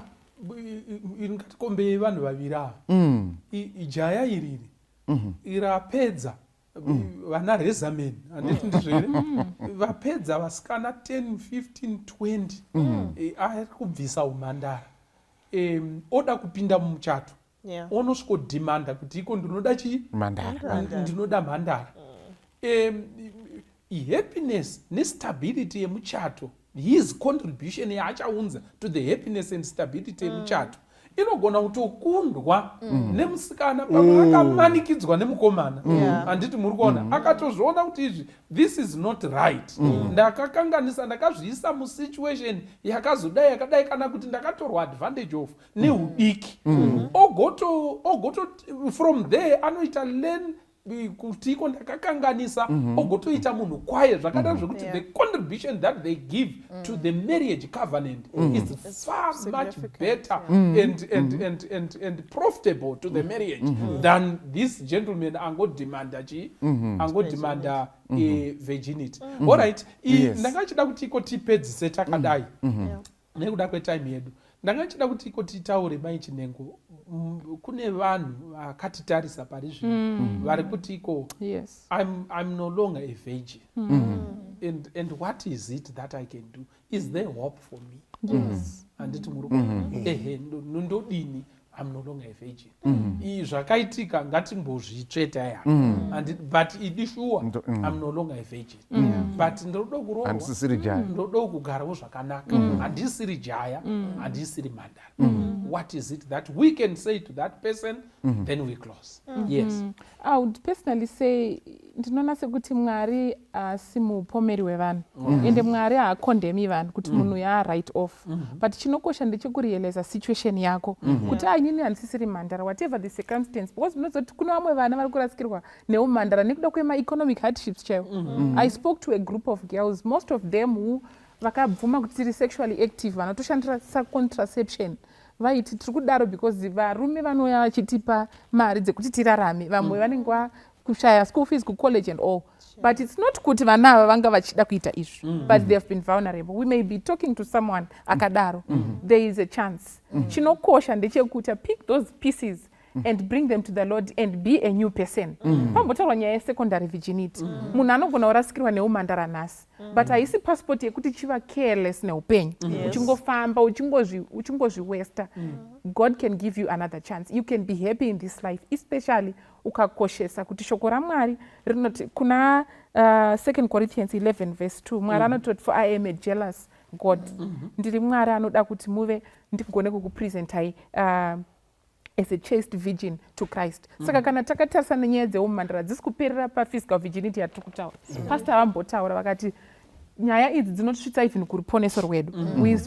ngatikombe vanhu vaviri ava, ijaya iriri irapedza vana rezamen handiti ndizvere vapedza vasikana 10, 15, 20 ari kubvisa umhandara, oda kupinda mumuchato, onosvodhimanda kuti iko ndinoda chii, ndinoda mhandara. Happiness nestability yemuchato, his contribution yaachaunza to the happiness and stability yemuchato inogona kutokundwa nemusikana pamwe akamanikidzwa nemukomana. Handiti muri kuona akatozviona kuti izvi this is not right, ndakakanganisa, ndakazviisa musituation yakazodai yakadai, kana kuti ndakatorwa advantage of neudiki, ogoto from there anoita learn kuti iko ndakakanganisa, ogotoita munhu kwaye zvakadaro zvekuti the contribution that they give to the marriage covenant is far much better and profitable to the marriage than this gentleman angodemanda virginity. All right, ndangachida kuti iko tipedzise takadai nekuda kwetime yedu, ndangachida kuti iko titaure mai Chinengo, kune vanhu vakatitarisa pari zvino vari kuti iko I'm no longer a virgin, and what is it that I can do? Is there hope for me? Handiti muri ndodini, I'm no longer a virgin. Zvakaitika ngatimbozvitsveta ya, but idi sure I'm no longer a virgin, but ndoda kurohwa, ndoda kugarawo zvakanaka, handisiri jaya, handisiri mhandara. What is it that we can say to that person? Then we close. Yes. I would personally say ndinoona sekuti Mwari asi mupomeri wevanhu, ende Mwari haakondemi vanhu kuti munhu right off, but chinokosha ndechekurealiza situation yako kuti inini handisisiri mhandara, whatever the circumstance, because munozoti kuna vamwe vana vari kurasikirwa neumhandara nekuda kwema-economic hardships chaiwo. I spoke to a group of girls, most of them who vakabvuma kuti tiri sexually active vanotoshandisa contraception vaiti tiri kudaro because varume vanouya vachitipa mari dzekuti tirarame vamwe vanenge kushaya school fees kucollege and all. But it's not kuti vana ava vanga vachida kuita izvi, but they have been vulnerable. We may be talking to someone akadaro, there is a chance. Chinokosha ndechekuti pick those pieces and bring them to the Lord and be a new person. Pambotaurwa nyaya yesecondary virginity. Munhu anogona kurasikirwa neumhandara nhasi, but haisi passport yekuti chiva careless neupenyu. Uchingofamba uchingozviwesta. God can give you another chance. You can be happy in this life, especially ukakoshesa kuti shoko raMwari rinoti kuna 2 Corinthians 11 verse 2 Mwari anototi for I am a jealous God. Ndiri Mwari anoda kuti muve ndigone kukupresentai as a chaste virgin to Christ. Saka kana takatarisa nenyaya dzeumhandara dzisi kuperera paphysical virginity yatiri kutaura. Pastor vambotaura vakati nyaya idzi dzinotisvitsa even kuruponeso rwedu.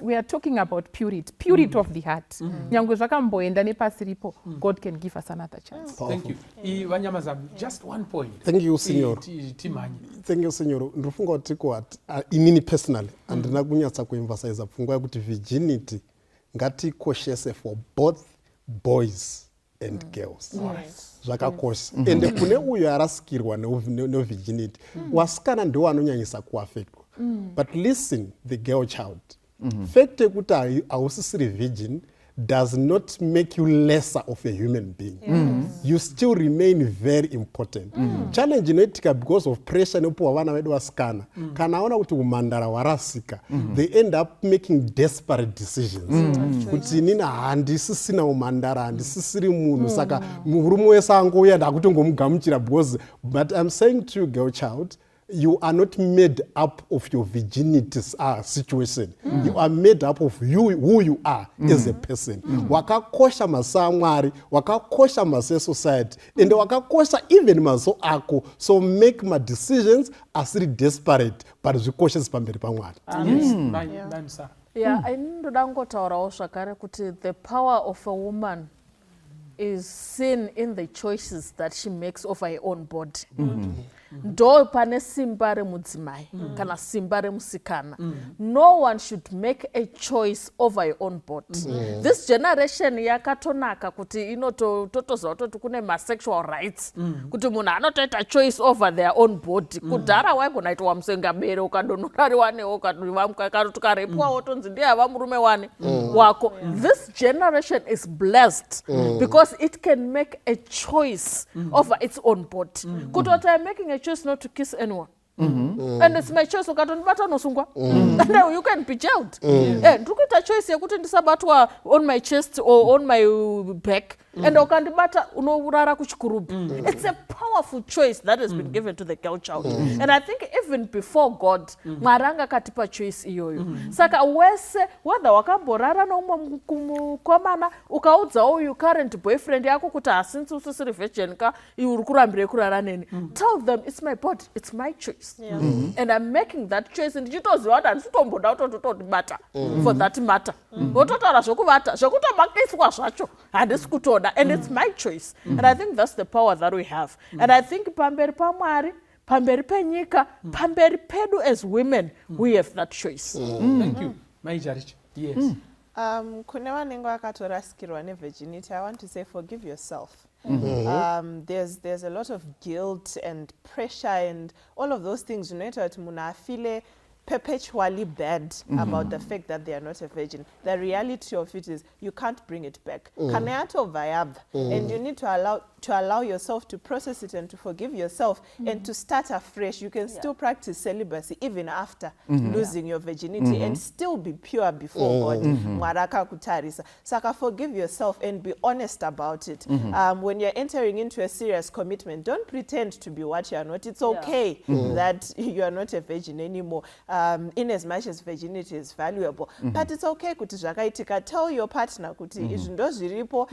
We are talking about purity of the heart. Nyangwe zvakamboenda nepasi ripo, God can give us another chance. Thank you. Vanyamazambi, just one point. Thank you, Signor. Thank you, Signor. Ndofunga kuti kwati inini personally andina kunyatsa kuemphasize pfungwa yekuti virginity ngatikoshese for both boys and girls. Zvakakosha. Ende kune uyo arasikirwa nevirginity, wasikana ndiwo anonyanyisa kuaffectwa. But listen, the girl child. Fact yekuti ausisiri virgin does not make you lesser of a human being. You still remain very important. Challenge inoitika because of pressure inopuwa vana vedu vasikana. Kana aona kuti umhandara warasika, they end up making desperate decisions. Kuti nina handisisina umhandara, handisisiri munhu, saka murume wese angouya ndakutongomugamuchira because, but I'm saying to you, girl child, you are not made up of your virginity situation. You are made up of who you are as a person. Wakakosha masaa Mwari, wakakosha mase society, and wakakosha even maso ako. So make my decisions asiri desperate, but zvikoshes pamberi paMwari. Yeah, aindoda ngotaurawo zvakare kuti the power of a woman is seen in the choices that she makes of her own body. Ndo pane simba remudzimai kana simba remusikana. No one should make a choice over your own body. This generation yakatonaka kuti inototoza kuti kune ma-sexual rights, kuti munhu anotoita choice over their own body. Kudhara waigona itwa musengabere ukadonora wanewo tukarepwa wotonzi ndiye ava murume wane wako. This generation is blessed because it can make a choice over its own body. Kuti I'm making a choice not to kiss anyone. And it's my choice ukatonibata nosungwa. And you can be jailed. Ndikuita choice yekuti ndisabatwa on my chest or on my back. And ukandibata unorara kuchikurubi. It's a powerful choice that has been given to the girl child. And I think even before God, Maranga katipa choice iyoyo. Saka wese whether wakamborara noumwe mukomana ukaudza uyu current boyfriend yako kuti asinzi usisiri virgin ka uri kurambire kurara neni. Tell them it's my body, it's my choice. And I'm making that choice and nditoziva kuti handisitomboda kutotibata for that matter. Wototaura zvokuvata zvokutomakiswa zvacho handisi kutoda. And it's my choice. And I think that's the power that we have. And I think pamberi paMwari, pamberi penyika, pamberi pedu as women, we have that choice. Thank you. Maijaricha. Yes. Kune vanenge vakatorasikirwa nevirginity, I want to say forgive yourself. There's a lot of guilt and pressure and all of those things. Unoita kuti munhu afile perpetually bad about the fact that they are not a virgin. The reality of it is you can't bring it back. And you need to allow yourself to process it and to forgive yourself and to start afresh. You can still practice celibacy even after losing your virginity and still be pure before God. Mwaraka kutarisa. Saka forgive yourself and be honest about it. When you're entering into a serious commitment, don't pretend to be what you are not. It's okay that you are not a virgin anymore. In as much as virginity is valuable. But it's okay kuti zvakaitika. Tell your partner kuti izvi ndo zviripo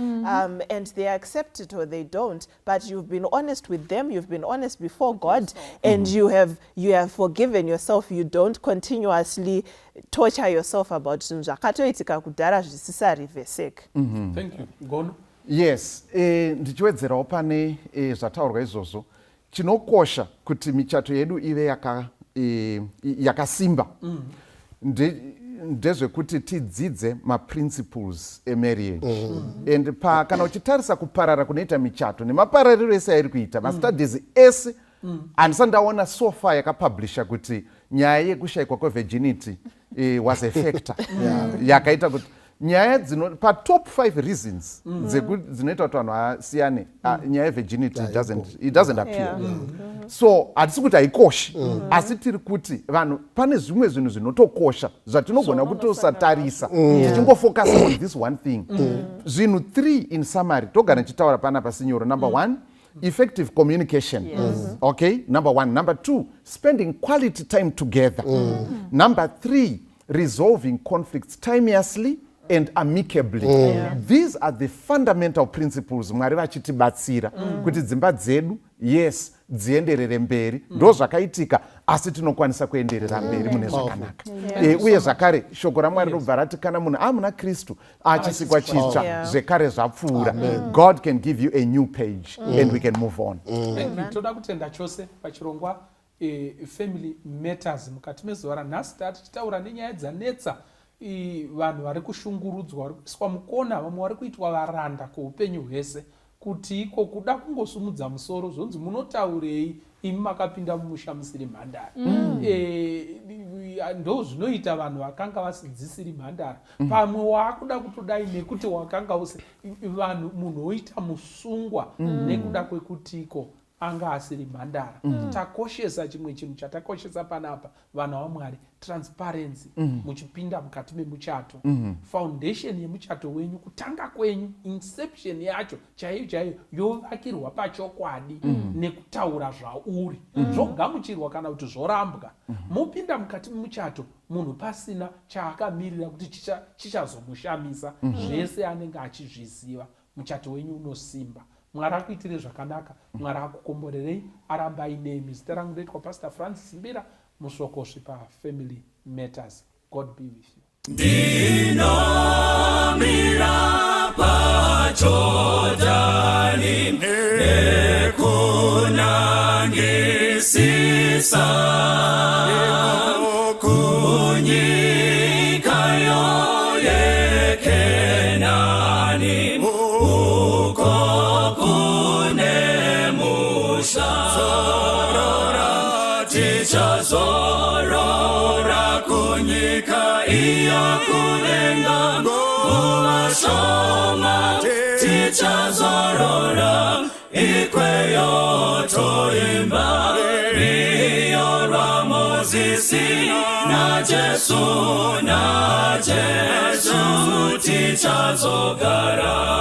and they accept it or they don't. But you've been honest with them, you've been honest before God, and you have forgiven yourself. You don't continuously torture yourself about zvinhu zvakatoitika kudhara zvisisari veseke. Thank you. Gono? Yes, ndichiwedzerawo pane zvataurwa izvozvo. Chinokosha kuti michato yedu ive yakasimba. ndezvekuti tidzidze maprinciples emarriage and kana uchitarisa kuparara kunoita michato nemaparariro ese airi kuita mastudies ese handisati ndaona sofa yakapublisha kuti nyaya yekushayikwa kwevirginity was a factor yakaita kuti nyaya patop 5 reasons dzinoita kuti vanhu vasiyane nyaya yevirginity it doesn't appear so hatisi kuti haikoshi asi tiri kuti vanhu pane zvimwe zvinhu zvinotokosha zvatinogona kutosatarisa tichingofocus on this one thing zvinhu 3 in summary togara nchitaura panapa sinyoro. Number 1, effective communication. Okay, number 1. Number 2, spending quality time together. Number 3, resolving conflicts timeously and amicably. These are the fundamental principles Mwari vachitibatsira kuti dzimba dzedu yes dzienderere mberi ndo zvakaitika asi tinokwanisa kuenderera mberi mune zvakanaka uye zvakare shoko raMwari robva rati kana munhu amuna Kristu achisikwa chitsva zvekare zvapfuura. God can give you a new page and we can move on. Toda kutenda chose pachirongwa family matters mukati mezuva ranhasi tichitaura nenyaya dzanetsa vanhu vari kushungurudzwa vari kuiswa mukona vamwe vari kuitwa varanda kuupenyu hwese kuti iko kuda kungosumudza musoro zvonzi munotaurei imi makapinda mumusha musiri mhandara ndo zvinoita vanhu vakanga vasidzisiri mhandara pamwe waakuda kutodai nekuti wakanga vanhu munhu oita musungwa nekuda kwekutiko anga asiri mhandara. Takoshesa chimwe chinhu chatakoshesa panapa vanhu vaMwari transparency muchipinda mukati memuchato. Foundation yemuchato wenyu kutanga kwenyu inception yacho chaiyo yovakirwa pachokwadi nekutaura zvauri zvogamuchirwa kana kuti zvorambwa. Mupinda mukati memuchato munhu pasina chaakamirira kuti chichazomushamisa zvese anenge achizviziva. Muchato wenyu unosimba. Mwari akuitire zvakanaka, Mwari akukomborerei, arambai nemi. Zita rangu ndoitwa Pastor Francis Mbira, musokosvi paFamily Matters. God be with you. Ndinomira paJordani nekunangisisa kunyika yeKenani uko tichazorora kunyika iyo kulenga nguva shoma tichazorora ikweyo toimba riyo rwa Mozisi na Jesu tichazogara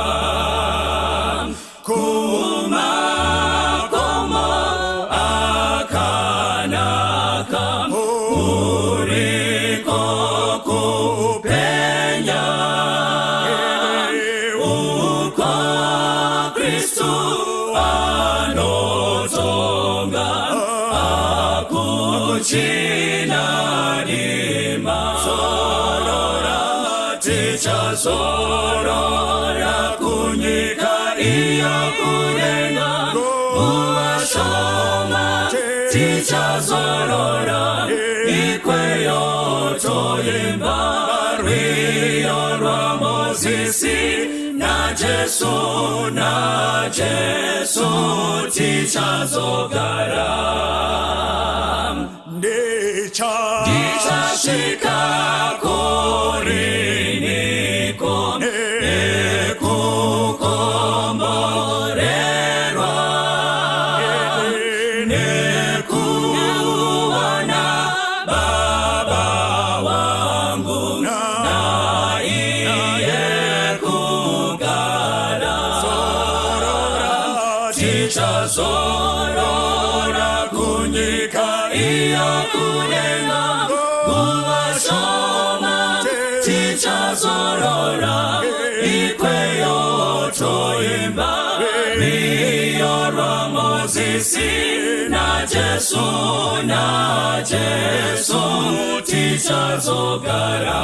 tichazorora kunyika iyo kulenga nguva shoma tichazorora ikweyo toimba riyo rwa Mozisi na Jesu tichazogara ndichasvika kuriniko nekukomborerwa nekuona Baba wangu naiye kugara tichazorora kunyika iyo kulenga nguva shoma tichazorora ikweyo toimba riyo rwa Mozisi na Jesu tichazogara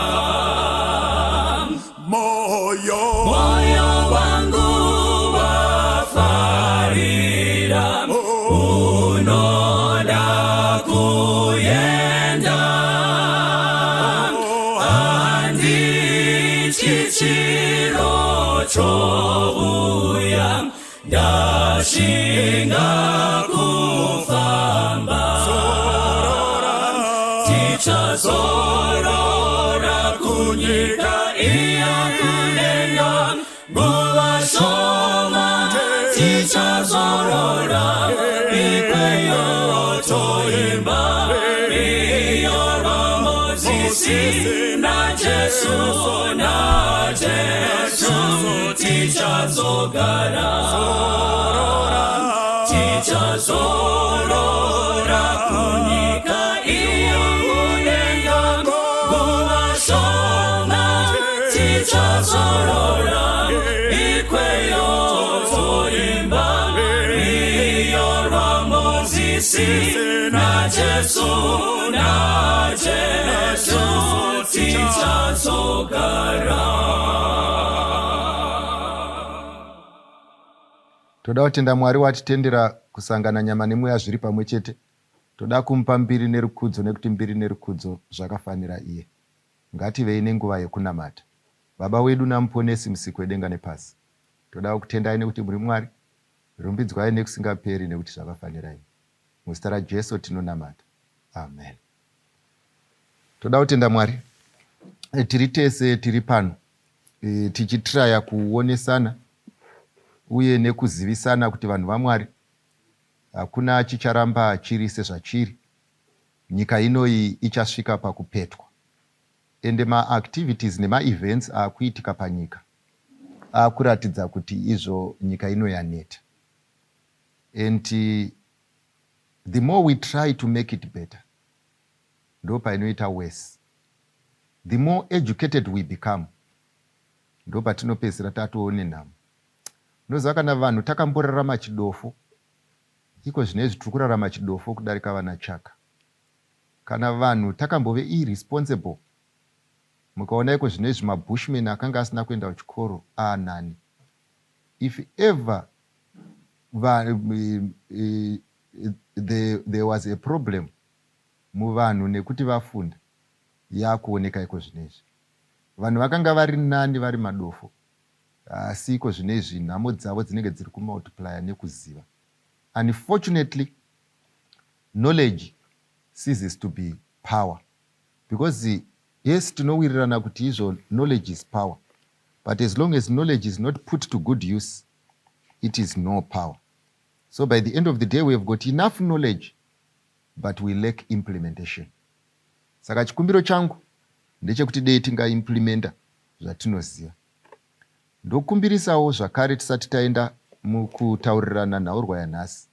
moyo wangu wafarira unoda kuyenda ndashinga kufamba tichazorora kunyika iya kudenga nguva shoma tichazorora ikweyo toimba iyo ramozisi na Jesu tichazogara tichazorora kunyika iyo kudenga nguva shoma tichazorora ikweyo toimba iyo ramozisi na Jesu tichazogara. Toda kutenda Mwari watitendera kusangana nyama nemweya zviri pamwe chete. Toda kumupa mbiri nerukudzo nekuti mbiri nerukudzo zvakafanira iye. Ngativei nenguva yekunamata. Baba wedu namuponesi musiki wedenga nepasi. Toda kutendai nekuti muri Mwari. Rumbidzwai nekusingaperi nekuti zvakafanira iye. Muzita raJesu tinonamata. Amen. Toda kutenda Mwari. Tiri tese tiri pano. Tichitraya kuonesana uye nekuzivisana kuti vanhu vaMwari hakuna chicharamba chiri sezvachiri. Nyika inoi ichasvika pakupetwa. Ende ma-activities nema-events akuitika panyika akuratidza kuti izvo nyika ino yaneta. And the more we try to make it better, ndo painoita worse. The more educated we become, ndo patinopedzisira tatoone nhamo. Ndoziva kana vanhu takamborarama chidofo, iko zvinezvi tiri kurarama chidofo kudarika vana chaka. Kana vanhu takambove irresponsible, mukaona iko zvinezvi mabushmen akanga asina kuenda kuchikoro anani. If ever there was a problem muvanhu nekuti vafunda, yakuoneka iko zvinezvi. Vanhu vakanga vari nani vari madofo. Asi iko zvinezvi nhamo dzavo dzinenge dziri kumultiplya nekuziva. Unfortunately, knowledge ceases to be power. Because yes, tinowirirana kuti izvo knowledge is power. But as long as knowledge is not put to good use, it is no power. So by the end of the day, we have got enough knowledge, but we lack implementation. Saka chikumbiro changu ndechekuti dei tingaimplementa zvatinoziva. Ndokumbirisawo zvakare tisati taenda mukutaurirana nhaurwa yanhasi.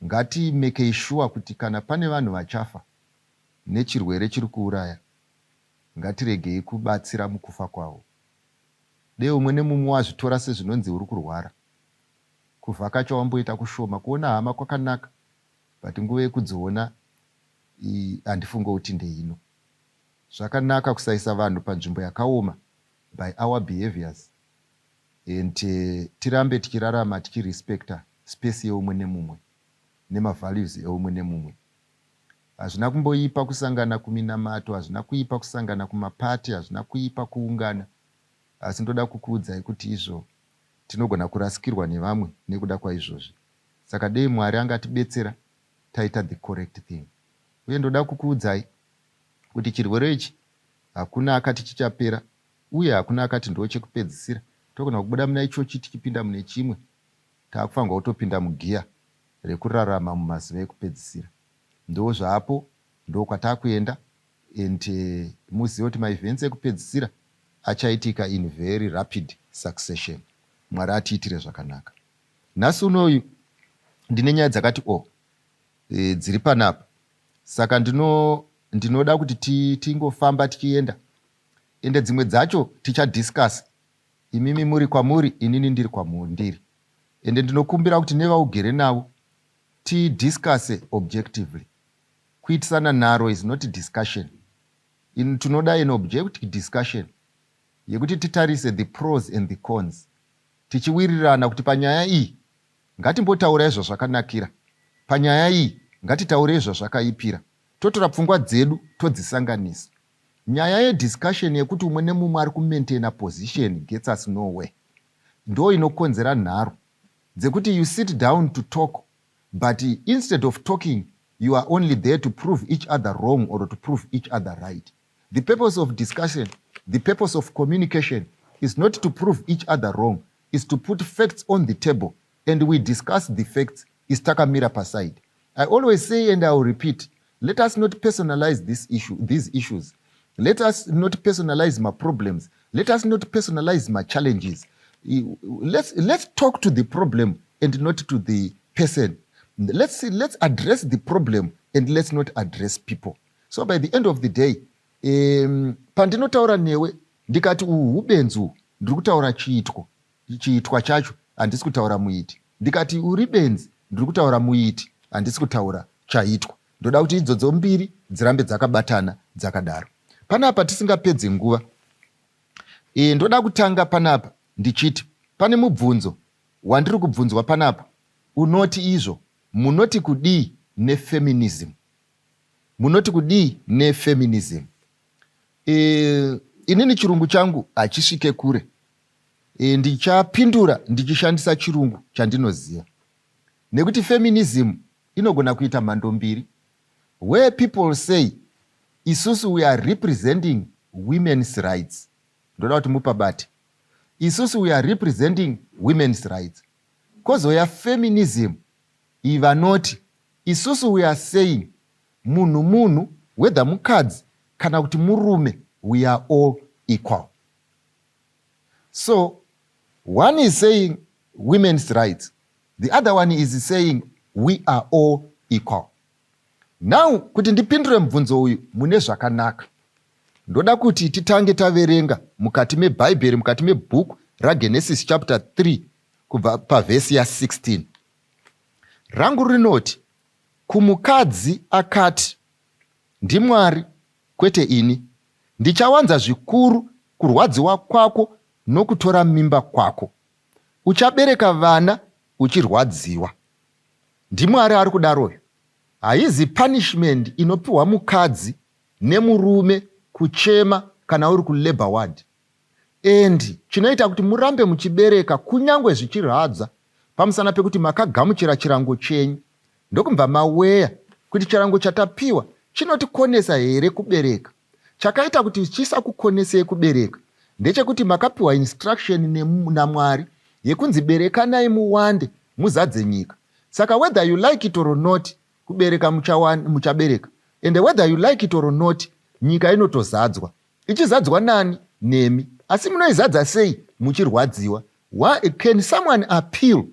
Ngatimekei sure kuti kana pane vanhu vachafa nechirwere chiri kuuraya, ngatiregei kubatsira mukufa kwavo. Dei umwe nemumwe wazvitora sezvinonzi uri kurwara. Kuvhakacha wamboita kushoma, kuona hama kwakanaka, but nguva yekudziona handifunga kuti ndeino. Zvakanaka kusaisa vanhu panzvimbo yakaoma by our behaviors. And tirambe tichirarama tichirespecta space yeumwe nemumwe nemavalues eumwe nemumwe. Hazvina kumboipa kusangana kuminamato, hazvina kuipa kusangana kumapati, hazvina kuipa kuungana. Asi ndoda kukuudzai kuti izvo tinogona kurasikirwa nevamwe nekuda kwaizvozvi. Saka dei Mwari angatibetsera taita the correct thing. Uye ndoda kukuudzai kuti chirwere ichi hakuna akati chichapera, uye hakuna akati ndo chekupedzisira. Togona kubuda muna ichochi tichipinda mune chimwe, taakufanga kutopinda mugiya rekurarama mumazuva ekupedzisira. Ndo zvapo, ndo kwatakuenda. And muzive kuti maevents ekupedzisira achaitika in very rapid succession. Mwari atiitire zvakanaka. Nhasi unoyu ndine nyaya dzakati dziri panapa. Saka ndinoda kuti tingofamba tichienda. Ende dzimwe dzacho tichadiscuss. Imimi muri kwamuri, inini ndiri kwamundiri. Ende ndinokumbira kuti nevaugere navo tidiscuss objectively. Kuitisana nharo is not discussion. Tinoda an objective discussion yekuti titarise the pros and the cons. Tichiwirirana kuti panyaya iyi ngatimbotaura izvo zvakanakira, panyaya iyi ngatitaure izvo zvakaipira. Totora pfungwa dzedu todzisanganisa. Nyaya yediscussion yekuti umwe nemumwe ari kumaintaina position gets us nowhere. Ndo inokonzera nharo. dzekuti you sit down to talk, but instead of talking, you are only there to prove each other wrong or to prove each other right. The purpose of discussion, the purpose of communication is not to prove each other wrong, is to put facts on the table and we discuss the facts, is takamira paside. I always say, and I will repeat, let us not personalize these issues. Let us not personalize my problems. Let us not personalize my challenges. Let's talk to the problem and not to the person. Let's address the problem and let's not address people. So by the end of the day, pandinotaura newe ndikati ubenzu ndiri kutaura chiitwa chacho handisi kutaura muiti. Ndikati uri benzi ndiri kutaura muiti handisi kutaura chaitwa. Ndoda kuti idzodzo mbiri dzirambe dzakabatana dzakadaro. Panapa tisingapedze nguva, ndoda kutanga panapa ndichiti pane mubvunzo wandiri kubvunzwa panapa unoti izvo munoti kudii nefeminism. Munoti kudii nefeminism. Inini chirungu changu hachisvike kure. Ndichapindura ndichishandisa chirungu chandinoziva. Nekuti feminism inogona kuita mhando mbiri. Where people say, isusu we are representing women's rights. Ndoda kuti mupabate. Isusu we are representing women's rights. Kozoya feminism ivanoti, isusu we are saying, munhu, whether mukadzi kana kuti murume, we are all equal. So, one is saying women's rights. The other one is saying we are all equal. Now, kuti ndipindure mubvunzo uyu mune zvakanaka, ndoda kuti titange taverenga mukati mebhaibheri, mukati mebhuku raGenesis chapter 3 kubva pavhesi ya16. Rangu rinoti, kumukadzi akati, ndiMwari kwete ini, ndichawanza zvikuru kurwadziwa kwako nokutora mimba kwako. Uchabereka vana uchirwadziwa. NdiMwari ari kudaroyo. Haizi punishment inopiwa mukadzi nemurume kuchema kana uri kulabor ward. Endi chinoita kuti murambe muchibereka kunyangwe zvichirwadza pamusana pekuti makagamuchira chirango chenyu. Ndokumva maweya kuti chirango chatapiwa chinotikonesa here kubereka. Chakaita kuti chisakukonesei kubereka ndechekuti makapiwa instruction naMwari yekunzi berekanai muwande muzadze nyika. Saka whether you like it or not, kubereka muchabereka. And whether you like it or not, nyika inotozadzwa. Ichizadzwa nani? Nemi. Asi munoizadza sei muchirwadziwa? Can someone appeal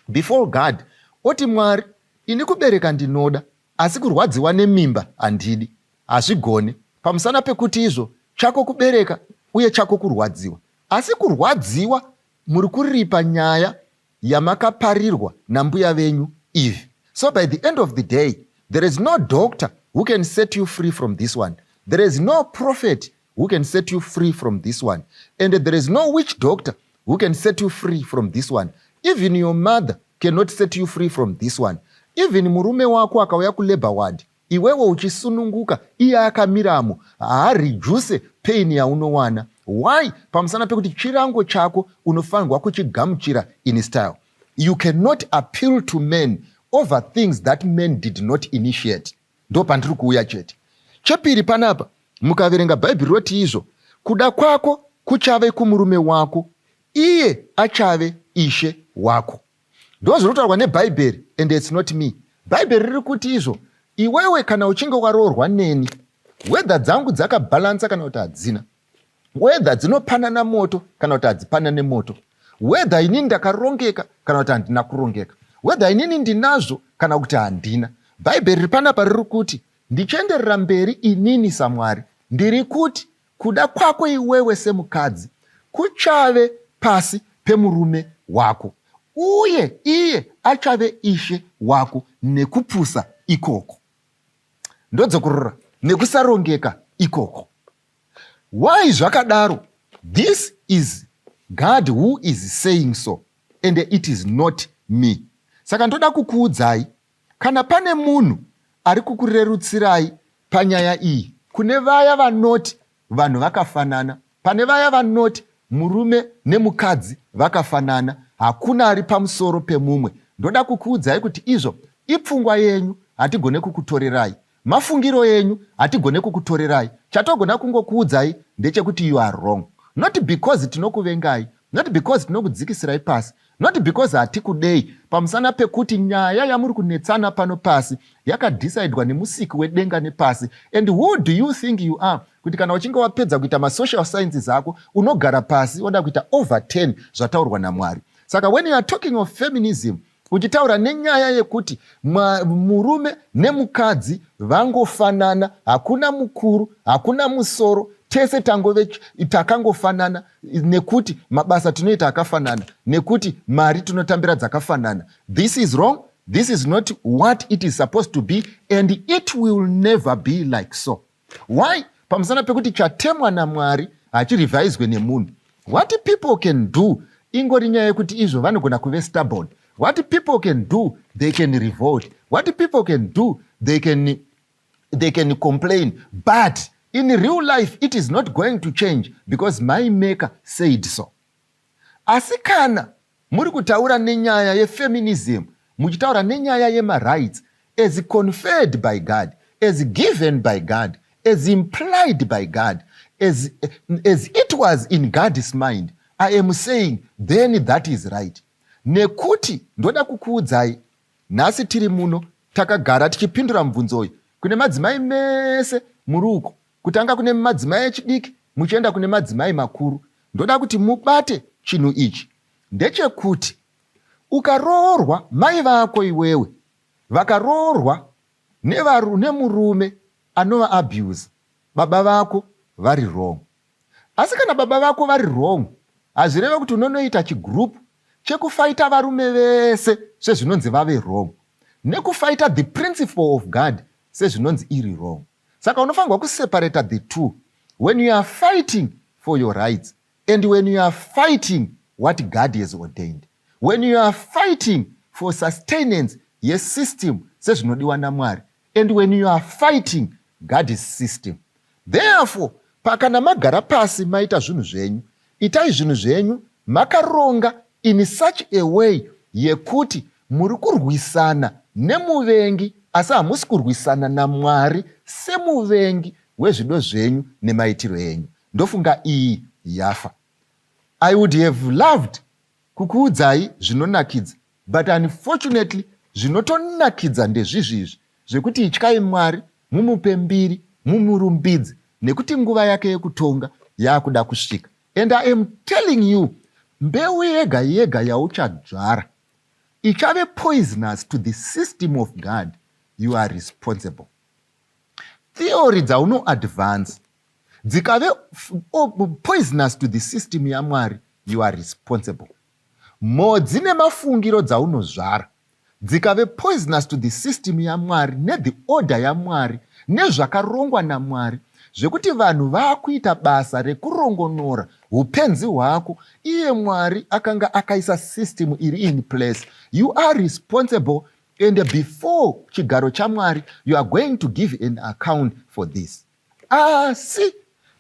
before God? Oti Mwari, ini kubereka ndinoda, asi kurwadziwa nemimba handidi. Hazvigone. Pamusana pekuti izvo, chako kubereka uye chako kurwadziwa. Asi kurwadziwa muri kuripa nyaya yamakaparirwa nambuya venyu Eve. So by the end of the day, there is no doctor who can set you free from this one. There is no prophet who can set you free from this one. And there is no witch doctor who can set you free from this one. Even your mother cannot set you free from this one. Even murume wako akauya kulabor ward, iwewe uchisununguka, iye akamiramo, haarejuse pain yaunowana. Why? Pamusana pekuti chirango chako unofanirwa kuchigamuchira in style. You cannot appeal to men over things that men did not initiate. Ndo pandiri kuuya chete. Chepiri panapa, mukaverenga Bhaibheri roti izvo, kuda kwako kuchave kumurume wako, iye achave ishe wako. Ndo zvinotaurwa neBhaibheri, and it's not me. Bhaibheri riri kuti izvo, iwewe kana uchinge waroorwa neni, whether dzangu dzakabalansa kana kuti hadzina, whether dzinopanana moto kana kuti hadzipanane moto, whether inini ndakarongeka kana kuti handina kurongeka, whether inini ndinazvo kana kuti handina. Bhaibheri panapa riri kuti ndichienderera mberi inini saMwari ndiri kuti kuda kwako iwewe semukadzi kuchave pasi pemurume wako, uye iye achave ishe wako nekupusa ikoko. Ndodzokurora nekusarongeka ikoko. Why zvakadaro? This is God who is saying so, and it is not me. Saka ndoda kukuudzai, kana pane munhu ari kukurerutsirai panyaya iyi, kune vaya vanoti vanhu vakafanana, pane vaya vanoti murume nemukadzi vakafanana, hakuna ari pamusoro pemumwe. Ndoda kukuudzai kuti izvo ipfungwa yenyu, hatigone kukutorerai. Mafungiro yenyu hatigone kukutorerai. Chatogona kungokuudzai ndechekuti you are wrong. Not because tinokuvengai, not because tinokudzikisirai pasi, not because hatikudei. Pamusana pekuti nyaya yamuri kunetsana pano pasi yakadhisaidwa nemusiki wedenga nepasi. And who do you think you are? Kuti kana uchinge wapedza kuita masocial sciences ako, unogara pasi oda kuita over 10 zvataurwa naMwari. Saka when you are talking of feminism, uchitaura nenyaya yekuti murume nemukadzi vangofanana, hakuna mukuru, hakuna musoro, tese takangofanana, nekuti mabasa tunoita akafanana, nekuti mari tunotambira dzakafanana. This is wrong. This is not what it is supposed to be, and it will never be like so. Why? Pamusana pekuti chatemwa naMwari hachireviswe nemunhu. What people can do, ingori nyaya yekuti izvo vanogona kuve stubborn. What people can do, they can revolt. What people can do, they can complain. But in real life, it is not going to change because my maker said so. Asikana, muri kutaura nenyaya ye feminism, muchitaura nenyaya ye ma rights, as conferred by God, as given by God, as implied by God, as it was in God's mind. I am saying, then that is right. Nekuti, ndoda kukuudzai, nhasi tiri muno, takagara tichipindura mubvunzo uyu. Kune madzimai mese muruko, kutanga kune madzimai echidiki, muchienda kune madzimai makuru. Ndoda kuti mubate chinhu ichi. Ndechekuti, ukaroorwa mai vako iwewe, vakaroorwa nemurume anova abuse, baba vako vari wrong. Asi kana baba vako vari wrong, hazvireve kuti unonoita chigroup chekufaita varume vese sezvinonzi vave wrong, nekufaita the principle of God sezvinonzi iri wrong. Saka unofanirwa kuseparata the two. When you are fighting for your rights, and when you are fighting what God has ordained, when you are fighting for sustenance yesystem sezvinodiwa naMwari, and when you are fighting God's system. Therefore, pakana magara pasi maita zvinhu zvenyu, itai zvinhu zvenyu makaronga in such a way yekuti muri kurwisana nemuvengi, asi hamusi kurwisana naMwari semuvengi wezvido zvenyu nemaitiro enyu. Ndofunga iyi yafa. I would have loved kukuudzai zvinonakidza, but unfortunately zvinotonakidza ndezvizvizvi zvekuti ityai Mwari, mumupe mbiri, mumurumbidze, nekuti nguva yake yekutonga yakuda kusvika. And I am telling you, mbeu yega yega yauchadzvara ichave poisonous to the system of God. You are responsible. Theory dzauno advance dzikave poisonous to the system yaMwari, you are responsible. Modzi nemafungiro dzaunozvara dzikave poisonous to the system yaMwari, ne the order yaMwari, nezvakarongwa naMwari, zvekuti vanhu vakuita basa rekurongonora upenzi hwako, iye Mwari akanga akaisa system iri in place. You are responsible, and before chigaro chaMwari you are going to give an account for this. Asi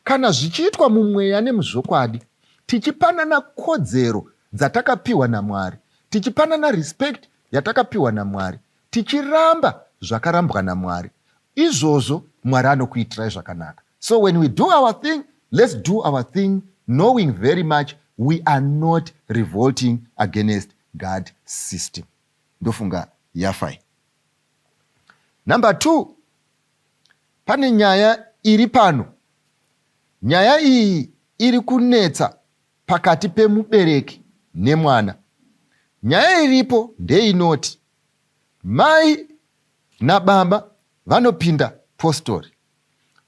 kana zvichiitwa mumweya nemuzvokwadi, tichipanana kodzero dzatakapiwa naMwari, tichipanana respect yatakapiwa naMwari, tichiramba zvakarambwa naMwari, izvozvo Mwari anokuitirai zvakanaka. So when we do our thing, let's do our thing knowing very much we are not revolting against God's system. Ndofunga yafai. Number 2, pane nyaya iri pano. Nyaya iyi iri kunetsa pakati pemubereki nemwana. Nyaya iripo ndeinoti mai nababa vanopinda postori.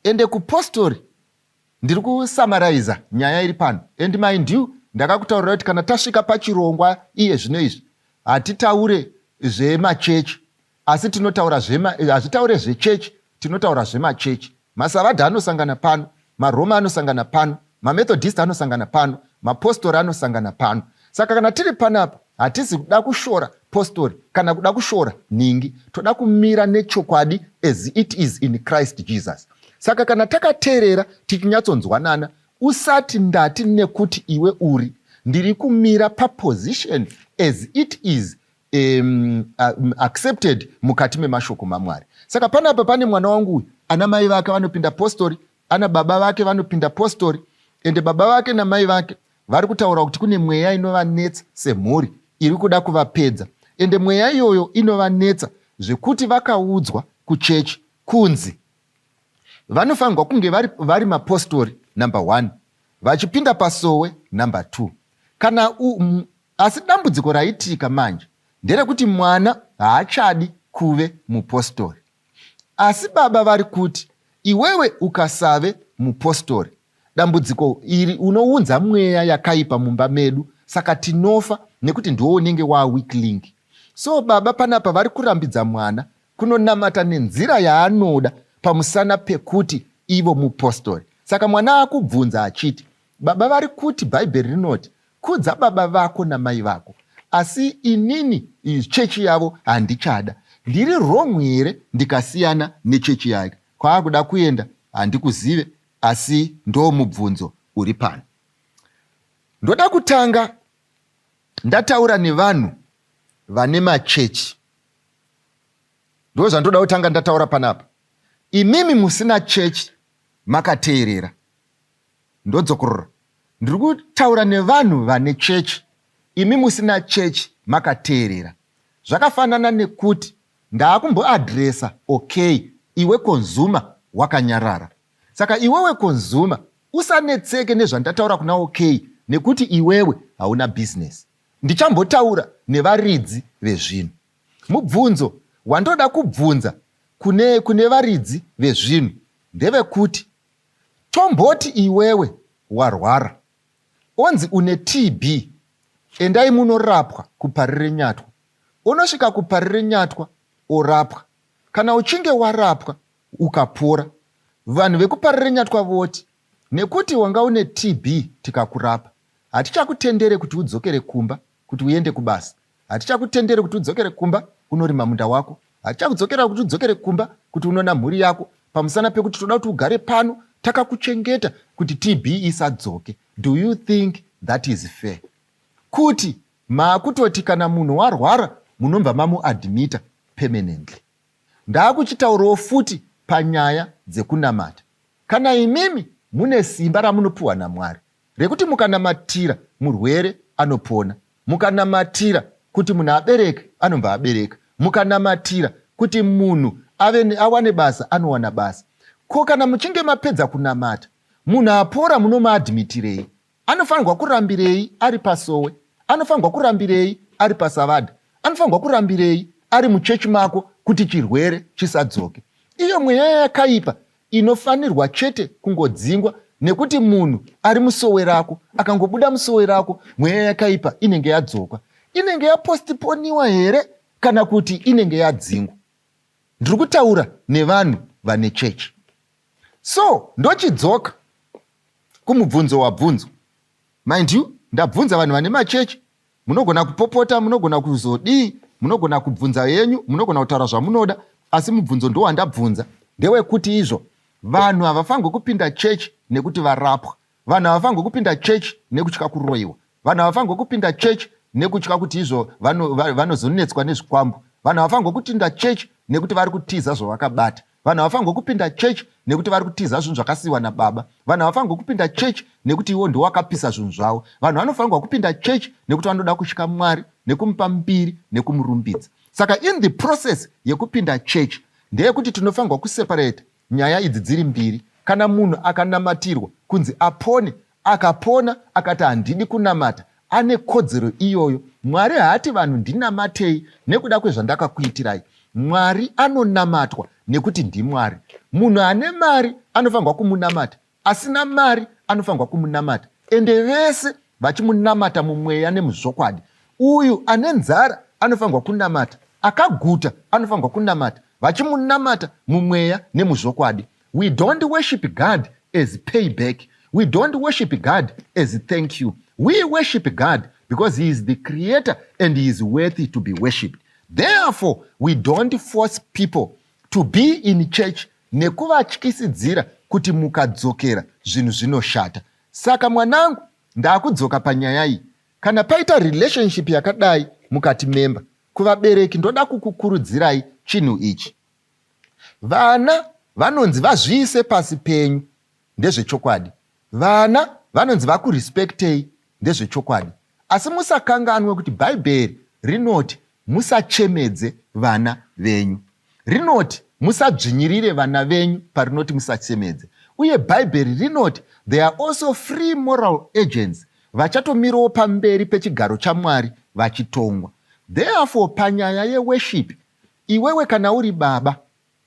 Ende kupostori ndiri kusamaraiza nyaya iri pano. And mind you, ndakakutaurira kuti kana tasvika pachirongwa iye zvino izvi hatitaure zvemachechi, asi hazvitaure zvechechi, tinotaura zvemachechi. Masavadha anosangana pano, maRoma anosangana pano, maMethodist anosangana pano, mapostori anosangana pano. Saka kana tiri panapa, hatisi kuda kushora postori kana kuda kushora ningi, toda kumira nechokwadi as it is in Christ Jesus. Saka kana takateerera tichinyatsonzwanana, usati ndati nekuti iwe uri, ndiri kumira paposition as it is accepted mukati memashoko maMwari. Saka panapa pane mwana wangu uyu, ana mai vake vanopinda postori, ana baba vake vanopinda postori, ende baba vake namai vake vari kutaura kuti kune mweya inovanetsa semhuri iri kuda kuvapedza, ende mweya iyoyo inovanetsa zvekuti vakaudzwa kuchechi kunzi vanofanirwa kunge vari mapostori number 1, vachipinda pasowe number 2. Kana asi dambudziko raitika manje nderekuti mwana haachadi kuve mupostori, asi baba vari kuti iwewe ukasave mupostori, dambudziko iri unounza mweya yakaipa mumba medu, saka tinofa nekuti ndiwo unenge weak link. So baba panapa vari kurambidza mwana kunonamata nenzira yaanoda pamusana pekuti ivo mupostori. Saka mwana akubvunza achiti, baba vari kuti Bhaibheri rinoti kudza baba vako namai vako, asi inini chechi yavo handichada. Ndiri wrong here ndikasiyana nechechi yake? Kwaakuda kuenda handikuzive, asi ndo mubvunzo uri pano. Ndoda kutanga ndataura nevanhu vane machechi. Ndo zvandoda kutanga ndataura panapa. Imimi musina chechi makateerera, ndodzokorora. Ndiri kutaura nevanhu vane chechi. Imi musina chechi makateerera. Zvakafanana nekuti ndaakumboadresa okay, iwe konzuma wakanyarara. Saka iwewe konzuma usanetseke nezvandataura kuna okay, nekuti iwewe hauna business. Ndichambotaura nevaridzi vezvinhu. Mubvunzo wandoda kubvunza kune varidzi vezvinhu ndevekuti, tomboti iwewe warwara, onzi une TB, endai munorapwa kuparire nyatwa. Unosvika kuparire nyatwa orapwa. Kana uchinge warapwa ukapora, vanhu vekuparire nyatwa voti, nekuti wanga une TB tikakurapa, hatichakutendere kuti udzokere kumba kuti uende kubasa, hatichakutendere kuti udzokere kumba unorima munda wako, hatichakudzokera kuti udzokere kumba kuti unona mhuri yako, pamusana pekuti toda kuti ugare pano takakuchengeta kuti TB isadzoke. Do you think that is fair? Kuti maakutoti kana munhu warwara munobva mamuadmita permanently. Ndaakuchitaurawo futi panyaya dzekunamata. Kana imimi mune simba ramunopiwa naMwari rekuti mukanamatira murwere anopona, mukanamatira kuti munhu abereke anobva abereka, mukanamatira kuti munhu awane basa anowana basa. Ko kana muchinge mapedza kunamata, munhu apora munomaadmitirei? Anofanirwa kurambirei ari pasowe? Anofanirwa kurambirei ari pasavadha? Anofanirwa kurambirei ari muchechi mako kuti chirwere chisadzoke? Iyo mweya yakaipa inofanirwa chete kungodzingwa, nekuti munhu ari musowe rako akangobuda musowe rako, mweya yakaipa inenge yadzoka. Inenge yapostiponiwa here kana kuti inenge yadzingwa? Ndiri kutaura nevanhu vane chechi. So ndochidzoka kumubvunzo wabvunzo. Mind you, ndabvunza vanhu vane machechi. Munogona kupopota, munogona kuzodii, munogona kubvunza yenyu, munogona kutaura zvamunoda, asi mubvunzo ndo wandabvunza ndewekuti izvo vanhu havafanirwi kupinda chechi nekuti varapwa. Vanhu havafanirwi kupinda chechi nekutya kuroyiwa. Vanhu havafanirwi kupinda chechi nekutya kuti izvo vanozonetswa nezvikwambo. Vanhu havafanirwi kupinda chechi nekuti vari kutiza zvavakabata. Vanhu havafanirwi kupinda chechi nekuti vari kutiza zvinhu zvakasiyiwa nababa. Vanhu havafanirwi kupinda chechi nekuti iwo ndiwo wakapisa zvinhu zvavo. Vanhu vanofanirwa kupinda chechi nekuti vanoda kutya Mwari, nekumupa mbiri, nekumurumbidza. Saka in the process yekupinda chechi ndeyekuti tinofanirwa kuseparate nyaya idzi dziri mbiri. Kana munhu akanamatirwa kunzi apone, akapona akati handidi kunamata, ane kodzero iyoyo. Mwari haati vanhu ndinamatei nekuda kwezvandakakuitirai. Mwari anonamatwa nekuti ndiMwari. Munhu ane mari anofanirwa kumunamata, asina mari anofanirwa kumunamata, ende vese vachimunamata mumweya nemuzvokwadi. Uyu ane nzara anofanirwa kunamata, akaguta anofanirwa kunamata, vachimunamata mumweya nemuzvokwadi. We don't worship God as payback. We don't worship God as thank you. We worship God because He is the creator and He is worthy to be worshipped. Therefore, we don't force people to be in church nekuvatyisidzira kuti mukadzokera zvinhu zvinoshata. Saka mwanangu, ndakudzoka panyaya iyi kana paita relationship yakadai mukati memba, kuvabereki ndoda kukukurudzirai chinhu ichi. Vana vanonzi vazviise pasi penyu, ndezvechokwadi. Vana vanonzi vakurespektei, ndezvechokwadi. Asi musakanganwe kuti Bhaibheri rinoti musachemedze vana venyu. Rinoti musadzvinyirire vana venyu parinoti musachemedze. Uye Bhaibheri rinoti they are also free moral agents, vachatomirawo pamberi pechigaro chaMwari vachitongwa. Therefore panyaya yeworship, iwewe kana uri baba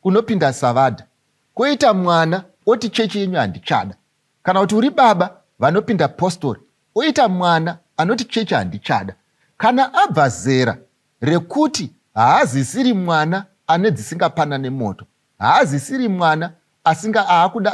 unopinda savadha, koita mwana oti chechi yenyu handichada. Kana kuti uri baba vanopinda apostori, oita mwana anoti chechi handichada. Kana abva zera rekuti haazisiri mwana ane dzisingapanane moto, haazisiri mwana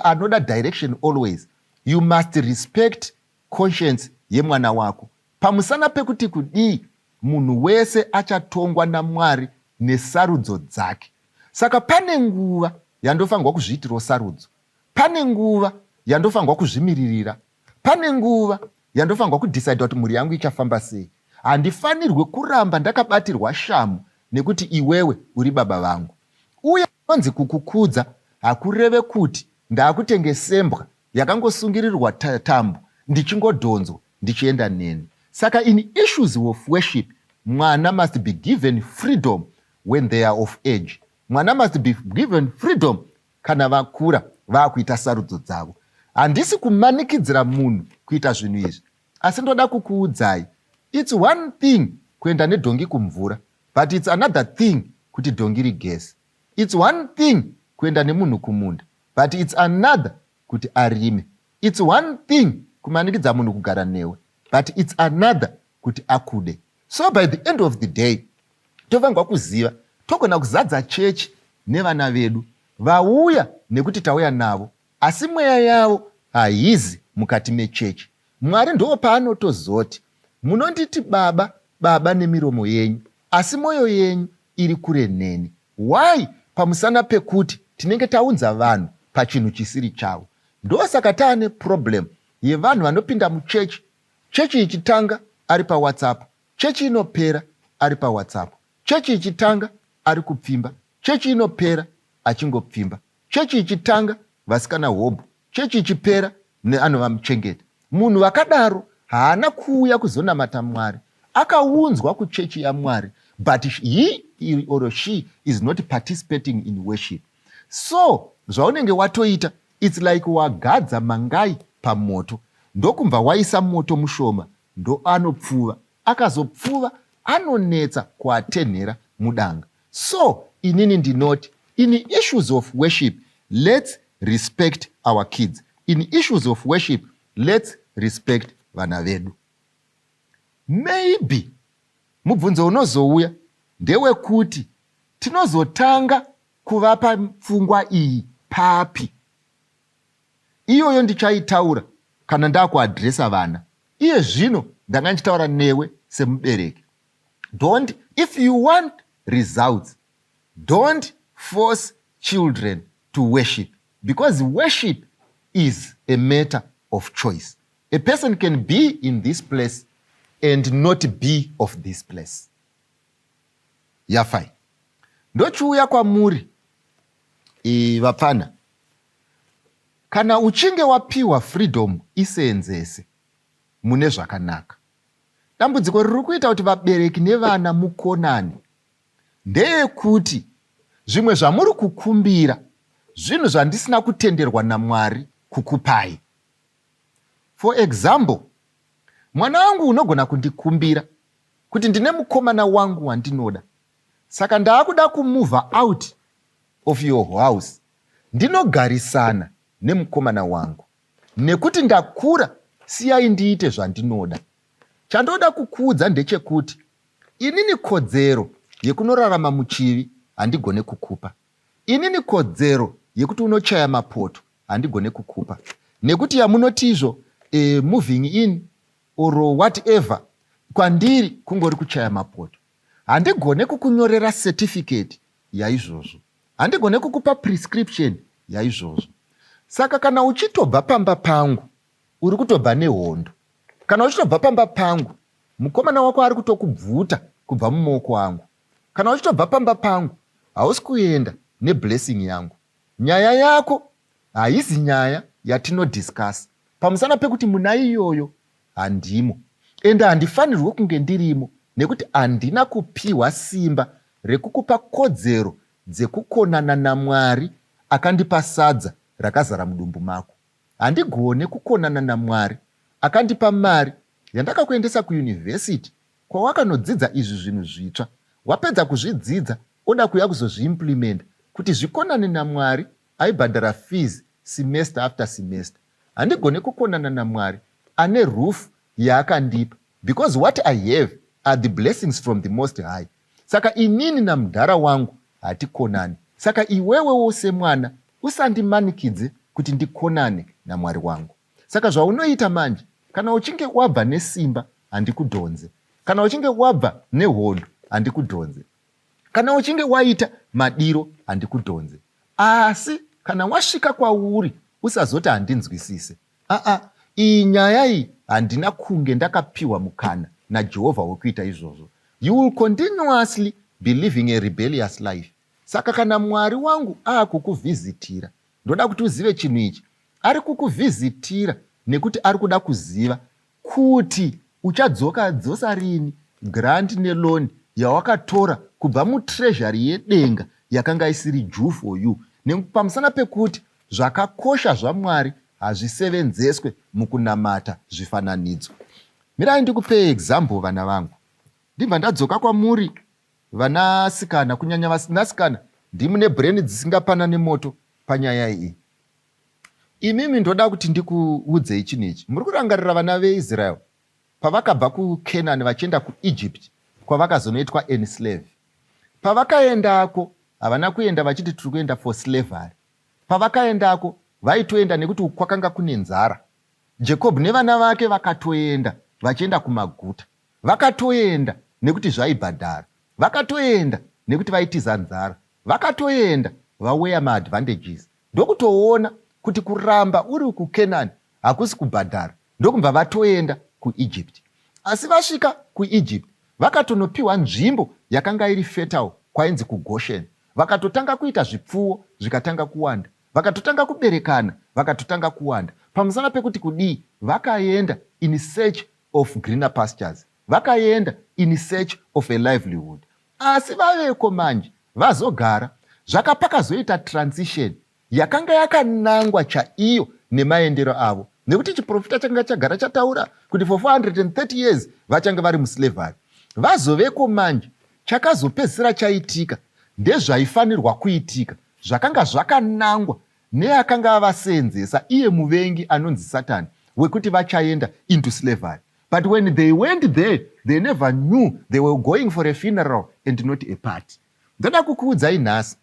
anoda direction always, you must respect conscience yemwana wako. Pamusana pekuti kudii, munhu wese achatongwa naMwari nesarudzo dzake. Saka pane nguva yandofanirwa kuzviitirawo sarudzo, pane nguva yandofanirwa kuzvimiririra, pane nguva yandofanirwa kudecide kuti mhuri yangu ichafamba sei. Handifanirwe kuramba ndakabatirwa shamu nekuti iwewe uri baba vangu. Uye kunzi kukukudza hakureve kuti ndaakutenge sembwa yakangosungirirwa tambo ndichingodhonzwa ndichienda neni. Saka in issues of worship, mwana must be given freedom when they are of age. Mwana must be given freedom kana vakura vakuita sarudzo dzavo. Handisi kumanikidzira munhu kuita zvinhu izvi, asi ndoda kukuudzai, it's one thing kuenda nedhongi kumvura, but it's another thing kuti dhongi rigesi. It's one thing kuenda nemunhu kumunda, but it's another kuti arime. It's one thing kumanikidza munhu kugara newe, but it's another kuti akude. So by the end of the day, tofanirwa kuziva togona kuzadza chechi nevana vedu vauya nekuti tauya navo, asi mweya yavo haizi mukati mechechi. Mwari ndo paanotozoti munonditi baba baba nemiromo yenyu, asi mwoyo yenyu iri kure neni. Why? Pamusana pekuti tinenge taunza vanhu pachinhu chisiri chavo. Ndosaka taane problem yevanhu vanopinda muchechi, chechi ichitanga ari paWhatsApp, chechi inopera ari paWhatsApp, chechi ichitanga ari kupfimba, chechi inopera achingopfimba, chechi ichitanga vasikana hobho, chechi ichipera neanova muchengeta. Munhu vakadaro haana kuuya kuzonamata Mwari, akaunzwa kuchechi yaMwari, but he or she is not participating in worship. So zvaunenge watoita, it's like wagadza mangai pamoto, ndokumva waisa moto mushoma, ndo anopfuva, akazopfuva anonetsa kuatenhera mudanga. So inini ndinoti, in issues of worship, let's respect our kids. In issues of worship, let's respect vana vedu. Maybe mubvunzo unozouya ndewekuti tinozotanga kuvapa pfungwa iyi papi. Iyoyo ndichaitaura kana ndakuadresa vana. Iye zvino ndanga ndichitaura newe semubereki. If you want results, don't force children to worship, because worship is a matter of choice. A person can be in this place and not be of this place. Yafai. Ndochiuya kwamuri vapfana. Kana uchinge wapiwa freedom isenzese mune zvakanaka. Dambudziko riri kuita kuti vabereki nevana mukonani ndeyekuti zvimwe zvamuri kukumbira zvinhu zvandisina kutenderwa naMwari kukupai. For example, mwana wangu unogona kundikumbira kuti ndine mukomana wangu wandinoda, saka ndaakuda kumove out of your house ndinogarisana nemukomana wangu, nekuti ndakura siyai ndiite zvandinoda. Chandoda kukuudza ndechekuti inini kodzero yekunorarama muchivi handigone kukupa. Inini kodzero yekuti unochaya mapoto handigone kukupa. Nekuti yamunotizvo moving in or whatever, kwandiri kungori kuchaya mapoto. Handigone kukunyorera certificate yaizvozvo, handigone kukupa prescription yaizvozvo. Saka kana uchitobva pamba pangu uri kutobva nehondo, kana uchitobva pamba pangu mukomana wako ari kutokubvuta kubva mumaoko angu. Kana uchitobva pamba pangu hausi kuenda neblessing yangu. Nyaya yako haisi nyaya yatinodiscuss. Pamusana pekuti muna iyoyo handimo, ende handifanirwe kunge ndirimo nekuti handina kupiwa simba rekukupa kodzero dzekukonana naMwari akandipa sadza rakazara mudumbu mako. Handigone kukonana naMwari akandipa mari yandakakuendesa kuyunivhesiti kwawakanodzidza izvi zvinhu zvitsva. Wapedza kuzvidzidza oda kuya kuzozviimplimenta kuti zvikonane naMwari aibhadhara fees semester after semester. Handigone kukonana naMwari ane roof yaakandipa, because what I have are the blessings from the Most High. Saka inini namudhara wangu hatikonani. Saka iwewewo semwana usandimanikidze kuti ndikonane naMwari wangu. Saka zvaunoita manje, kana uchinge wabva nesimba handikudhonze, kana uchinge wabva nehondo handikudhonze, kana uchinge waita madiro handikudhonze. Asi kana wasvika kwauri usazoti handinzwisise. Iyi nyaya iyi handina kunge ndakapiwa mukana naJehovha wekuita izvozvo. You will continuously be living a rebellious life. Saka kana Mwari wangu akukuvhizitira, ndoda kuti uzive chinhu ichi. Ari kukuvhizitira nekuti ari kuda kuziva kuti uchadzoka rini grant neloni yawakatora kubva mutreasury yedenga yakanga isiri due for you. Pamusana pekuti zvakakosha zvaMwari hazvisevenzeswe mukunamata zvifananidzo. Mirai ndikupe example vana vangu. Ndibva ndadzoka kwamuri vanasikana, kunyanya vanasikana ndimune brain dzisingapanane moto panyaya iyi. Imimi ndoda kuti ndikuudzei chinhu ichi. Muri kurangarira vana veIsrael pavakabva kuKenani vachienda kuEgypt kwavakazonoitwa enslave. Pavakaendako havana kuenda vachiti tiri kuenda for slavery. Pavakaendako vaitoenda nekuti kwakanga kune nzara. Jacob nevana vake vakatoenda vachienda kumaguta. Vakatoenda nekuti zvaibhadhara. Vakatoenda nekuti vaitiza nzara. Vakatoenda vaweya maadvantages. Ndokutoona kuti kuramba uri kuKenani hakusi kubhadhara. Ndokubva vatoenda kuEgypt. Asi vasvika kuEgypt vakatonopiwa nzvimbo yakanga iri fertile kwainzi kuGoshen. Vakatotanga kuita zvipfuwo zvikatanga kuwanda. Vakatotanga kuberekana vakatotanga kuwanda. Pamusana pekuti kudii, vakaenda in search of greener pastures. Vakaenda in search of a livelihood. Asi vaveko manje vazogara zvakapakazoita transition yakanga yakanangwa chaiyo nemaendero avo. Nekuti chiprofita chakanga chagara chataura kuti for 430 years vachange vari muslavery. Vazoveko manje chakazopedzisira chaitika ndezvaifanirwa kuitika, zvakanga zvakanangwa neakanga avasenzesa iye muvengi anonzi Satani wekuti vachaenda into slavery. But when they went there, they never knew they were going for a funeral and not a party. Ndoda kukuudzai nhasi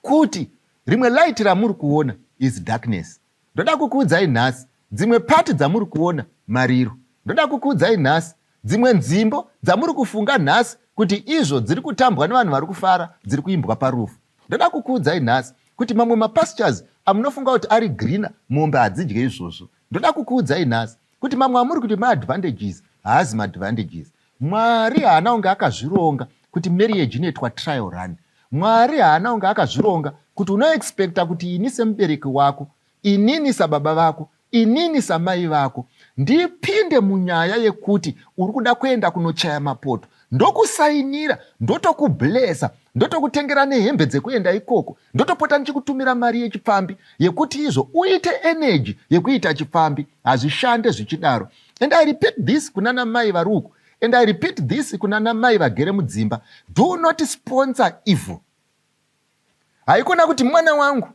kuti rimwe light ramuri kuona is darkness. Ndoda kukuudzai nhasi dzimwe pati dzamuri kuona mariro. Ndoda kukuudzai nhasi dzimwe nzimbo dzamuri kufunga nhasi kuti izvo dziri kutambwa nevanhu vari kufara dziri kuimbwa parufu. Ndoda kukuudzai nhasi kuti mamwe mapastures amunofunga kuti ari greener mombe hadzidye izvozvo. Ndoda kukuudzai nhasi kuti mamwe amuri kuti maadvantages haazi maadvantages. Mwari haana unge akazvironga kuti marriage inoitwa trial run. Mwari haana unge akazvironga kuti unoexpecta kuti ini semubereki wako, inini sababa vako, inini samai vako ndipinde munyaya yekuti uri kuda kuenda kunochaya mapoto, ndokusainira, ndotokublesa, ndotokutengera nehembe dzekuenda ikoko, ndotopota ndichikutumira mari yechipfambi yekuti izvo uite energy yekuita chipfambi. Hazvishande zvichidaro. And I repeat this kunana mai varuku, and I repeat this kunana mai vagere mudzimba. Do not sponsor evil. Haikona kuti mwana wangu,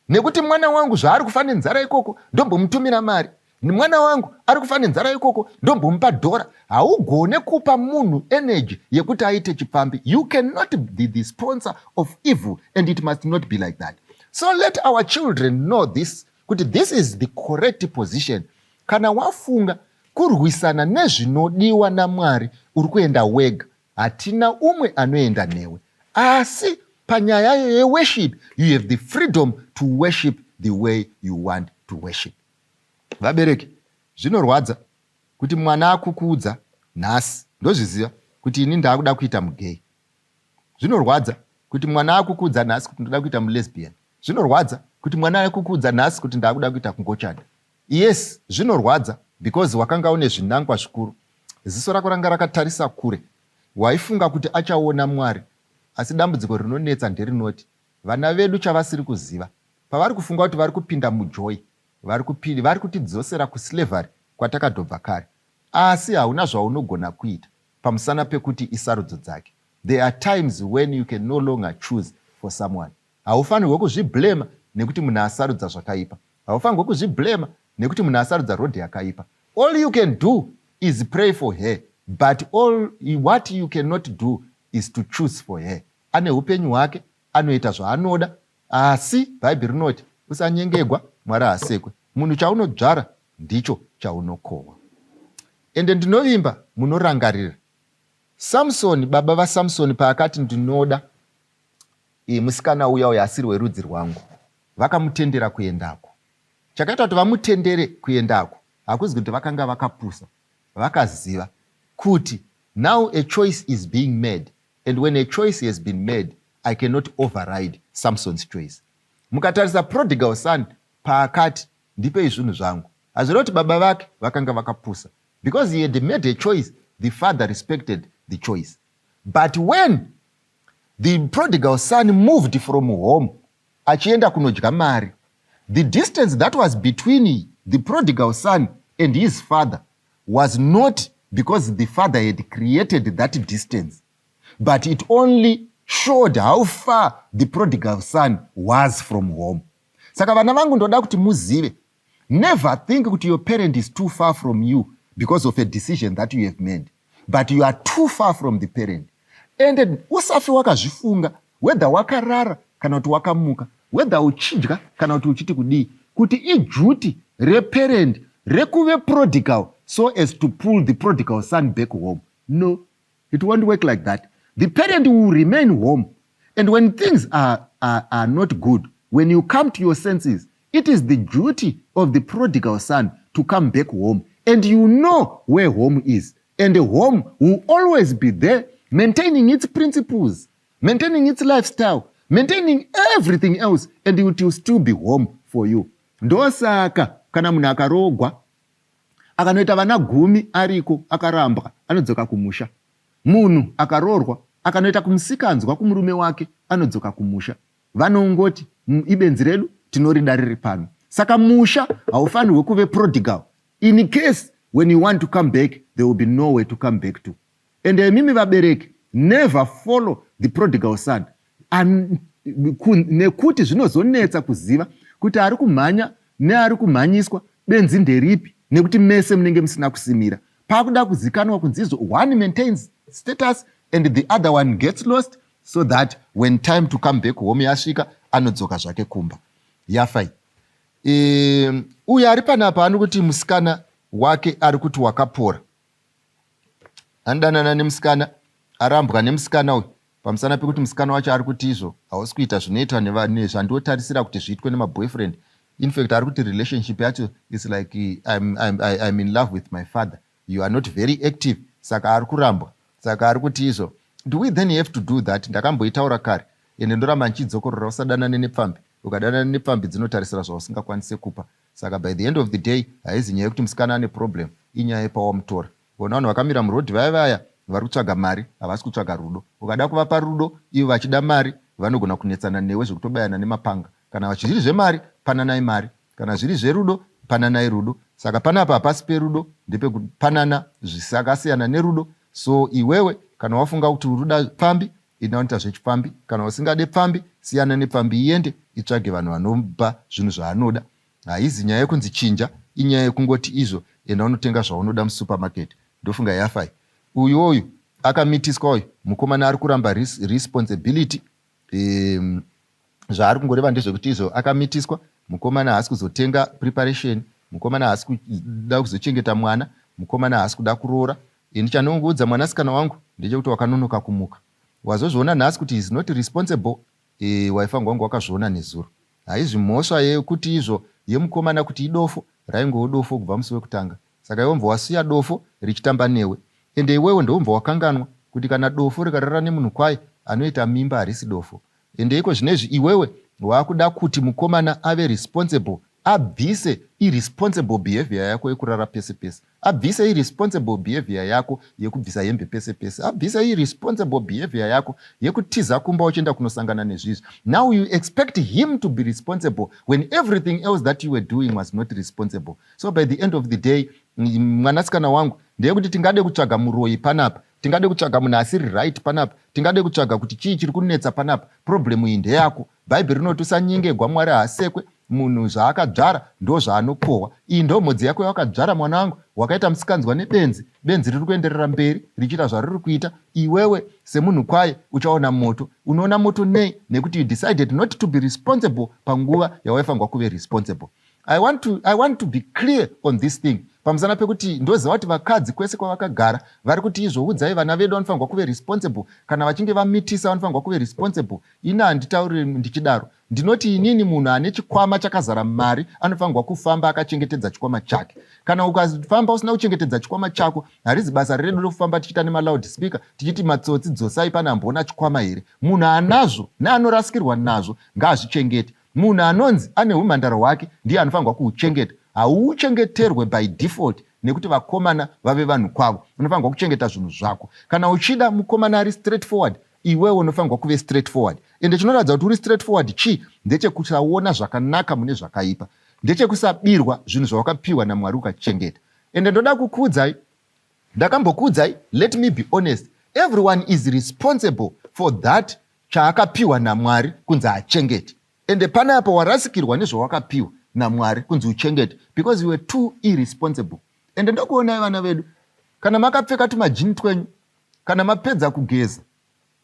nekuti mwana wangu zvaari kufane nzara ikoko ndombomutumira mari, ni mwana wangu ari kufane nzara ikoko ndombomupa dhora. Haugone kupa munhu energy yekuti aite chipfambi. You cannot be the sponsor of evil, and it must not be like that. So let our children know this, kuti this is the correct position. Kana wafunga kurwisana nezvinodiwa naMwari uri kuenda wega, hatina umwe anoenda newe. Asi panyaya yeworship, you have the freedom to worship the way you want to worship. Vabereki, zvinorwadza kuti mwana akukuudza nhasi ndozviziva kuti ini ndakuda kuita mugay. Zvinorwadza kuti mwana akukudza nhasi kuti ndoda kuita mulesbian. Zvinorwadza kuti mwana akukudza nhasi kuti ndakuda kuita kungochanda. Yes, zvinorwadza because wakanga une zvinangwa zvikuru. Ziso rako ranga rakatarisa kure. Waifunga kuti achaona Mwari. Asi dambudziko rinonetsa nderinoti vana vedu chavasiri kuziva. Pavari kufunga kuti vari kupinda mujoy, vari kutidzosera kuslavery kwatakadobva kare. Asi hauna zvaunogona kuita pamusana pekuti isarudzo dzake. There are times when you can no longer choose for someone. Haufanirwi kuzviblema nekuti munhu asarudza zvakaipa. Haufanirwi kuzviblema nekuti munhu asarudza rodhi yakaipa. All you can do is pray for her, but what you cannot do is to choose for her. Ane upenyu hwake, anoita zvaanoda, asi Bhaibheri rinoti usanyengegwa, Mwari hasekwe. Munhu chaunodzvara ndicho chaunokohwa. Ende ndinovimba munorangarira. Samsoni, baba vaSamsoni paakati ndinoda musikana uya asiri werudzi rwangu, vakamutendera kuendako. Chakaita kuti vamutendere kuendako hakuzi kuti vakanga vakapusa, vakaziva kuti now a choice is being made, and when a choice has been made, I cannot override Samson's choice. Mukatarisa prodigal son paakati ndipe zvinhu zvangu, hazviri kuti baba vake vakanga vakapusa, because he had made a choice, the father respected the choice. But when the prodigal son moved from home achienda kunodya mari, the distance that was between the prodigal son and his father was not because the father had created that distance, but it only showed how far the prodigal son was from home. Saka vana vangu ndoda kuti muzive, never think kuti your parent is too far from you because of a decision that you have made, but you are too far from the parent. And usafi wakazvifunga, whether wakarara kana kuti wakamuka, whether uchidya kana kuti uchiti kudii, kuti ijuti reparent rekuve prodigal so as to pull the prodigal son back home. No, it won't work like that. The parent will remain home, and when things are not good, when you come to your senses, it is the duty of the prodigal son to come back home, and you know where home is, and the home will always be there, maintaining its principles, maintaining its lifestyle, maintaining everything else, and it will still be home for you. Ndosaka kana munhu akarogwa akanoita vana 10 ariko akarambwa, anodzoka kumusha. Munhu akarorwa akanoita kumusikanzwa kumurume wake, anodzoka kumusha. Vanongoti ibenzi redu tinorida riri pano. Saka musha haufanirwi kuve prodigal. In case when you want to come back, there will be nowhere to come back to. And mimi vabereki, never follow the prodigal son. Nekuti zvinozonetsa kuziva kuti ari kumhanya neari kumhanyiswa benzi nderipi, nekuti mese munenge musina kusimira. Pakuda kuzikanwa kunzizo, one maintains status and the other one gets lost, so that when time to come back home yasvika, anodzoka zvake kumba. Yafai. Uyu ari panapa anokuti musikana wake ari kuti wakapora. Anodanana nemusikana, arambwa nemusikana uyu, pamusana pekuti musikana wacho ari kuti izvo hausi kuita zvinoitwa nezvandotarisira kuti zviitwe nemaboyfriend. In fact, ari kuti relationship yacho is like I'm in love with my father. You are not very active. Saka ari kurambwa. Saka ari kuti izvo. Do we then have to do that? Ndakamboitaura kare. Ende ndoramba nchidzokorora usadanane nepfambi. Ukadanana nepfambi dzinotarisira zvausingakwanise kupa. Saka by the end of the day, haizi nyaya yekuti musikana ane problem, inyaya yepawamutora. Vona vanhu vakamira murodhi vaya vari kutsvaga mari, havasi kutsvaga rudo. Ukada kuvapa rudo, ivo vachida mari, vanogona kunetsana newe zvekutobayana nemapanga. Kana zviri zvemari, pananai mari. Kana zviri zverudo, pananai rudo. Saka panapa hapasi perudo, ndepekupanana zvisakasiyana nerudo. So iwewe kana wafunga kuti uruda pfambi, inoita zvechipfambi. Kana usingade pfambi, siyana nepfambi iende, itsvage vanhu vanopa zvinhu zvaanoda. Haizi nyaya yekunzi chinja, inyaya yekungoti izvo, enda unotenga zvaunoda musupermarket. Ndofunga yafai. Uyu akamitiswa uyu, mukomana ari kuramba responsibility. Zvaari kungoreva ndezvekuti izvo akamitiswa, mukomana haasi kuzotenga preparation, mukomana haasi kuda kuzochengeta mwana, mukomana haasi kuda kuroora. Ndichanongoudza mwanasikana wangu ndechekuti wakanonoka kumuka. Wazozviona nhasi kuti is not responsible, wife wangu wakazviona nezuro. Haizvi mhosva yekuti izvo yemukomana kuti idofo, raingowo dofo kubva musi wekutanga. Saka iwe wasiya dofo richitamba newe. ende iwewe ndoumva wakanganwa kuti kana dofo rikarara nemunhu kwaye anoita mimba harisi dofo. Ende iko zvinezvi iwewe wakuda kuti mukomana ave responsible, abvise irresponsible behavior yako yekurara pese pese, abvise irresponsible behavior yako yekubvisa hembe pese pese, abvise irresponsible behavior yako yekutiza kumba uchienda kunosangana nezvizvi. Now you expect him to be responsible when everything else that you were doing was not responsible. So by the end of the day, mwanasikana wangu, ndeyekuti tingade kutsvaga muroyi panapa, tingade kutsvaga munhu asiri right panapa, tingade kutsvaga kuti chii chiri kunetsa panapa, problemu iyi ndeyako. Bhaibheri rinoti usanyengegwa, Mwari haasekwe, munhu zvaakadzvara ndo zvaanokohwa. Iyi ndo mhodzi yako yakadzvara mwana wangu, wakaita musikanzwa nebenzi, benzi riri kuenderera mberi richiita zvariri kuita. Iwewe semunhu kwaye uchaona moto. Unoona moto nei? Nekuti you decided not to be responsible panguva yawaifanirwa kuve responsible. I want to be clear on this thing. Pamusana pekuti ndoziva kuti vakadzi kwese kwavakagara vari kuti izvoudzai vana vedu vanofanirwa kuve responsible, kana vachinge vamitisa vanofanirwa kuve responsible. Ini handitauri ndichidaro. Ndinoti inini munhu ane chikwama chakazara mari anofanirwa kufamba akachengetedza chikwama chake. Kana ukafamba usina kuchengetedza chikwama chako, harizi basa redu rokufamba tichiita nemalaudspeaker tichiti matsotsi dzosai pana mbona chikwama here. Munhu anazvo neanorasikirwa nazvo ngaazvichengete. Munhu anonzi ane umhandara hwake ndiye anofanirwa kuhuchengeta. Hauchengeterwe by default nekuti vakomana vave vanhu kwavo. Unofanirwa kuchengeta zvinhu zvako. Kana uchida mukomana ari straightforward, iwewe unofanirwa kuve straightforward. Ende chinoratidza kuti uri straightforward chii? Ndechekusaona zvakanaka mune zvakaipa, ndechekusabirwa zvinhu zvawakapiwa naMwari ukachengeta. Ende ndoda kukuudzai, ndakambokuudzai, let me be honest, everyone is responsible for that chaakapiwa naMwari kunzi achengete. Ende panapa warasikirwa nezvawakapiwa naMwari kunzi uchengete, because you were too irresponsible. Ende ndokuonai vana vedu, kana makapfeka tumajini twenyu, kana mapedza kugeza,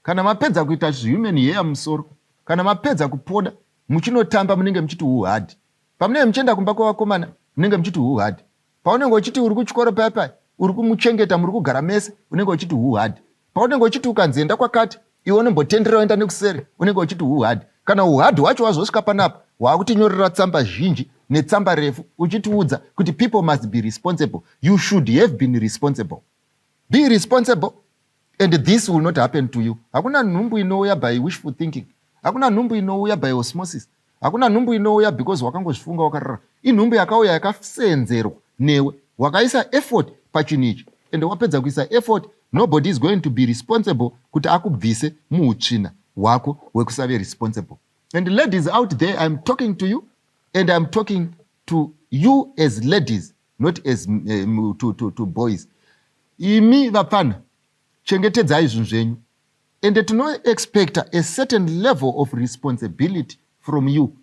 kana mapedza kuita human hair musoro, kana mapedza kupoda, muchinotamba munenge muchiti uhadi. Pamunenge muchienda kumba kwavakomana munenge muchiti uhadi. Paunenge uchiti uri kuchikoro paya uri kumuchengeta, muri kugara mese, unenge uchiti uhadi. Paunenge uchiti ukanzienda kwakati iwe unombotenderera uenda nekuseri, unenge uchiti uhadi. Kana uhadi wacho wazosvika panapa, waakutinyorera tsamba zhinji netsamba refu uchitiudza kuti people must be responsible. You should have been responsible. Be responsible, and this will not happen to you. Hakuna nhumbu inouya by wishful thinking. Hakuna nhumbu inouya by osmosis. Hakuna nhumbu inouya because wakangozvifunga wakarara. Inhumbu yakauya yakasenzerwa newe, wakaisa effort pachinhu ichi, and wapedza kuisa effort, nobody is going to be responsible kuti akubvise muutsvina hwako hwekusave responsible. And ladies out there, I'm talking to you, and I'm talking to you as ladies, not as to boys. Imi vapana, chengetedzai zvinhu zvenyu. And tino expect a certain level of responsibility from you.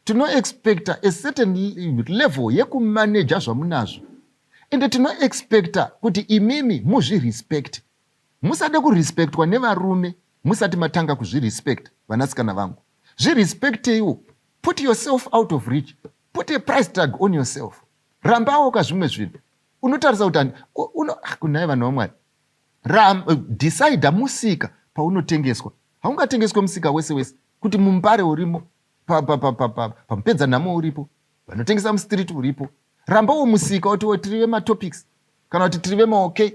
Tino expect a certain level yekumanage zvamunazvo. And tino expect kuti imimi muzvirespect. Musade kurespectwa nevarume, musati matanga kuzvirespect, vanasikana vangu. Zvirespecteiwo. Put yourself out of reach. Put a price tag on yourself. Rambawo kazvimwe zvinhu. Unotarisa kuti kunai vanhu vaMwari. Decide musika paunotengeswa. Haungatengeswe musika wese wese kuti mumbare urimo, pamupedza nhamo uripo, vanotengesa mustreet uripo. Rambawo musika kuti tirive matopics, kana kuti tirive maokay,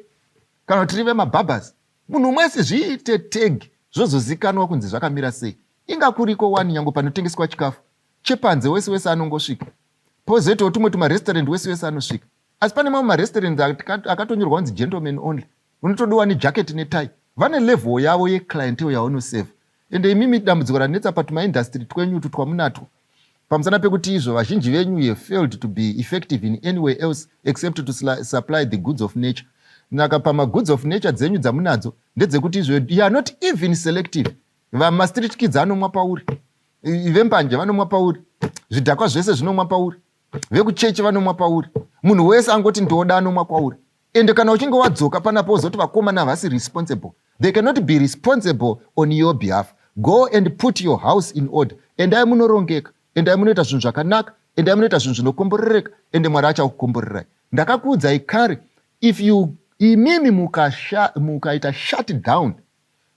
kana kuti tirive mababhas. Munhu mwese zviite tag zvozozikanwa kunzi zvakamira sei. Ingakuriko wani nyango panotengeswa chikafu, chepanze wese wese anongosvika. Pozoitawo tumwe tumarestaurant wese wese anosvika. Asi pane mamwe marestaurant akatonyorwa kunzi gentlemen only. Unotodiwa nejaketi netai. Vane level yavo yeclientele yaunoseva. Ende imimi dambudziko ranetsa patumaindustry twenyu twamunatwo. Pamusana pekuti izvo vazhinji venyu have failed to be effective in any way else except to supply the goods of nature. Naka pama goods of nature dzenyu dzamunadzo ndedzekuti izvo you are not even selective. Vamastreet kids anomwa pauri, vembanje vanomwa pauri, zvidhakwa zvese zvinomwa pauri, vekuchechi vanomwa pauri, munhu wese angoti ndoda anomwa kwauri. Ende kana uchinge wadzoka panapo uzoti vakomana havasi responsible, they cannot be responsible on your behalf. Go and put your house in order. Endai munorongeka, endai munoita zvinhu zvakanaka, endai munoita zvinhu zvinokomborereka, ende Mwari achakukomborerai. Ndakakuudzai kare, if you imimi mukaita shut down,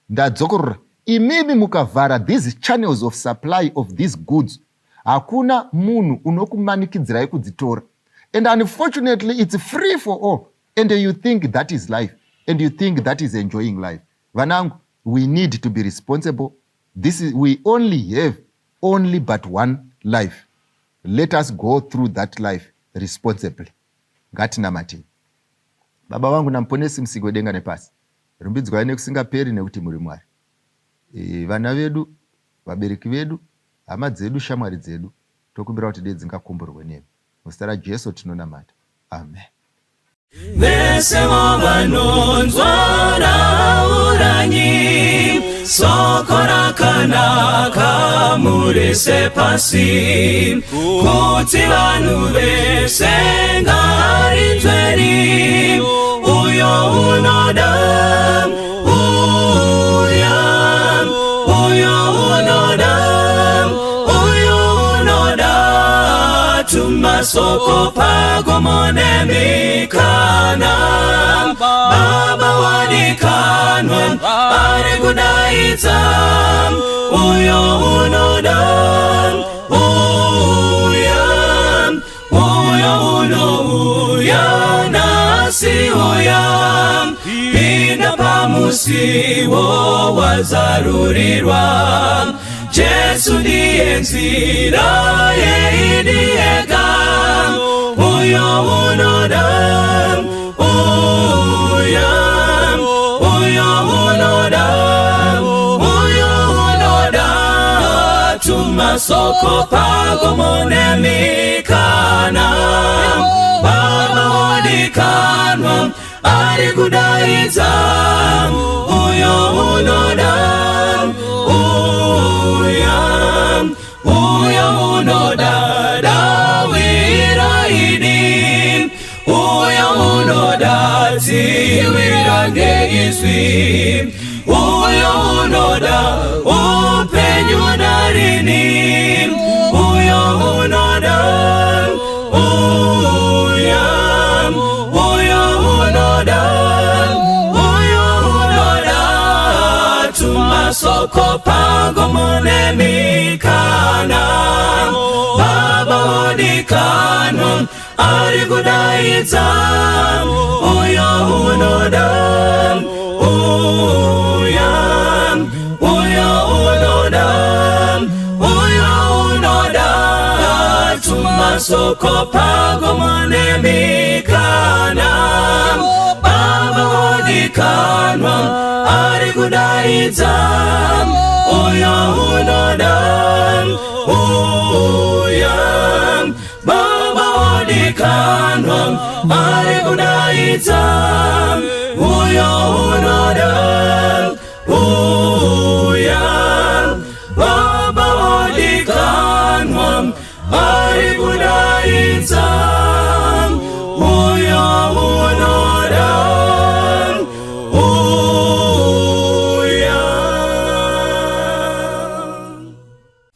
ndadzokorora, imimi mukavhara these channels of supply of these goods, hakuna munhu unokumanikidzirai kudzitora. And unfortunately, it's free for all. And you think that is life. and you think that is enjoying life. Vanangu, we need to be responsible. We only have but one life. Let us go through that life responsibly. Ngatinamati. Baba wangu namponesi msigo denga nepasi. Rumbidzwa nekusingaperi nekuti muri Mwari. Vana vedu, vabereki vedu, hama dzedu, shamwari dzedu, tokumbira kuti dei dzingakomborwe nemi. Muzita raJesu tinonamata. Amen. Vese vanonzwa uranyi, soko rakanaka murese pasi, kuti vanhu vese ngarinzweni, uyo unoda, tumasoko pagomone mikana, baba wadikanwa ari kudaidza, uyo unoda, uya nasi uya, pinda pamusiwo wazarurirwa, Jesu ndiye nzira yeidiyega, uyo unoda, tumasoko pagomone mikana, baba wadikanwa ari kudaidza, uyo unoda, uyo unoda dawiraini, uyo unoda ziwirange izwi, uyo unoda upenyu darini, uyo unoda, tumasoko pagomone mikana, baba wadikanwa ari kudaidza, uyo unoda, tumasoko pagomone mikana, baba wadikanwa ari kudaidza, uyo unoda, baba wadikanwa ari kudaidza, uyo unoda, baba wadikanwa ari kudaidza, uyo unoda,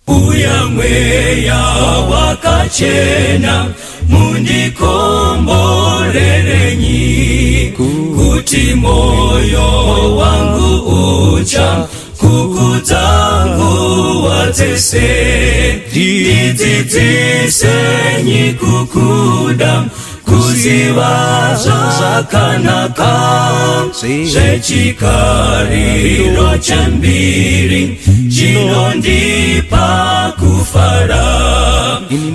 uya mweya wakachena, mundikomborerenyi, kuti moyo wangu ucha kukudza nguva dzese, ndidzidzisenyi kukuda, kuziva zvakanaka, zvechikariro chembiri chinondipa kufara,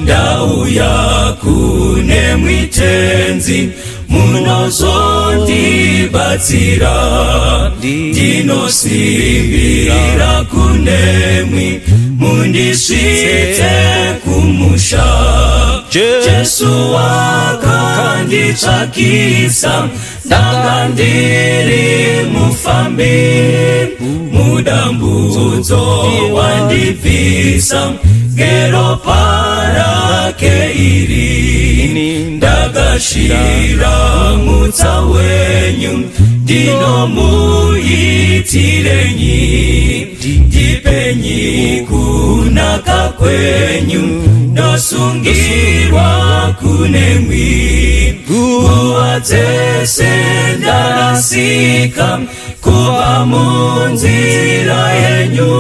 ndauya kune mwitenzi munozondibatsira, ndinosimbira kunemwi mundisvitse kumusha, Jesu wakanditsvakisa, ndanga ndiri mufambi, mudambudzo wandibvisa, ngeropa rake iri, ndakashira mutsa wenyu, ndinomuitirenyi, ndipenyi kunaka kwenyu, ndosungirwa kunemwi, nguva dzese ndarasika, kuva munzira yenyu,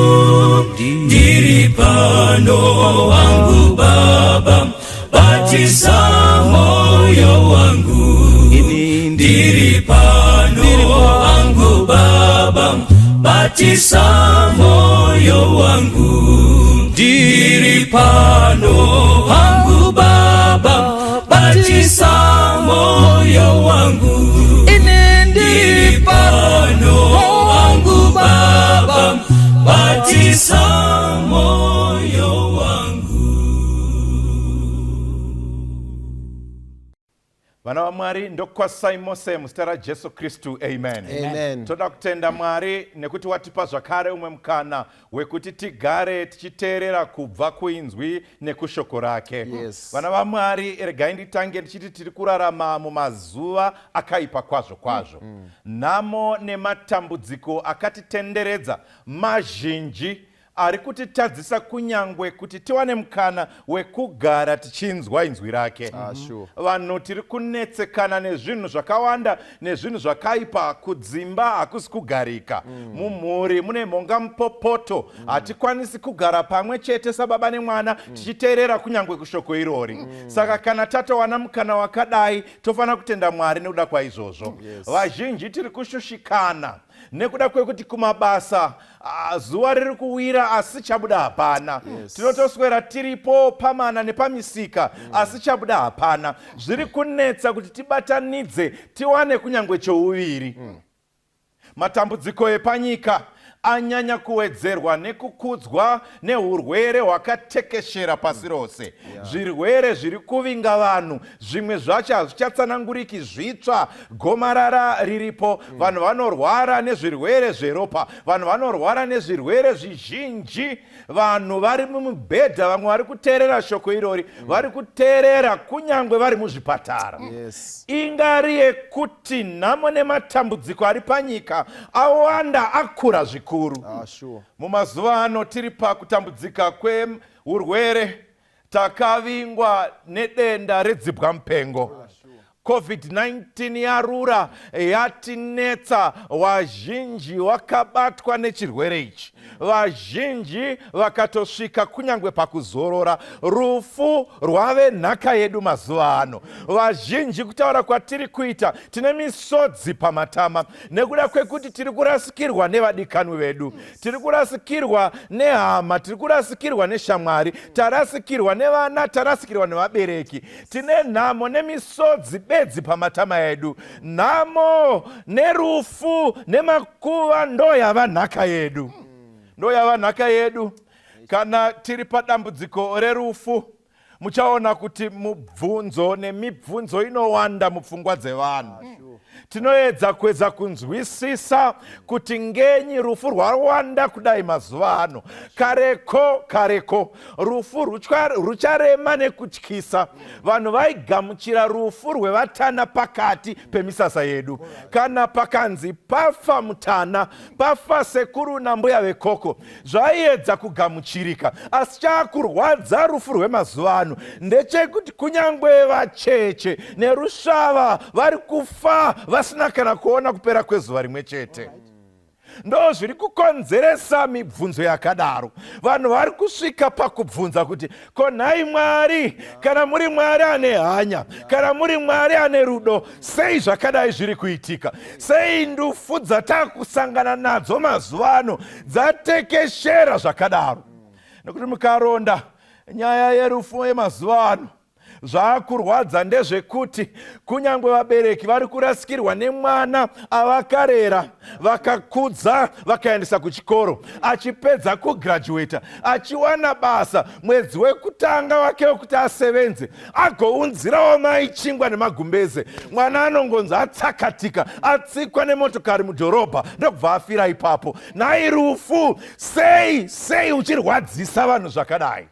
ndiri pano wangu Baba, batisa moyo wangu, ndiri pano batisa moyo wangu, ndiri pano wangu Baba, batisa moyo wangu, ndiri pano wangu Baba, batisa moyo wangu. Vana wa Mwari ndokwasai mose mustara Jesu Kristu, amen. Amen. Toda kutenda Mwari nekuti watipa zvakare umwe mukana wekuti tigare tichiteerera kubva kuinzwi nekushoko rake. Yes. Vana va Mwari, regai nditange ndichiti tiri kurarama mumazuva akaipa kwazvo kwazvo. Nhamo nematambudziko akatitenderedza mazhinji ari kutitadzisa kunyangwe kuti tiwane mukana wekugara tichinzwa inzwi rake. Vanhu tiri kunetsekana nezvinhu zvakawanda, nezvinhu zvakaipa. Kudzimba hakusi kugarika. Mumhuri mune mhonga mupopoto. Hatikwanisi kugara pamwe chete sababa nemwana tichiteerera kunyangwe kushoko irori. Saka kana tatowana mukana wakadai, tofanira kutenda Mwari nekuda kwaizvozvo. Vazhinji tiri kushushikana nekuda kwekuti kumabasa zuva riri kuwira asi chabuda hapana. Tinotoswera tiripo pamana nepamisika asi chabuda hapana. Zviri kunetsa kuti tibatanidze tiwane kunyangwe chouviri. Matambudziko epanyika anyanya kuwedzerwa nekukudzwa neurwere hwakatekeshera pasi rose. Zvirwere zviri kuvinga vanhu, zvimwe zvacho hazvichatsananguriki zvitsva. Gomarara riripo, vanhu vanorwara nezvirwere zveropa, vanhu vanorwara nezvirwere zvizhinji. Vanhu vari mumibhedha, vamwe vari kuteerera shoko irori, vari kuteerera kunyangwe vari muzvipatara. Ingari yekuti nhamo nematambudziko ari panyika awanda akura zvikuru. Mumazuva ano tiri pakutambudzika kweurwere, takavingwa nedenda redzibwa mupengo. COVID-19 yarura, yatinetsa. Vazhinji vakabatwa nechirwere ichi. Vazhinji vakatosvika kunyangwe pakuzorora. Rufu rwave nhaka yedu mazuva ano. Vazhinji kutaura kwatiri kuita, tine misodzi pamatama nekuda kwekuti tiri kurasikirwa nevadikanwi vedu, tiri kurasikirwa nehama, tiri kurasikirwa neshamwari, tarasikirwa nevana, tarasikirwa nevabereki. Tine nhamo nemisodzi bedzi pamatama edu. Nhamo nerufu nemakuva ndo yava nhaka yedu. Ndo yava nhaka yedu. Kana tiri padambudziko rerufu, muchaona kuti mubvunzo nemibvunzo inowanda mupfungwa dzevanhu. Tinoedza kuedza kunzwisisa kuti ngenyi rufu rwawanda kudai mazuva ano. Kareko rufu rucharema nekutyisa. Vanhu vaigamuchira rufu rwevatana pakati pemisasa yedu. Kana pakanzi pafa mutana, pafa sekuru nambuya vekoko, zvaiedza kugamuchirika. Asi chakurwadza rufu rwemazuva ano ndechekuti kunyangwe vacheche nerusvava vari kufa vasina kana kuona kupera kwezuva rimwe chete. Ndo zviri kukonzeresa mibvunzo yakadaro. Vanhu vari kusvika pakubvunza kuti konhai Mwari, kana muri Mwari ane hanya, kana muri Mwari ane rudo, sei zvakadai zviri kuitika? Sei ndufu dzatakusangana nadzo mazuva ano dzatekeshera zvakadaro? Nekuti mukaronda nyaya yerufu yemazuva ano, zvaakurwadza ndezvekuti kunyangwe vabereki vari kurasikirwa nemwana avakarera, vakakudza, vakaendesa kuchikoro, achipedza kugraduata, achiwana basa, mwedzi wekutanga wake wekuti asevenze, agounzirawo mai chingwa nemagumbeze. Mwana anongonzi atsakatika, atsikwa nemotokari mudhorobha, ndokubva afira ipapo. Nhai rufu, sei uchirwadzisa vanhu zvakadai?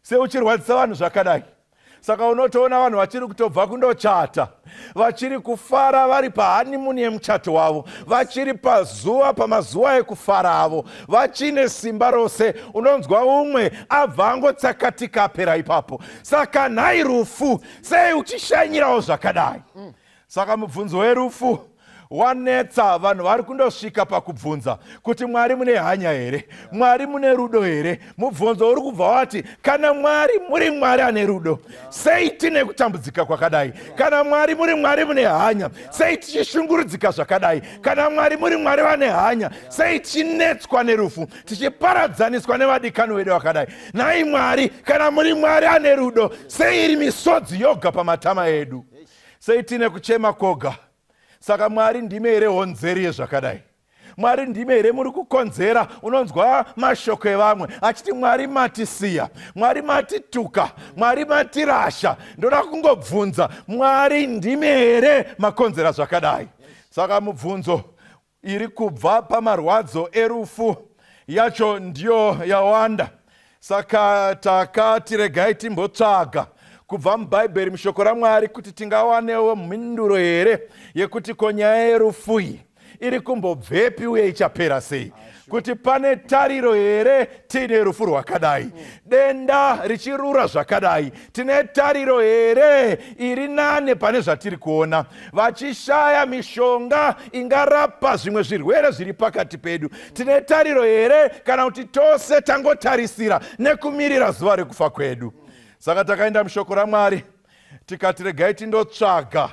Sei uchirwadzisa vanhu zvakadai? Saka unotoona vanhu vachiri kutobva kundochata, vachiri kufara vari pahanimuni yemuchato wavo, vachiri pamazuva ekufara avo, vachine simba rose. Unonzwa umwe abva angotsakatika apera ipapo. Saka nhai rufu, sei uchishanyirawo zvakadai? Saka mubvunzo werufu wanetsa vanhu vari kundosvika pakubvunza kuti Mwari mune hanya here, Mwari mune rudo here. Mubvunzo uri kubva wati kana Mwari muri Mwari ane rudo, sei tine kutambudzika kwakadai? Kana Mwari muri Mwari mune hanya, sei tichishungurudzika zvakadai? Kana Mwari muri Mwari vane hanya, sei tichinetswa nerufu, tichiparadzaniswa nevadikani vedu vakadai? Nhai Mwari, kana muri Mwari ane rudo, sei iri misodzi yoga pamatama edu? Sei tine kuchema koga? Saka Mwari ndime here honzeri yezvakadai? Mwari ndime here muri kukonzera unonzwa mashoko evamwe achiti Mwari matisiya, Mwari matituka, Mwari matirasha? Ndoda kungobvunza, Mwari ndime here makonzera zvakadai? Saka mubvunzo iri kubva pamarwadzo erufu yacho ndiyo yawanda. Saka takati regai timbotsvaga kubva mubhaibheri mushoko raMwari kuti tingawanewo mhinduro here yekuti ko nyaya yerufu iyi iri kumbobvepi uye ichapera sei? Kuti pane tariro here tine rufu rwakadai? Denda richirura zvakadai, tine tariro here iri nane pane zvatiri kuona? Vachishaya mishonga ingarapa zvimwe zvirwere zviri pakati pedu, tine tariro here kana kuti tose tangotarisira nekumirira zuva rekufa kwedu? Saka takaenda mushoko raMwari tikati regai tindotsvaga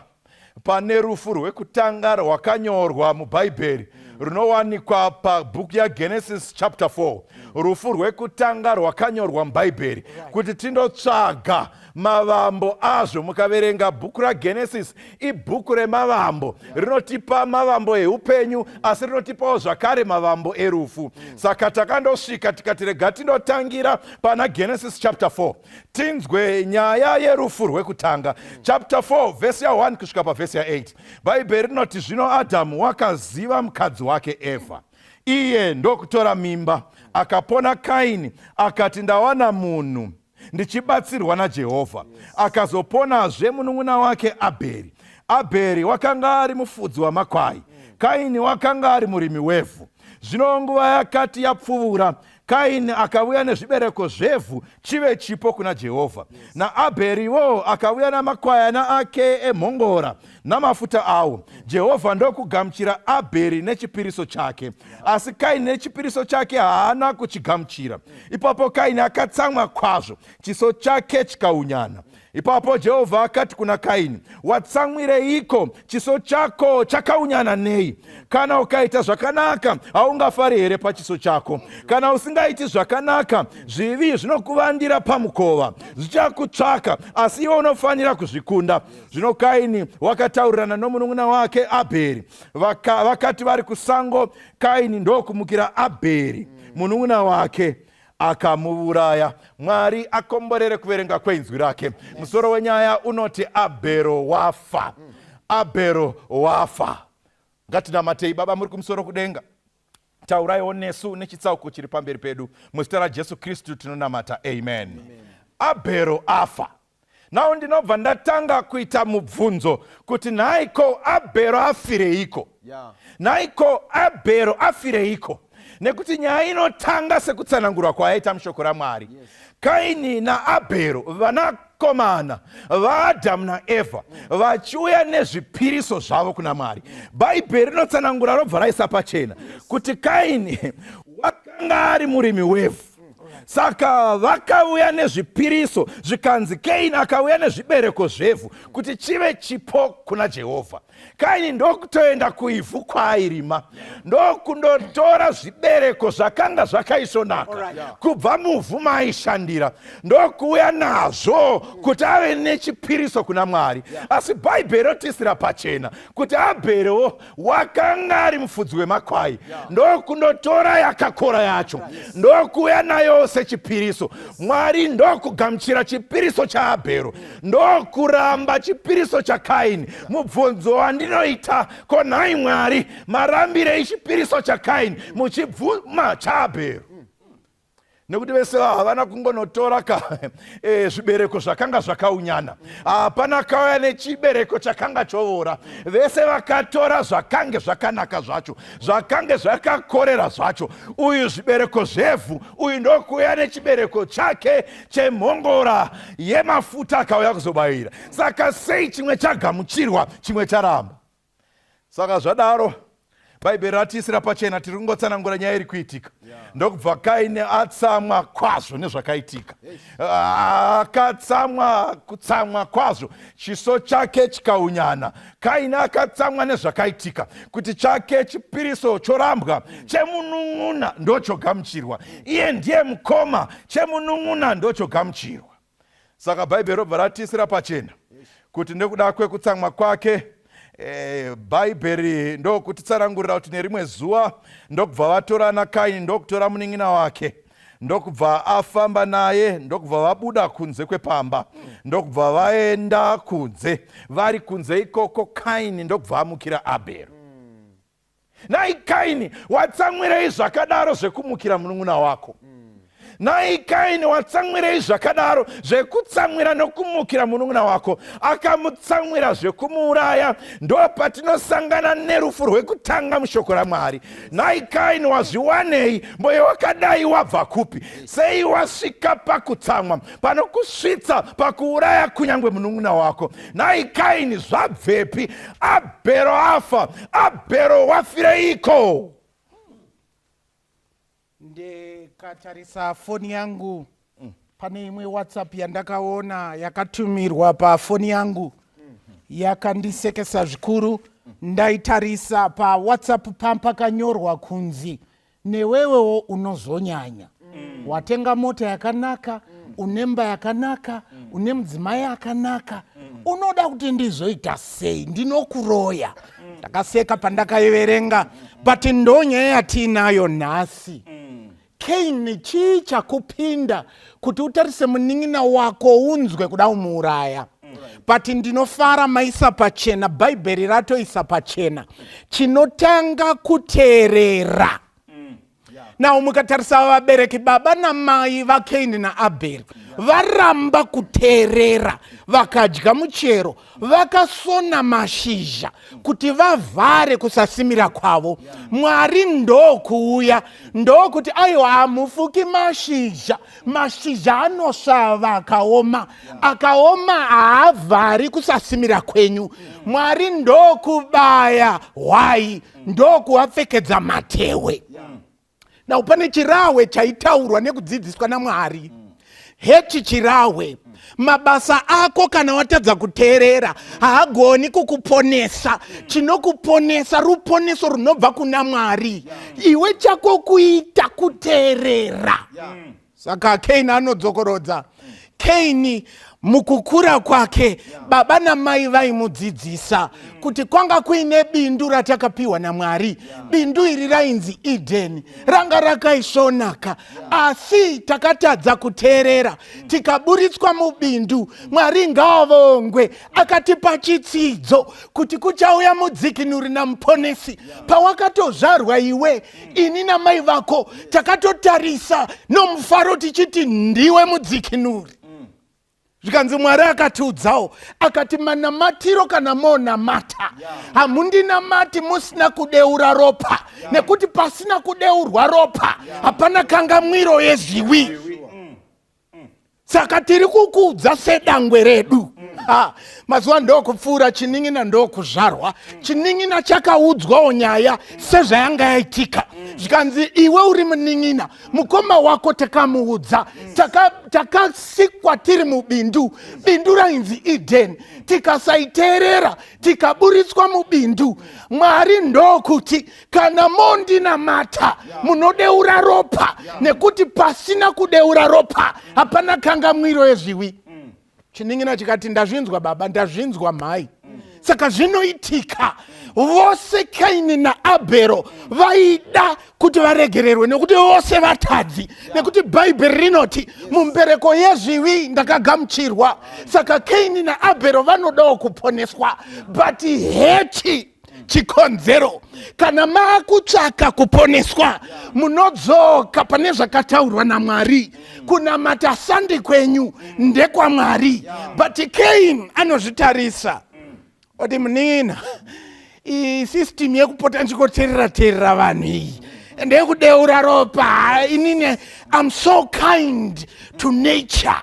pane rufu rwekutanga rwakanyorwa mubhaibheri runowanikwa pabhuku yaGenesis chapter 4. Rufu rwekutanga rwakanyorwa mubhaibheri kuti tindotsvaga mavambo azvo. Mukaverenga bhuku raGenesis, ibhuku remavambo, rinotipa mavambo eupenyu asi rinotipawo zvakare mavambo erufu. Saka takandosvika tikati rega tindotangira pana Genesis chapter 4 tinzwe nyaya yerufu rwekutanga. Chapter 4 verse ya 1 kusvika pavhesi ya 8. Bhaibheri rinoti zvino Adhamu wakaziva mukadzi wake Evha, iye ndokutora mimba akapona Kaini, akati ndawana munhu ndichibatsirwa naJehovha. Akazoponazve munun'una wake Abheri. Abheri wakanga ari mufudzi wamakwai, Kaini wakanga ari murimi wevhu. Zvino nguva yakati yapfuura, Kaini akauya nezvibereko zvevhu chive chipo kuna Jehovha. NaAbheriwo akauya namakwayana ake emhongora namafuta awo. Jehovha ndokugamuchira Abheri nechipiriso chake, asi Kaini nechipiriso chake haana kuchigamuchira. Ipapo Kaini akatsamwa kwazvo, chiso chake chikaunyana. Ipapo Jehovha akati kuna Kaini, watsamwireiko? Chiso chako chakaunyana nei? Kana ukaita zvakanaka haungafari here pachiso chako? Kana usingaiti zvakanaka, zvivi zvinokuvandira pamukova, zvichakutsvaka, asi iwe unofanira kuzvikunda. Zvino Kaini wakataurirana nomunun'una wake Abheri. Vakati vari kusango, Kaini ndokumukira Abheri munun'una wake akamuuraya. Mwari akomborere kuverenga kwenzwi rake. Musoro wenyaya unoti Abhero wafa. Abhero wafa. Ngatinamatei. Baba muri kumusoro kudenga, tauraiwo nesu nechitsauko chiri pamberi pedu. Muzita raJesu Kristu tinonamata. Amen. Abhero afa. Nawo ndinobva ndatanga kuita mubvunzo kuti naiko Abhero afireiko? Naiko Abhero afireiko? Nekuti nyaya inotanga sekutsanangurwa kwaita mushoko raMwari. Kaini naAbhero vanakomana vaAdhamu naEvha vachiuya nezvipiriso zvavo kuna Mwari. Bhaibheri rinotsanangura robva raisa pachena kuti Kaini wakanga ari murimi wevhu. Saka vakauya nezvipiriso zvikanzi Kaini akauya nezvibereko zvevhu kuti chive chipo kuna Jehovha. Kaini ndokutoenda kuivhu kwaairima, ndokundotora zvibereko zvakanga zvakaisvonaka kubva muvhu maaishandira, ndokuuya nazvo kuti ave nechipiriso kuna Mwari. Asi Bhaibheri rotisira pachena kuti Abherewo wakanga ari mufudzi wemakwai, ndokundotora yakakora yacho, ndokuuya nayo sechipiriso. Mwari ndokugamuchira chipiriso chaAbhero, ndokuramba chipiriso chaKaini. Mubvunzo wandinoita, ko nhai Mwari marambire chipiriso chaKaini muchibvuma chaAbhero? Nekuti vese havana kungonotora zvibereko zvakanga zvakaunyana. Hapana kauya nechibereko chakanga chovora. Vese vakatora zvakange zvakanaka zvacho, zvakange zvakakorera zvacho. Uyu zvibereko zvevhu, uyu ndokuuya nechibereko chake chemhongora yemafuta akauya kuzobayira. Saka sei chimwe chagamuchirwa chimwe charamba? Saka zvadaro bhaibheri ratisira pachena tiri kungotsanangura nyaya iri kuitika. Ndokubva Kaini atsamwa kwazvo nezvakaitika. Akatsamwa kutsamwa kwazvo, chiso chake chikaunyana. Kaini akatsamwa nezvakaitika kuti chake chipiriso chorambwa chemunun'una ndochogamuchirwa. Iye ndiye mukoma, chemunun'una ndochogamuchirwa. Saka bhaibheri robva ratisira pachena kuti nekuda kwekutsamwa kwake bhaibheri ndokutitsanangurira kuti nerimwe zuva ndokubva vatorana Kaini ndokutora munin'ina wake, ndokubva afamba naye, ndokubva vabuda kunze kwepamba, ndokubva vaenda kunze. Vari kunze ikoko Kaini ndokubva amukira Abheri. Nai Kaini, watsamwirei zvakadaro zvekumukira munun'una wako? Nai Kaini, watsamwirei zvakadaro zvekutsamwira nokumukira munun'una wako? Akamutsamwira zvekumuuraya. Ndo patinosangana nerufu rwekutanga mushoko raMwari. Nai Kaini, wazviwanei? Mwoyo wakadai wabva kupi? Sei wasvika pakutsamwa, panokusvitsa pakuuraya kunyangwe munun'una wako? Nai Kaini, zvabvepi? Abhero afa. Abhero wafireiko? Ndikatarisa foni yangu, pane imwe WhatsApp yandakaona yakatumirwa pafoni yangu, yakandisekesa zvikuru. Ndaitarisa pa WhatsApp pakanyorwa kunzi newewewo unozonyanya, watenga mota yakanaka, unemba yakanaka, une mudzimai yakanaka, unoda kuti ndizoita sei? Ndinokuroya. Ndakaseka pandakaiverenga, but ndonyaya yatinayo nhasi. Kaini, chii chakupinda kuti utarise munin'ina wako unzwe kuda umuuraya? But ndinofara maisa pachena, bhaibheri ratoisa pachena, chinotanga kuteerera. Nawo mukatarisa vabereki, baba namai vaKaini naAbheri varamba kuteerera, vakadya muchero, vakasona mashizha kuti vavhare kusasimira kwavo. Mwari ndokuuya, ndokuti aiwa hamufuki mashizha, mashizha anosvava akaoma, akaoma haavhari kusasimira kwenyu. Mwari ndokubaya hwai, ndokuvapfekedza matewe. Na upane chirawe chaitaurwa nekudzidziswa naMwari. Hechi chirawe, mabasa ako kana watadza kuteerera haagoni kukuponesa. Chinokuponesa ruponeso runobva kuna Mwari. Iwe chako kuita kuteerera. Saka Kaini anodzokorodza. Kaini mukukura kwake, baba namai vaimudzidzisa kuti kwanga kuine bindu ratakapiwa naMwari. Bindu iri rainzi Eden, ranga rakaisvonaka, asi takatadza kuteerera, tikaburitswa mubindu. Mwari ngaavongwe, akatipa chitsidzo kuti kuchauya mudzikinuri namuponesi. Pawakatozvarwa iwe, ini namai vako takatotarisa nomufaro tichiti ndiwe mudzikinuri. Zvikanzi Mwari akatiudzawo, akati manamatiro kana monamata, hamundinamati musina kudeura ropa, nekuti pasina kudeurwa ropa hapana kanga mwiro yezviwi. Saka tiri kukuudza sedangwe redu. Mazuva ndokupfuura chinin'ina ndokuzvarwa. Chinin'ina chakaudzwawo nyaya sezvayanga yaitika. Zvikanzi iwe uri munin'ina, mukoma wako takamuudza, takasikwa tiri mubindu, bindu rainzi Eden, tikasaiteerera, tikaburitswa mubindu. Mwari ndokuti kana mondinamata munodeura ropa, nekuti pasina kudeura ropa hapana kanga mwiro yezviwi. Chinin'ina chikati, ndazvinzwa baba, ndazvinzwa mai. Saka zvinoitika vose Kaini naAbheri vaida kuti varegererwe, nekuti vose vatadzi, nekuti bhaibheri rinoti mumbereko yezviwi ndakagamuchirwa. Saka Kaini naAbheri vanodawo kuponeswa, but hechi chikonzero. Kana maakutsvaka kuponeswa, munodzoka pane zvakataurwa naMwari. Kunamata sandi kwenyu ndekwaMwari. But Kaini anozvitarisa, oti munin'ina, system yekupota ndichikoteerera vanhu iyi ndeyekudeura ropa. Inini, I'm so kind to nature.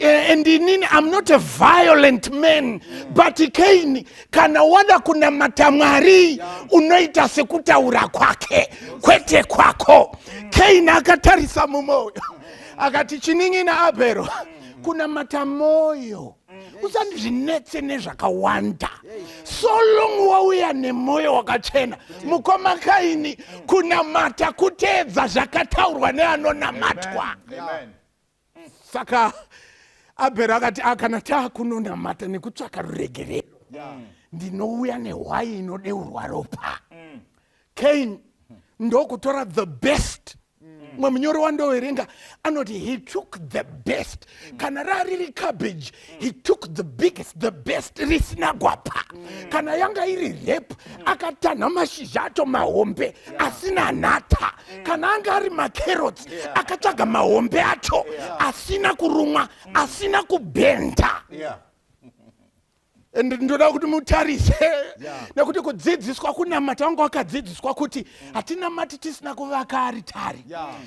And inini, I'm not a violent man, but Cain kana wada kuna matamari unoita sekutaura kwake kwete kwako. Cain akatarisa mumoyo akati chiningi na Abel kuna matamoyo usandizvinetse nezvakawanda so long wauya nemoyo wakachena mukoma Kaini kuna mata kutedza zvakataurwa neanonamatwa. Saka Abel akati akana takunonamata nekutsvaka ruregerero ndinouya nehwai inodeurwa ropa. Cain ndokutora the best. Mwamunyori wandowerenga anoti he took the best. Kana rariri cabbage he took the biggest, the best risina gwapa. Kana yanga iri rep akatana mashizha acho mahombe asina nata. Kana anga ari macarrots akatsvaga mahombe acho asina kurumwa asina kubenda. And ndoda kuti mutarise nekuti kudzidziswa kunamata wanga wakadzidziswa kuti hatina mati tisina kuvaka aritari.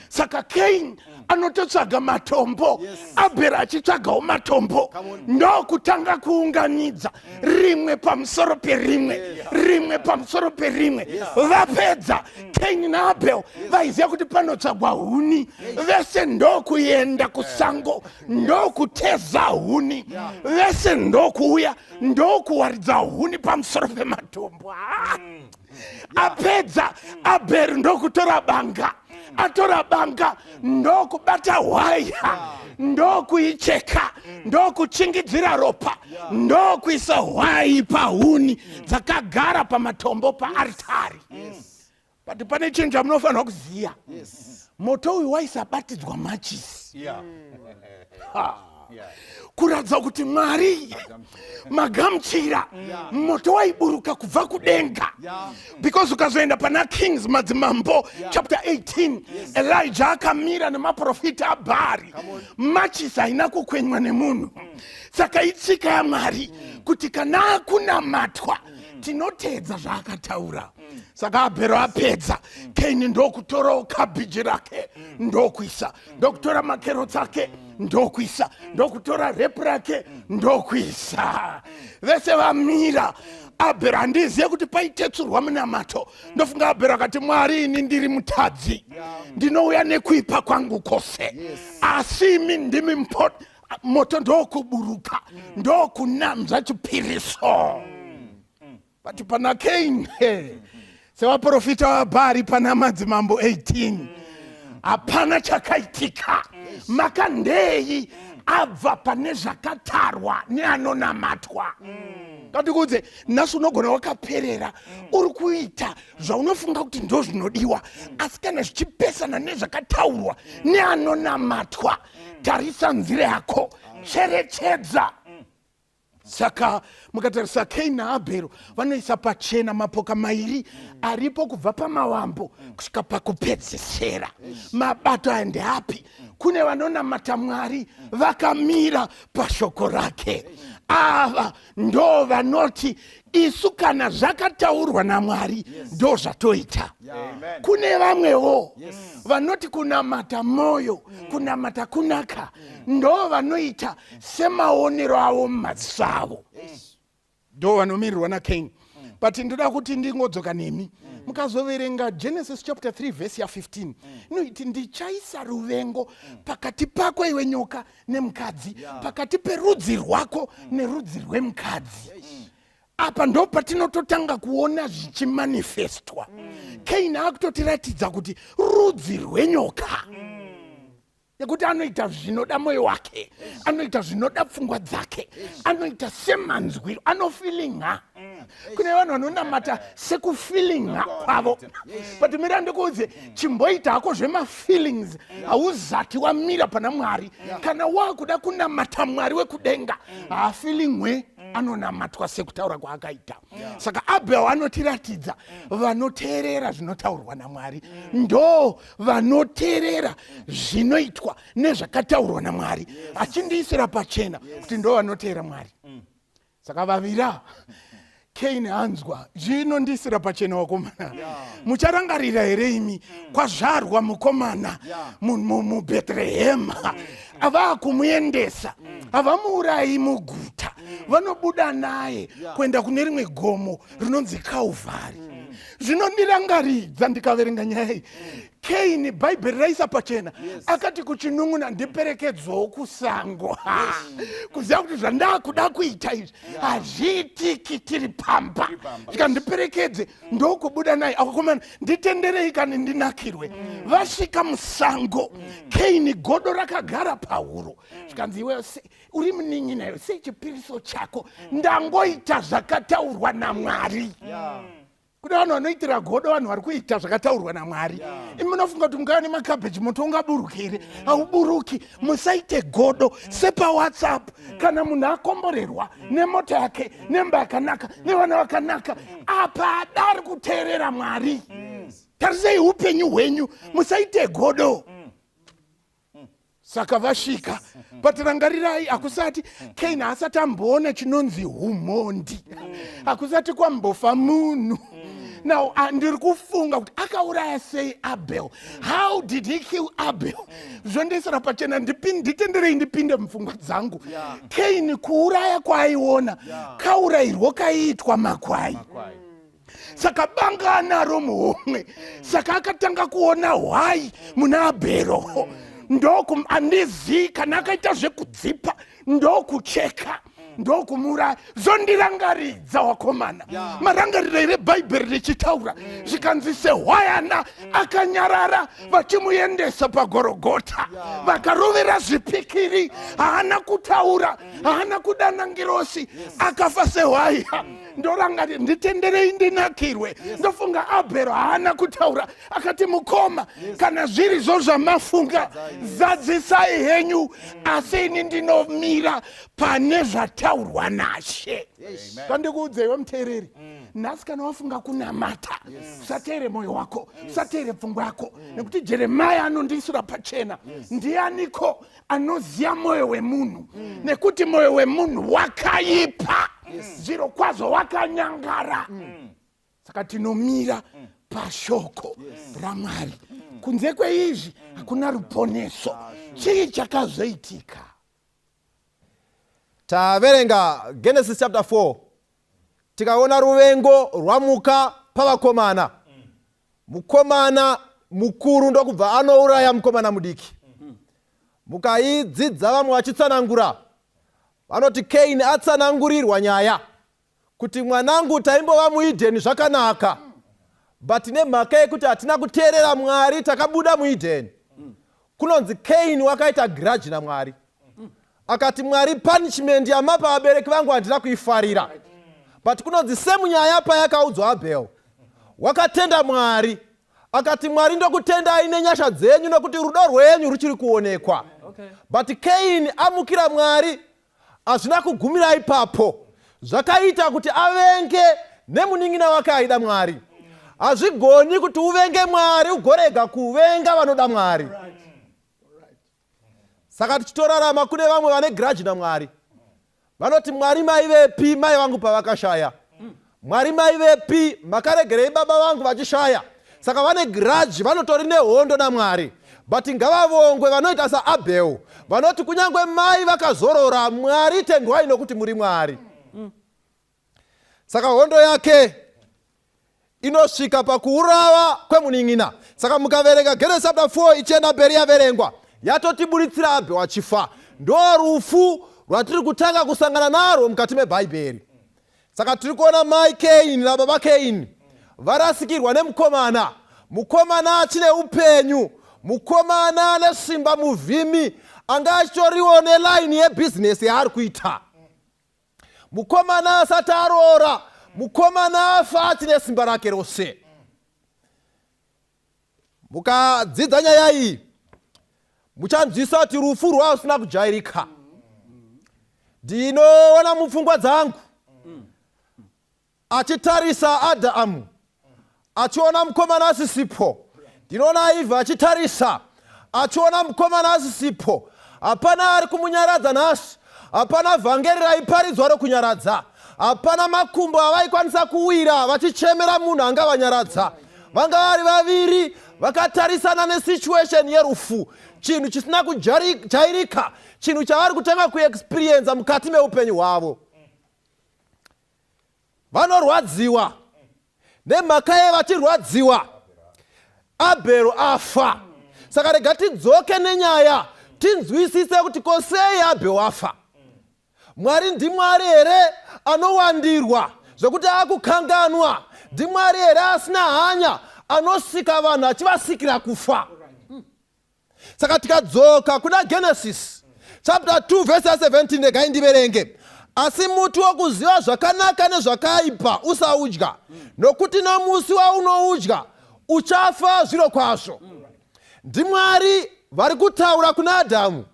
Saka Cain anototsvaga matombo, Abel achitsvagawo matombo. Ndokutanga kuunganidza rimwe pamusoro perimwe, rimwe pamusoro perimwe. Vapedza Cain naAbel vaiziva kuti panotsvagwa huni. Vese ndokuenda kusango, ndokuteza huni. Vese ndokuuya ndokuwaridza huni pamusoro pematombo. Apedza Abel ndokutora banga, atora banga ndokubata hwaya, ndokuicheka, ndokuchingidzira ropa, ndokuisa hwai pahuni dzakagara pamatombo paaritari. But pane chinhu chamunofanira kuziya, moto uyu waisabatidzwa machisi. Kuradza kuti Mwari magamuchira moto waiburuka kubva kudenga. Because ukazoenda pana Kings madzimambo chapter 18 Elijah akamira nemaprofita abhari machisi haina kukwenywa nemunhu. Saka itsika yaMwari kuti kana akunamatwa tinotedza zvaakataura. Saka Abel apedza, Cain ndokutorawo kabhiji rake ndokuisa, ndokutora makerotsi ake ndokuisa, ndokutora repu rake ndokuisa. Vese vamira. Abel handizive kuti paitetsurwa munamato. Ndofunga Abel akati Mwari ini ndiri mutadzi, ndinouya nekuipa kwangu kwose, asi imi ndimi moto ndokuburuka, ndokunamza chipiriso. But pana Cain sevaprofita vabhari pana madzimambo 18 hapana chakaitika. Makandei abva pane zvakatarwa neanonamatwa. Katikuudze nhasi unogona wakaperera uri kuita zvaunofunga kuti ndo zvinodiwa, asi kana zvichipesana nezvakataurwa neanonamatwa, tarisa nzira yako, cherechedza. Saka mukatarisa Cain naAbel vanoisa pachena mapoka mairi aripo kubva pamawambo kusvika pakupedzisira. Mabato aya ndeapi? Kune vanonamata Mwari vakamira pashoko rake. Ava ndo vanoti isu kana zvakataurwa naMwari ndo zvatoita. Kune vamwewo vanoti kunamata moyo, kunamata kunaka, ndo vanoita semaonero avo mumadziso avo. Ndo vanomirirwa naCain. But ndoda kuti ndingodzoka nemi mukazoverenga Genesis chapter 3 verse ya 15 inoiti ndichaisa ruvengo pakati pako iwe nyoka nemukadzi, pakati perudzi rwako nerudzi rwemukadzi. Apa ndo patinototanga kuona zvichimanifestwa. Cain akutotiratidza kuti rudzi rwenyoka, nekuti anoita zvinoda moyo wake, anoita zvinoda pfungwa dzake, anoita semanzwiro, anofilinga. Kune vanhu vanonamata sekufilinga kwavo. But mira ndikuudze, chimboita hako zvemafeelings hauzati wamira pana Mwari. Kana wakuda kunamata Mwari wekudenga, haafilingwe, anonamatwa sekutaura kwaakaita. Saka Abel anotiratidza vanoteerera zvinotaurwa naMwari ndo vanoteerera zvinoitwa nezvakataurwa naMwari, achindiisira pachena kuti ndo vanoteera Mwari. Saka vavira Cain anzwa zvino ndisira pachena wakomana mucharangarira here imi kwazvarwa mukomana muBethlehema ava kumuendesa avamuurayi muguta vanobuda naye kuenda kune rimwe gomo rinonzi Calvary. Zvinondirangaridza ndikaverenga nyaya iyi. Cain Bible raisa pachena akati kuchinun'una ndiperekedzowo kusango kuziva kuti zvandakuda kuita izvi hazviitiki tiri pamba zvikandiperekedze ndokubuda naye akakomana nditenderei kani ndinakirwe. Vasvika musango Cain godo rakagara pahuro zvikanzi iweyo uri munin'i nayo sei chipiriso chako ndangoita zvakataurwa naMwari. Kuna vanhu vanoitira godo vanhu vari kuita zvakataurwa naMwari. Imi munofunga kuti mungava nemakabheji moto ungaburuki here? Hauburuki. Musaite godo sepaWhatsApp kana munhu akomborerwa nemota yake nemba yakanaka nevana vakanaka apa adari kuteerera Mwari. Tarisei upenyu hwenyu, musaite godo. Saka vasvika patirangarirai akusati Cain asati amboona chinonzi umondi, akusati kwambofa munhu. Now ndiri kufunga kuti akauraya sei Abel. How did he kill Abel? Zvondesera pachena nditenderei ndipinde mupfungwa dzangu. Cain kuuraya kwaaiona kaurayirwo kaiitwa makwai. Saka banga naro muhomwe. Saka akatanga kuona hwai muna Abero. Ndoku andizi kana akaita zvekudzipa ndokucheka ndokumura. Zondirangaridza wakomana. Marangariro eBhaibheri richitaura zvikanzi sehwayana akanyarara vachimuendesa pagorogota vakarovera zvipikiri. Haana kutaura, haana kudana ngirosi, akafa sehwaya. Ndorangarira nditenderei ndinakirwe. Ndofunga Abhero haana kutaura akati mukoma kana zviri zvo zvamafunga zadzisai henyu asi ini ndinomira pane zvataurwa naShe. Ndikuudzewo muteereri, nhasi kana wafunga kunamata usateere mwoyo wako, usateere pfungwa yako, nekuti Jeremia anondisura pachena ndianiko anoziva mwoyo wemunhu, nekuti mwoyo wemunhu wakaipa zviro kwazvo wakanyangara. Saka tinomira pashoko raMwari. Kunze kweizvi hakuna ruponeso. Chii chakazoitika? Taverenga Genesis chapter 4 tikaona ruvengo rwamuka pavakomana. Mukomana mukuru ndokubva anouraya mukomana mudiki. Mukaidzidza vamwe vachitsanangura vanoti Cain atsanangurirwa nyaya kuti mwanangu taimbova muEdheni zvakanaka, but nemhaka yekuti hatina kuteerera Mwari takabuda muEdheni. Kunonzi Cain wakaita grudge naMwari. Akati Mwari punishment yamapa vabereki vangu handina kuifarira. But kunonzi semunyaya payakaudzwa Abel wakatenda Mwari. Akati Mwari ndokutendai nenyasha dzenyu nokuti rudo rwenyu ruchiri kuonekwa. But Cain amukira Mwari hazvina kugumira ipapo. Zvakaita kuti avenge nemuning'ina wake aida Mwari. Hazvigoni kuti uvenge Mwari ugorega kuvenga vanoda Mwari. Saka tichitorarama kune vamwe vane grudge naMwari. Vanoti Mwari maivepi mai vangu pavakashaya? Mwari maivepi makaregerei baba vangu vachishaya? Saka vane grudge, vanotori nehondo naMwari. But ngavavongwe vanoita saAbel, vanoti kunyangwe mai vakazorora Mwari tendwai nokuti muri Mwari. Saka hondo yake inosvika pakuurawa kwemuning'ina. Saka mukaverenga Genesis chapter 4 ichena mberi yaverengwa yatotibuditsira Abel wachifa. Ndo rufu rwatiri kutanga kusangana narwo mukati meBhaibheri. Saka tiri kuona mai Cain nababa Cain varasikirwa nemukomana. Mukomana achine upenyu, mukomana nesimba muvhimi, anga achitoriwo nelaini yebhizinesi yaari kuita. Mukomana asati aroora, mukomana afa achine simba rake rose. Mukadzidza nyaya iyi muchanzwisa kuti rufu rwasina kujairika. Ndinoona mupfungwa dzangu achitarisa Adhamu achiona mukomana asisipo. Ndinoona Ivha achitarisa achiona mukomana asisipo. Hapana ari kumunyaradza nhasi, hapana vhangeri raiparidzwa rokunyaradza, hapana makumbo avaikwanisa kuwira vachichemera munhu angavanyaradza. Vanga vari vaviri vakatarisana nesituation yerufu, chinhu chisina kujairika, chinhu chavari kutanga kuexperienza mukati meupenyu hwavo. Vanorwadziwa nemhaka yevachirwadziwa. Abhero afa. Saka rega tidzoke nenyaya tinzwisise kuti kosei Abhero afa. Mwari ndimwari here anowandirwa zvokuti akukanganwa? Ndimwari here asina hanya anosika vanhu achivasikira kufa? Saka tikadzoka kuna Genesis chapter 2 verse 17 regai ndiverenge. Asi muti wokuziva zvakanaka nezvakaipa usaudya, nokuti nomusi waunoudya uchafa zviro kwazvo. Ndimwari vari kutaura kuna Adhamu.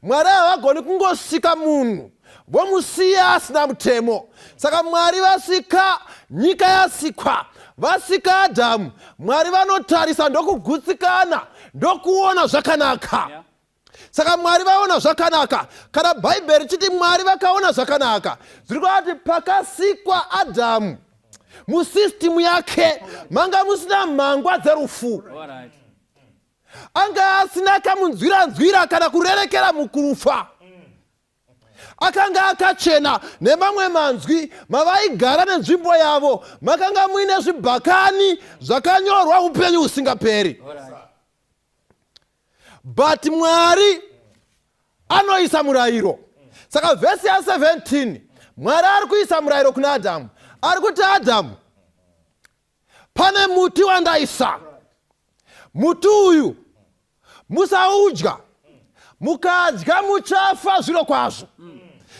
Mwari havagoni kungosika munhu vomusiya asina mutemo. Saka Mwari vasika nyika yasikwa, vasika Adhamu. Mwari vanotarisa ndokugutsikana, ndokuona zvakanaka. Saka Mwari vaona zvakanaka. Kana Bhaibheri chiti Mwari vakaona zvakanaka, zviri kuti pakasikwa Adhamu musystem yake manga musina mhangwa dzerufu. Anga asina kamunzwiranzwira kana kurerekera mukurufa. Akanga akachena nemamwe manzwi mavaigara nenzvimbo yavo makanga muine zvibhakani zvakanyorwa upenyu husingaperi. But Mwari anoisa murayiro. Saka vhesi ya 17 Mwari ari kuisa murayiro kuna Adhamu. Ari kuti Adhamu, pane muti wandaisa, muti uyu musaudya, mukadya muchafa zviro kwazvo.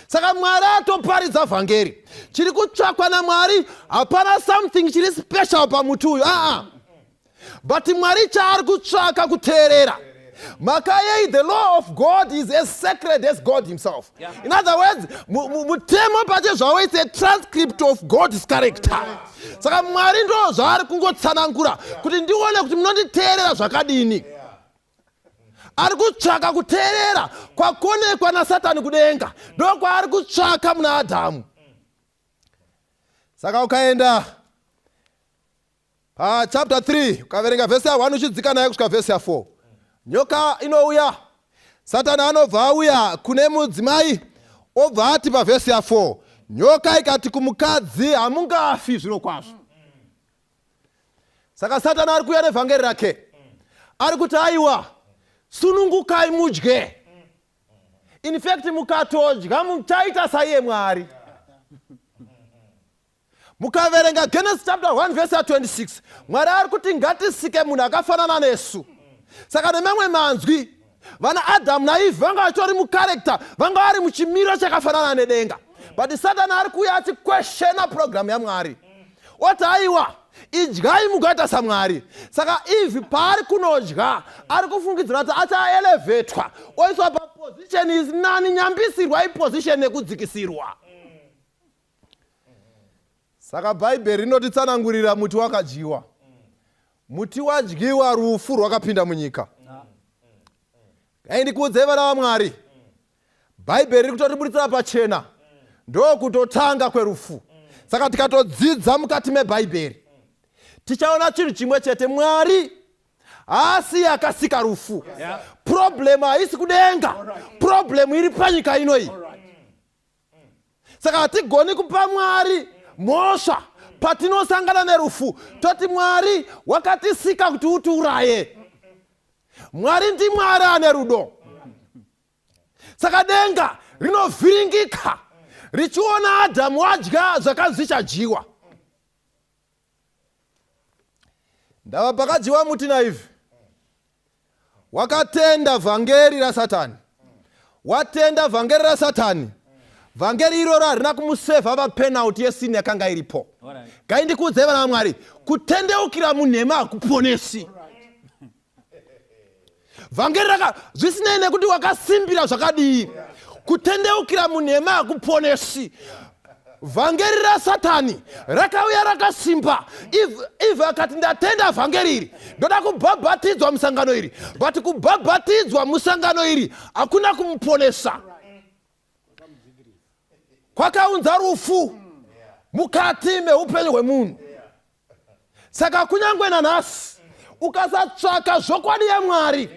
Saka Mwari atoparidza vhangeri. Chiri kutsvakwa naMwari hapana something chiri special pamuti uyu. But Mwari chaari kutsvaka kuteerera. Makayei, the law of God is as sacred as God himself. In other words, mutemo pache zvawo is a transcript of God's character. Saka Mwari ndo zvaari kungotsanangura kuti ndione kuti munonditeerera zvakadini. Ari kutsvaka kuteerera kwakonekwa naSatani kudenga, ndo kwaari kutsvaka muna Adhamu. Saka ukaenda chapter 3 ukaverenga vhesi ya 1 uchidzika nayo kusvika vhesi ya 4, nyoka inouya. Satani anobva auya kune mudzimai obva ati pavhesi ya 4, nyoka ikati kumukadzi, hamungafi zviro kwazvo. Saka Satani ari kuuya nevhangeri rake, ari kuti aiwa, sunungukai mudye. In fact mukatodya muchaita saiye Mwari. Mukaverenga Genesis chapter 1 verse 26, Mwari ari kuti ngatisike munhu akafanana nesu. Saka nemamwe manzwi vana Adhamu naEve vanga vatori mukarekta, vanga vari muchimiro chakafanana nedenga. But Satani ari kuuya achikweshena program yaMwari. Oti aiwa, idyai mugoita saMwari. Saka Eve paari kunodya ari kufungidzira kuti achaelevetwa oiswa paposition isinani nyambisirwa iposition yekudzikisirwa. Saka Bhaibheri rinotitsanangurira muti wakadyiwa. Muti wadyiwa rufu rwakapinda munyika. Ndikuudze vana vaMwari, Bhaibheri riri kutotiburitsira pachena, ndo kutotanga kwerufu. Saka tikatodzidza mukati meBhaibheri tichaona chinhu chimwe chete, Mwari haasi akasika rufu. Problem haisi kudenga, problem iri panyika inoi. Saka hatigoni kupa Mwari mhosva patinosangana nerufu, toti Mwari wakatisika kuti utiuraye. Mwari ndimwari ane rudo. Saka denga rinovhiringika richiona Adhamu adya zvakanzi chadyiwa. Ndava pakadyiwa muti naEve, wakatenda vhangeri raSatani, watenda vhangeri raSatani. Vhangeri iroro harina kumusevha vapenalty yesini yakanga iripo. Ngai ndikuudze vana vaMwari, kutendeukira munhema hakuponesi. Vhangeri zvisinei nekuti wakasimbira zvakadii, kutendeukira munhema hakuponesi. Vhangeri raSatani rakauya rakasimba. Eve akati ndatenda vhangeri iri, ndoda kubhabhatidzwa musangano iri. But kubhabhatidzwa musangano iri hakuna kumuponesa, kwakaunza rufu. mukati meupenyu hwemunhu. Saka kunyangwe nanhasi ukasatsvaka zvokwadi yaMwari,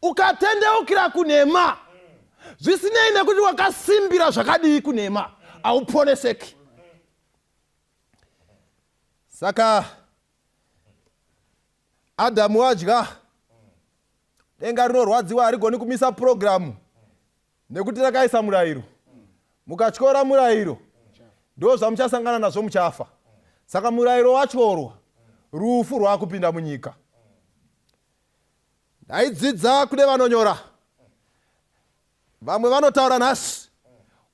ukatendeukira kunhema, zvisinei nekuti wakasimbira zvakadii kunhema, hauponeseki. Saka Adhamu adya, denga rinorwadziwa harigoni kumisa programu nekuti rakaisa murayiro. Mukatyora murayiro, ndo zvamuchasangana nazvo muchafa. Saka murayiro wachorwa, rufu rwakupinda munyika. Ndaidzidza kune vanonyora, vamwe vanotaura nhasi,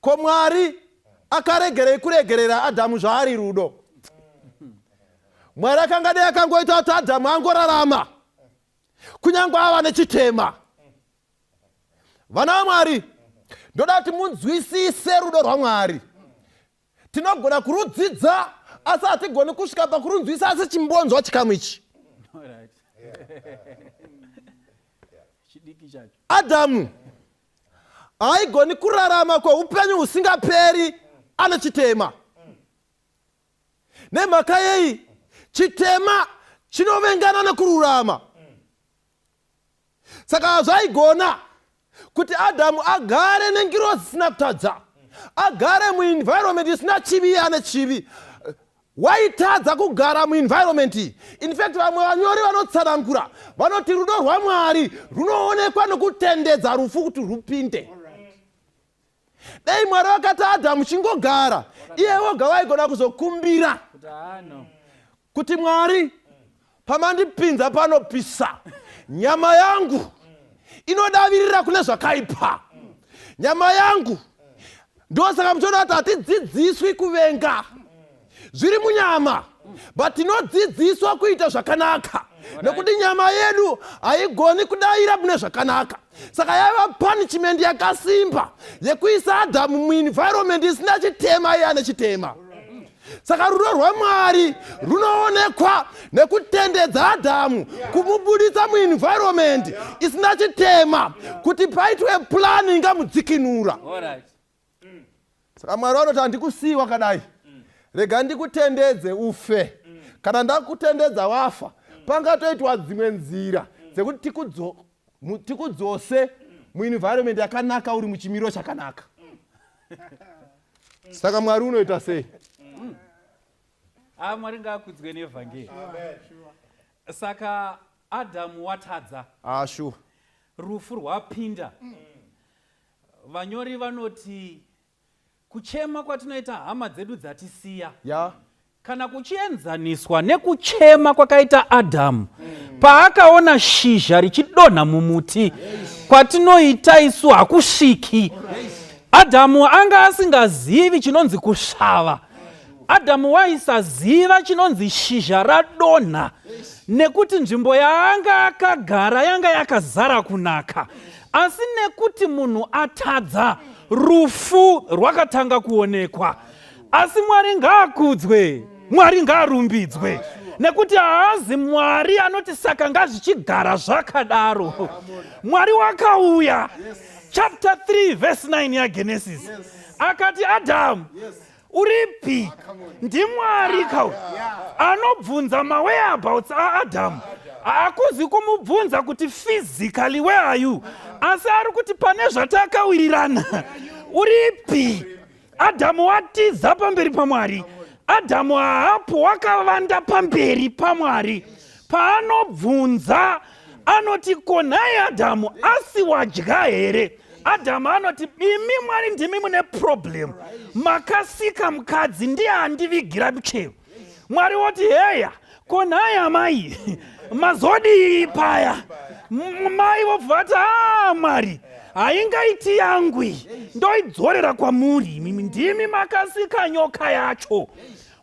ko Mwari akaregerei kuregerera Adhamu zvaari rudo? Mwari akanga dei akangoita kuti Adhamu angorarama kunyange ava nechitema. Vana vaMwari, ndoda kuti munzwisise rudo rwaMwari. Tinogona kurudzidza asi hatigoni kusvika pakurunzwisisa asi chimbonzwa chikamu ichi. Adhamu haigoni kurarama kweupenyu husingaperi ane chitema. Nemhaka yei chitema chinovengana nekururama. Saka zvaigona kuti Adhamu agare nengiro dzisina kutadza, agare muenvironment isina chivi ane chivi. Waitadza kugara muenvironment. In fact, vamwe vanyori vanotsanangura vanoti rudo rwaMwari runoonekwa nekutendedza rufu kuti rupinde. Dei Mwari vakati Adhamu chingogara, iye woga waigona kuzokumbira kuti Mwari, pamandipinza panopisa, nyama yangu inodavirira kune zvakaipa. Nyama yangu, ndosaka muchiona kuti hatidzidziswi kuvenga zviri munyama, but tinodzidziswa kuita zvakanaka, nekuti nyama yedu haigoni kudavira mune zvakanaka. Saka yaiva punishment yakasimba yekuisa Adhamu muenvironment isina chitema iye ane chitema. Saka rudo rwaMwari runoonekwa nekutendedza Adhamu, kumubudisa muenvironment isina chitema kuti paitwe plani ingamudzikinura. Saka Mwari vanoti handikusiyiwa kadai, rega ndikutendedze ufe. Kana ndakutendedza wafa, pangatoitwa dzimwe nzira dzekuti tikudzose muenvironment yakanaka, uri muchimiro chakanaka. Saka Mwari unoita sei? Mwari ngaakudzwe nevhangeri. Saka Adhamu watadza, rufu rwapinda. Vanyori vanoti kuchema kwatinoita hama dzedu dzatisiya kana kuchienzaniswa nekuchema kwakaita Adhamu paakaona shizha richidonha mumuti kwatinoita isu hakusviki. Adhamu anga asingazivi chinonzi kusvava. Adhamu waisaziva chinonzi shizha radonha, nekuti nzvimbo yaanga akagara yanga yakazara kunaka. Asi nekuti munhu atadza, rufu rwakatanga kuonekwa. Asi Mwari ngaakudzwe, Mwari ngaarumbidzwe, nekuti haazi Mwari anoti saka ngazvichigara zvakadaro. Mwari wakauya, chapter 3 verse 9 yaGenesis, akati Adhamu, uripi? NdiMwari kauya anobvunza mawhereabouts aAdhamu. Hakuzi kumubvunza kuti physically where are you, asi ari kuti pane zvatakawirirana. Uripi? Adhamu watiza pamberi paMwari. Adhamu haapo, wakavanda pamberi paMwari. Paanobvunza anoti, konai Adhamu, asi wadya here? Adhamu anoti, imi Mwari ndimi mune problem. Makasika mukadzi ndiye andivigira muchero. Mwari woti, heya, konai amai, mazodi paya. Mai vobvata, Mwari, haingaiti yangwi, ndoidzorera kwamuri, mimi ndimi makasika nyoka yacho.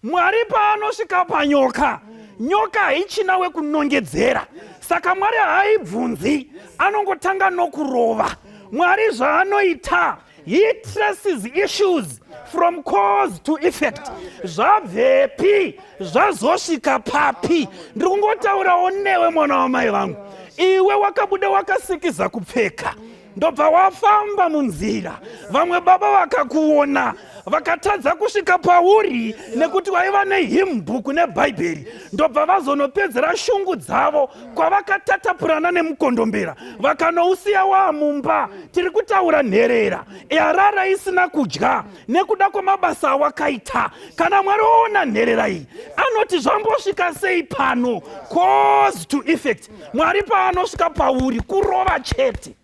Mwari paanosvika panyoka, nyoka haichina wekunongedzera. Saka Mwari haibvunzi, anongotanga nokurova. Mwari zvaanoita, he traces issues from cause to effect. Zvabvepi, zvazosvika papi. Ndiri kungotaurawo newe mwana wamai vangu. Iwe wakabuda wakasikiza kupfeka. ndobva wafamba munzira vamwe baba vakakuona vakatadza kusvika pauri nekuti waiva nehimbuku nebhaibheri ndobva vazonopedzera shungu dzavo kwavakatatapurana nemukondombera vakanousiya wamumba. Tiri kutaura nherera yarara isina kudya nekuda kwamabasa awakaita. Kana Mwari oona nherera iyi anoti zvambosvika sei pano, cause to effect. Mwari paanosvika pauri kurova chete.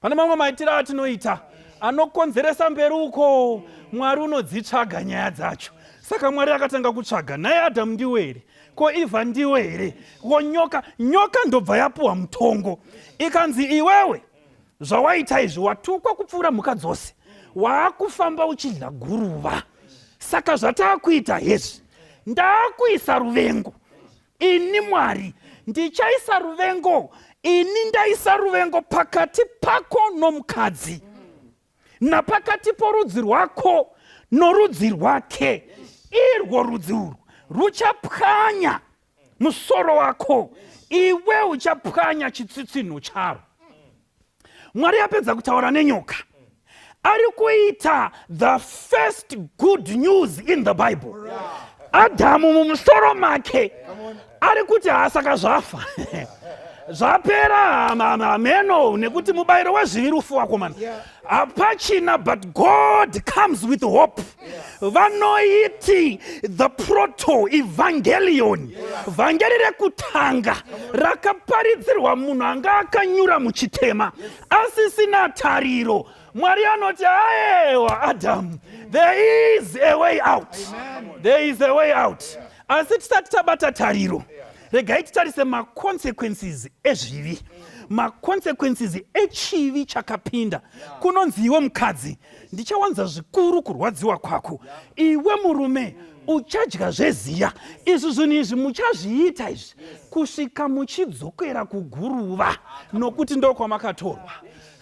Pane mamwe maitiro atinoita anokonzeresa mberi uko, Mwari unodzitsvaga nyaya dzacho. Saka Mwari akatanga kutsvaga, naye Adamu ndiwe here, ko Ivha ndiwe here, ko nyoka ndobva yapuwa mutongo ikanzi iwewe zvawaita izvi watukwa kupfuura mhuka dzose, waakufamba uchidya guruva. Saka zvataakuita hezvi, ndaakuisa ruvengo. Ini Mwari ndichaisa ruvengo, ini ndaisa ruvengo pakati pako nomukadzi, napakati porudzi rwako norudzi rwake. Irwo rudzi urwu ruchapwanya musoro wako, iwe uchapwanya chitsitsinho charo. Mwari apedza kutaura nenyoka, ari kuita the first good news in the Bible. Adamu mumusoro make ari kuti hasaka zvafa zvapera meno nekuti mubayiro wezviviri ufu wakomana hapachina, but God comes with hope. Vanoiti the proto evangelion, vhangeri rekutanga rakaparidzirwa munhu anga akanyura muchitema asisina tariro. Mwari anoti aiwa Adamu, there is a way out. There is a way out. Asi tisati tabata tariro, regai titarise ma-consequences ezvivi, ma-consequences echivi chakapinda. Kunonzi iwe mukadzi ndichawanza zvikuru kurwadziwa kwako, iwe murume uchadya zveziya. Izvi zvinhu izvi muchazviita izvi kusvika muchidzokera kuguruva, nokuti ndokwamakatorwa.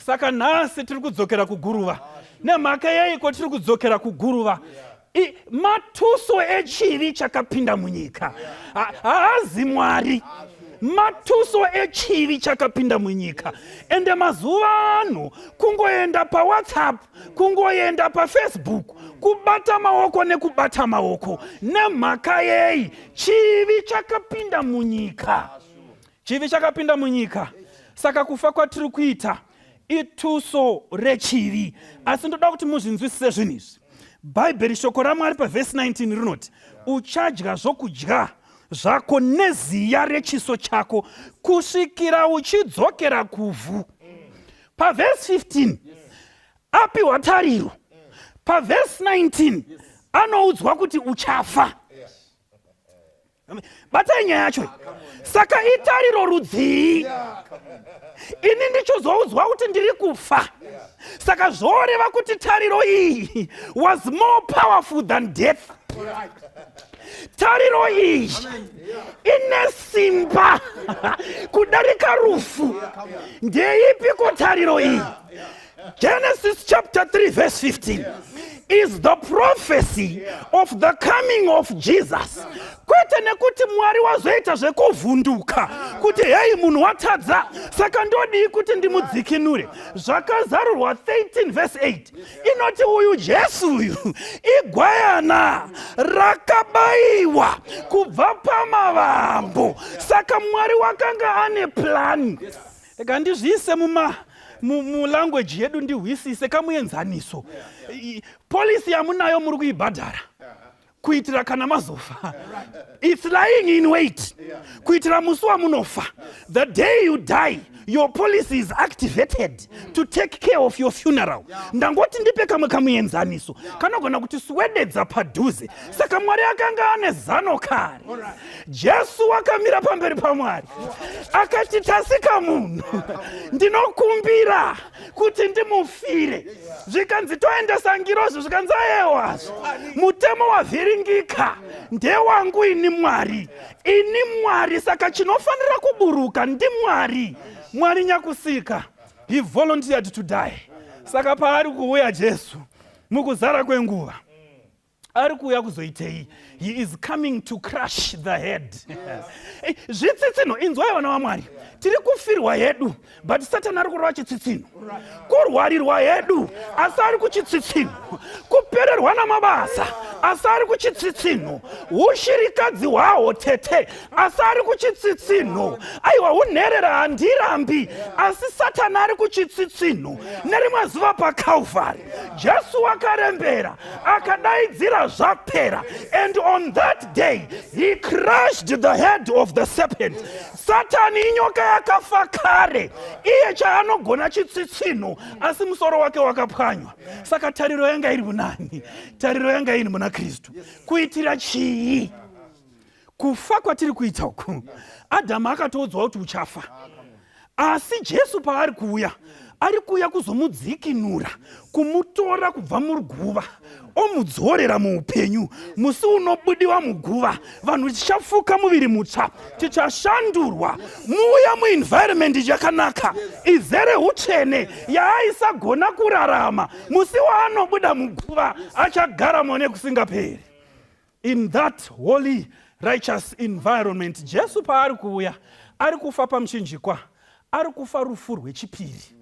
Saka nhasi tiri kudzokera kuguruva. Nemhaka yeiko tiri kudzokera kuguruva? Matuso echivi chakapinda munyika. Haazi Mwari. Matuso echivi chakapinda munyika. Ende mazuva ano kungoenda paWhatsApp, kungoenda paFacebook, kubata maoko nekubata maoko. Nemhaka yei chivi chakapinda munyika. Chivi chakapinda munyika. Saka kufa kwatiri kuita ituso rechivi. Asi ndoda kuti muzvinzwisise zvinhu izvi. Bhaibheri shoko raMwari pavhesi 19 rinoti uchadya zvokudya zvako neziya rechiso chako kusvikira uchidzokera kuvhu. Pavhesi 15 apiwa tariro. Pavhesi 19 anoudzwa kuti uchafa. Batai nyaya yacho. Saka itariro rudzii. Ini ndichozoudzwa kuti ndiri kufa. Saka zvoreva kuti tariro iyi was more powerful than death. Tariro iyi ine simba kudarika rufu. Ndeipiko tariro iyi? Genesis chapter 3 verse 15 is the prophecy of the coming of Jesus. Kwete nekuti Mwari wazoita zvekuvhunduka kuti hei munhu watadza saka ndodii kuti ndimudzikinure. Zvakazarurwa 13 verse 8 inoti uyu Jesu uyu igwayana rakabayiwa kubva pamavambo. Saka Mwari wakanga ane plani. Eka ndizviise mulanguage yedu ndihwisise kamuenzaniso. Polisi yamunayo muri kuibhadhara kuitira kana mazofa. It's lying in wait kuitira musi wamunofa. The day you die, your policy is activated to take care of your funeral. Ndangoti ndipe kamwe kamuenzaniso kanogona kuti swededza padhuze. Saka Mwari akanga ane zano kare. Jesu akamira pamberi paMwari akati tasika munhu ndinokumbira kuti ndimufire. Zvikanzi toendesa ngirozvo zvikanzi ayewazvo mutemo wavhiringika ndewangu ini Mwari. Ini Mwari, saka chinofanira kuburuka ndimwari. Mwari nyakusika, he volunteered to die. Saka paari kuuya Jesu mukuzara kwenguva ari kuuya kuzoitei. He is coming to crush the head. Zvitsitsino inzwai vana vaMwari, tiri kufirwa hedu, but Satan ari kurwa chitsitsino. Kurwarirwa hedu, asi ari kuchitsitsino. Kupererwa namabasa, asi ari kuchitsitsino. Ushirikadzi hwawo tete, asi ari kuchitsitsino. Aiwa unherera handirambi, asi Satan ari kuchitsitsino. Nerimwe zuva paKalvari, Jesu akarembera, akadaidzira zvapera, and on that day he crushed the head of the serpent. Satan inyoka yakafa kare, iye chaanogona chitsitsino, asi musoro wake wakapwanywa. Saka tariro yanga iri munani, tariro yanga iri muna Kristu. Kuitira chii? Kufa kwatiri kuita uku, Adamu akatoudzwa kuti uchafa. Asi Jesu paari kuuya, ari kuuya kuzomudzikinura, kumutora kubva muruguva, omudzorera muupenyu. Musi unobudiwa muguva, vanhu tichafuka muviri mutsva, tichashandurwa, muuya muenvironment yakanaka, izere utsvene yaaisagona kurarama. Musi waanobuda muguva, achagaramo nekusingaperi. In that holy, righteous environment, Jesu paari kuuya, ari kufa pamuchinjikwa, ari kufa rufu rwechipiri.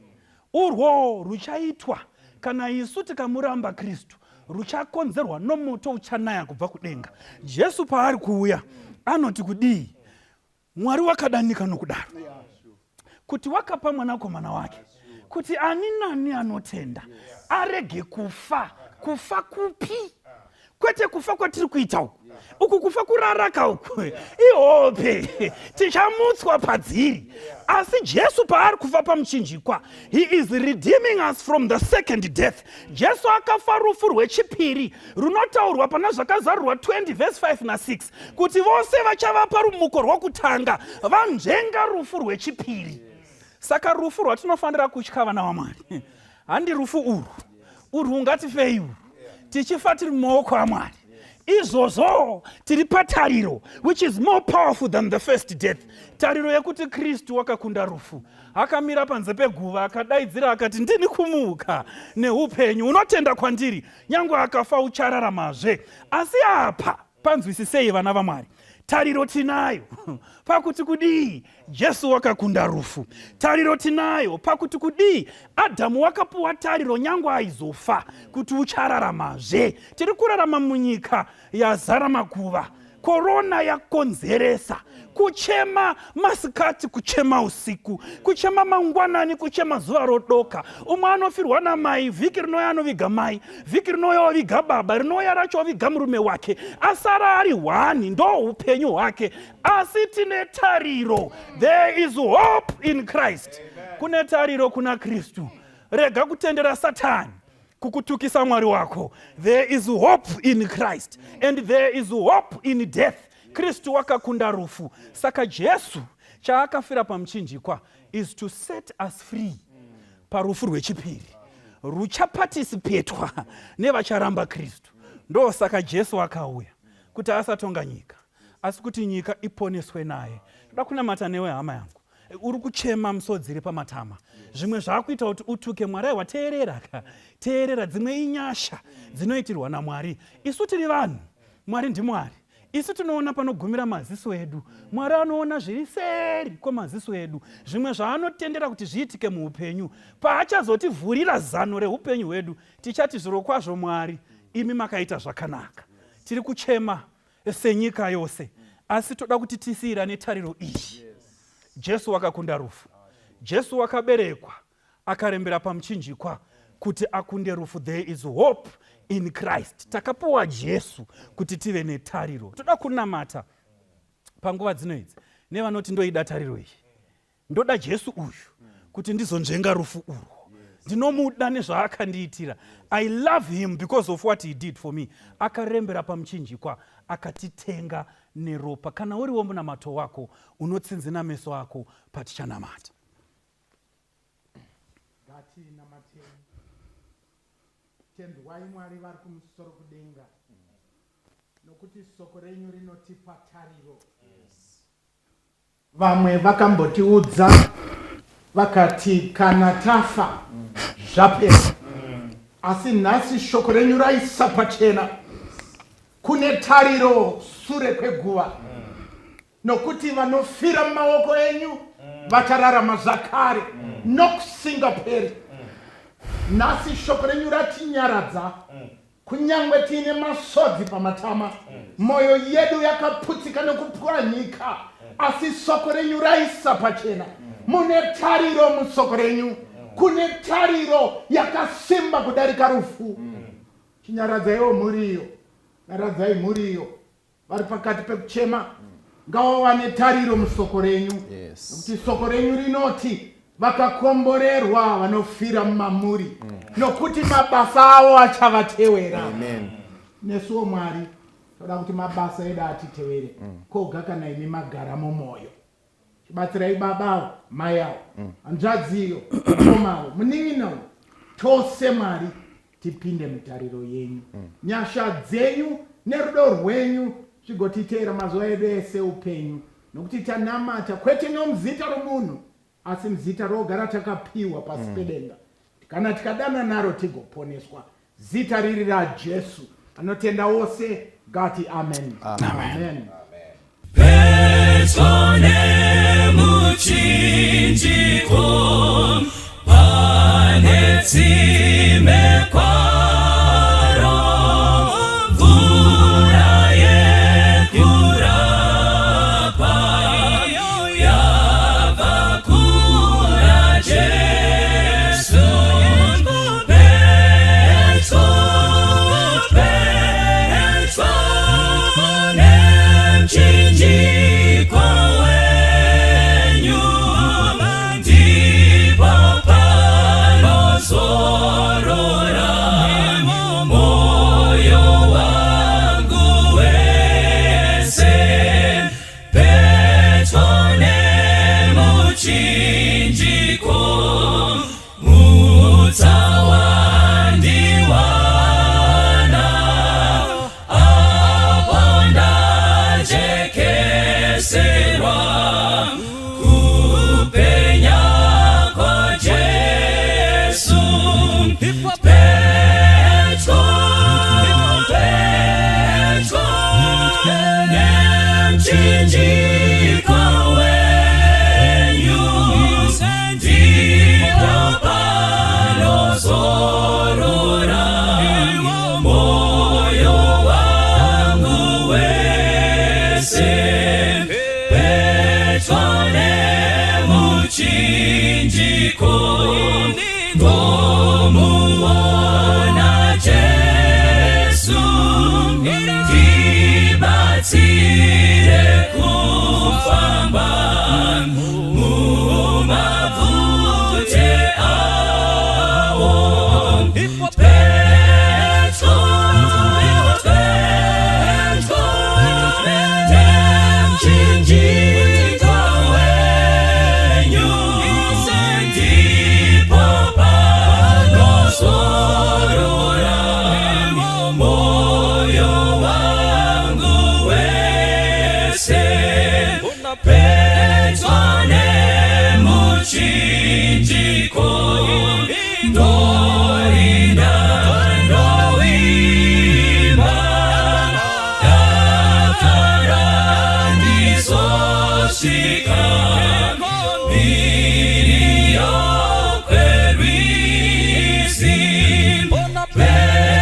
Urwo ruchaitwa kana isu tikamuramba Kristu, ruchakonzerwa nomoto uchanaya kubva kudenga. Jesu paari kuuya anoti kudii? Mwari wakadanika nokudaro, kuti wakapa mwanakomana wake, kuti ani nani anotenda arege kufa. Kufa kupi? Kwete kufa kwatiri kuita uku, uku kufa kuraraka uku, ihope tichamutswa padziri. Asi Jesu paari kufa pamuchinjikwa, he is redeeming us from the second death. Jesu akafa rufu rwechipiri, runotaurwa pana zvakazarurwa 20 verse 5 na 6, kuti vose vachava parumuko rwokutanga vanzvenga rufu rwechipiri. Saka rufu rwatinofanira kutya vana vaMwari handi rufu urwu ngatifei urwu, tichifa tiri mumaoko aMwari. Izvozvo tiri patariro which is more powerful than the first death. Tariro yekuti Kristu wakakunda rufu, akamira panze peguva akadaidzira akati, ndini kumuka neupenyu, unotenda kwandiri nyangwe akafa uchararamazve. Asi apa panzwisisei vana vaMwari, tariro tinayo pakuti kudii? Jesu wakakunda rufu. Tariro tinayo pakuti kudii? Adamu wakapuwa tariro nyangwe aizofa kuti uchararamazve. Tiri kurarama munyika yazara makuva. Korona yakonzeresa kuchema masikati, kuchema usiku, kuchema mangwanani, kuchema zuva rodoka. Umwe anofirwa namai, vhiki rinouya anoviga mai, vhiki rinouya oviga baba, rinouya racho oviga murume wake, asara ari hwani, ndo upenyu hwake. Asi tine tariro, there is hope in Christ. Kune tariro kuna Kristu. Rega kutendera Satani kukutukisa Mwari wako. There is hope in Christ, and there is hope in death. Kristu wakakunda rufu. Saka Jesu chaakafira pamuchinjikwa is to set us free parufu rwechipiri, ruchapatisipetwa nevacharamba Kristu. Ndo saka Jesu akauya kuti asatonga nyika, asi kuti nyika iponeswe naye. Toda kunamata newe hama yangu, uri kuchema musodzi pamatama, zvimwe zvakuita kuti utuke Mwari. Aiwa, teerera, dzimwe inyasha dzinoitirwa naMwari. Isu tiri vanhu, Mwari ndiMwari. Isu tinoona panogumira maziso edu, Mwari anoona zviri seri kwemaziso edu, zvimwe zvaanotendera kuti zviitike muupenyu. Paachazotivhurira zano reupenyu hwedu, tichati zviro kwazvo Mwari, imi makaita zvakanaka. Tiri kuchema senyika yose, asi toda kuti tisiyirane tariro iyi. Jesu wakakunda rufu. Jesu wakaberekwa, akarembera pamuchinjikwa kuti akunde rufu. There is hope in Christ. Takapuwa Jesu kuti tive netariro. Toda kunamata panguva dzino idzi nevanoti ndoida tariro iyi, ndoda Jesu uyu kuti ndizonzvenga rufu urwo. Ndinomuda nezvaakandiitira. I love him because of what he did for me. Akarembera pamuchinjikwa, akatitenga neropa. Kana uriwo munamato wako, unotsinzina meso ako patichanamata. Tendwai Mwari vari kumusoro kudenga, nokuti soko renyu rinotipa tariro. Vamwe vakambotiudza vakati kana tafa zvapera, asi nhasi shoko renyu raisa pachena kune tariro sure kweguva nokuti vanofira mumaoko enyu vachararama zvakare nokusingaperi. Nhasi shoko renyu ratinyaradza kunyange tiine masodzi pamatama, mwoyo yedu yakaputsika nekupwanyika, asi soko renyu raisa pachena. Mune tariro musoko renyu, kune tariro yakasimba kudarika rufu. Chinyaradzaiwo muriyo, nyaradzai muriyo vari pakati pekuchema, ngavawane tariro musoko renyu, nokuti soko renyu rinoti vakakomborerwa vanofira mumamuri, nokuti mabasa avo achavatewera. Nesuwo Mwari toda kuti mabasa edu atitewere koga kana imi magara mumwoyo. Chibatsirai baba mai avo, hanzvadziyo, mumavo, munin'inawo, tose Mwari tipinde mutariro yenyu. Nyasha dzenyu nerudo rwenyu zvigotiteera mazuva edu ese upenyu, nokuti tanamata kwete nomuzita romunhu asi muzita rogara takapiwa pasi pedenga. Kana tikadana naro tigoponeswa. Zita riri raJesu. Anotenda wose ngati amen. Amen. Petone muchinjiko pane tsime kwaro, mvura yekurapa yabva kuna Jesu. Petone mchinjiko wenyu, ndipo panozorora moyo wangu wese. Petone muchinjiko mutsawandiwana, apo ndajekeserwa kupenya kwa Jesu. Petone mchinjiko wenyu, ndipo panozorora moyo wangu wese. Petone muchinjiko ndomuona Jesu, tibatsire kufamba mumabvute awo. Mchinjiko wenyu, ndipo panozorora moyo wangu wese. Petone muchinjiko ndoina ndoimba, dakara ndizosvika mhiri yokwerwizi. Petone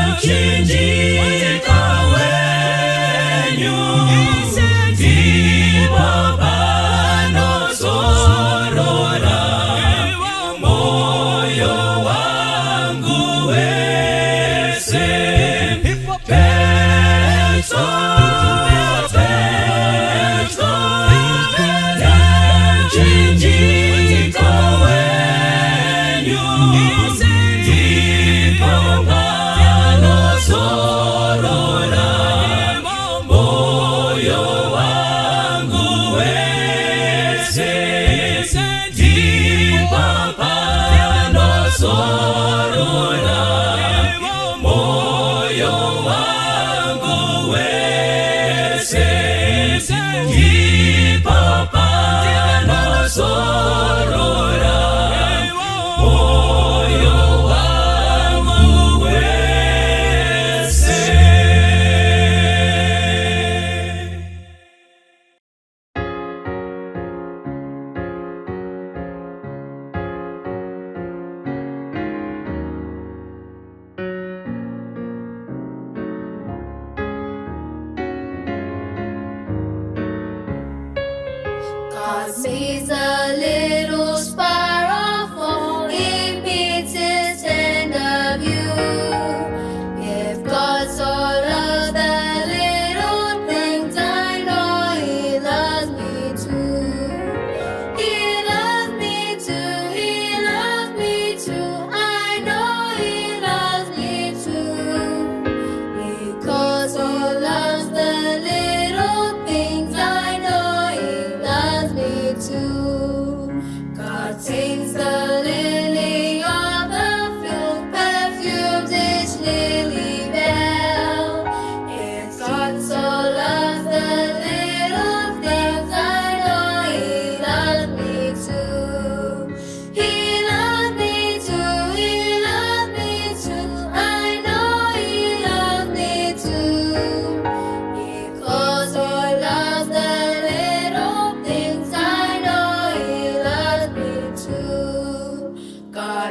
mchinjiko wenyu, ndipo panozorora moyo wangu wese.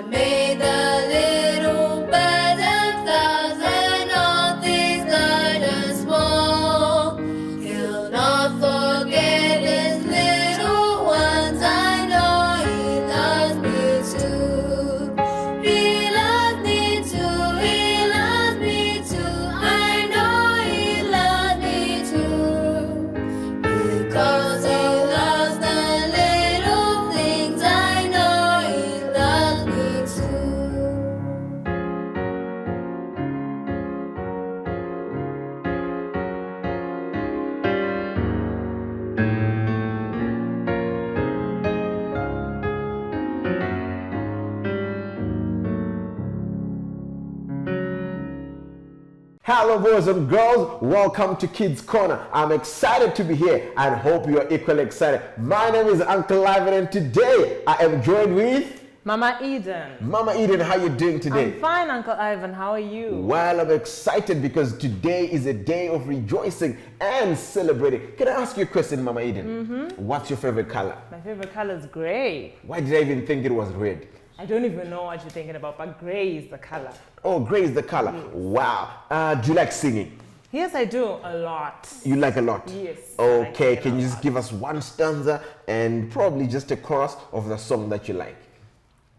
God made the little birds and flowers, and all things large and small. He'll not forget his little ones. I know he loves me too. He loves me too. He loves me too. I know he loves me too. Because he loves the little things. I know he loves me too. Hello boys and girls, welcome to Kids Corner. I'm excited to be here and hope you are equally excited. My name is Uncle Ivan and today I am joined with Mama Eden. Mama Eden. How are you doing today? I'm fine, Uncle Ivan. How are you? Well, I'm excited because today is a day of rejoicing and celebrating. Can I ask you a question, Mama Eden? What's your favorite color? My favorite color is gray. Why did I even think it was red? I don't even know what you're thinking about, but gray is the color. Oh, gray is the color. Wow. Do you like singing? Yes, I do. A lot. You like a lot? Yes. Okay, can you just give us one stanza and probably just a chorus of the song that you like?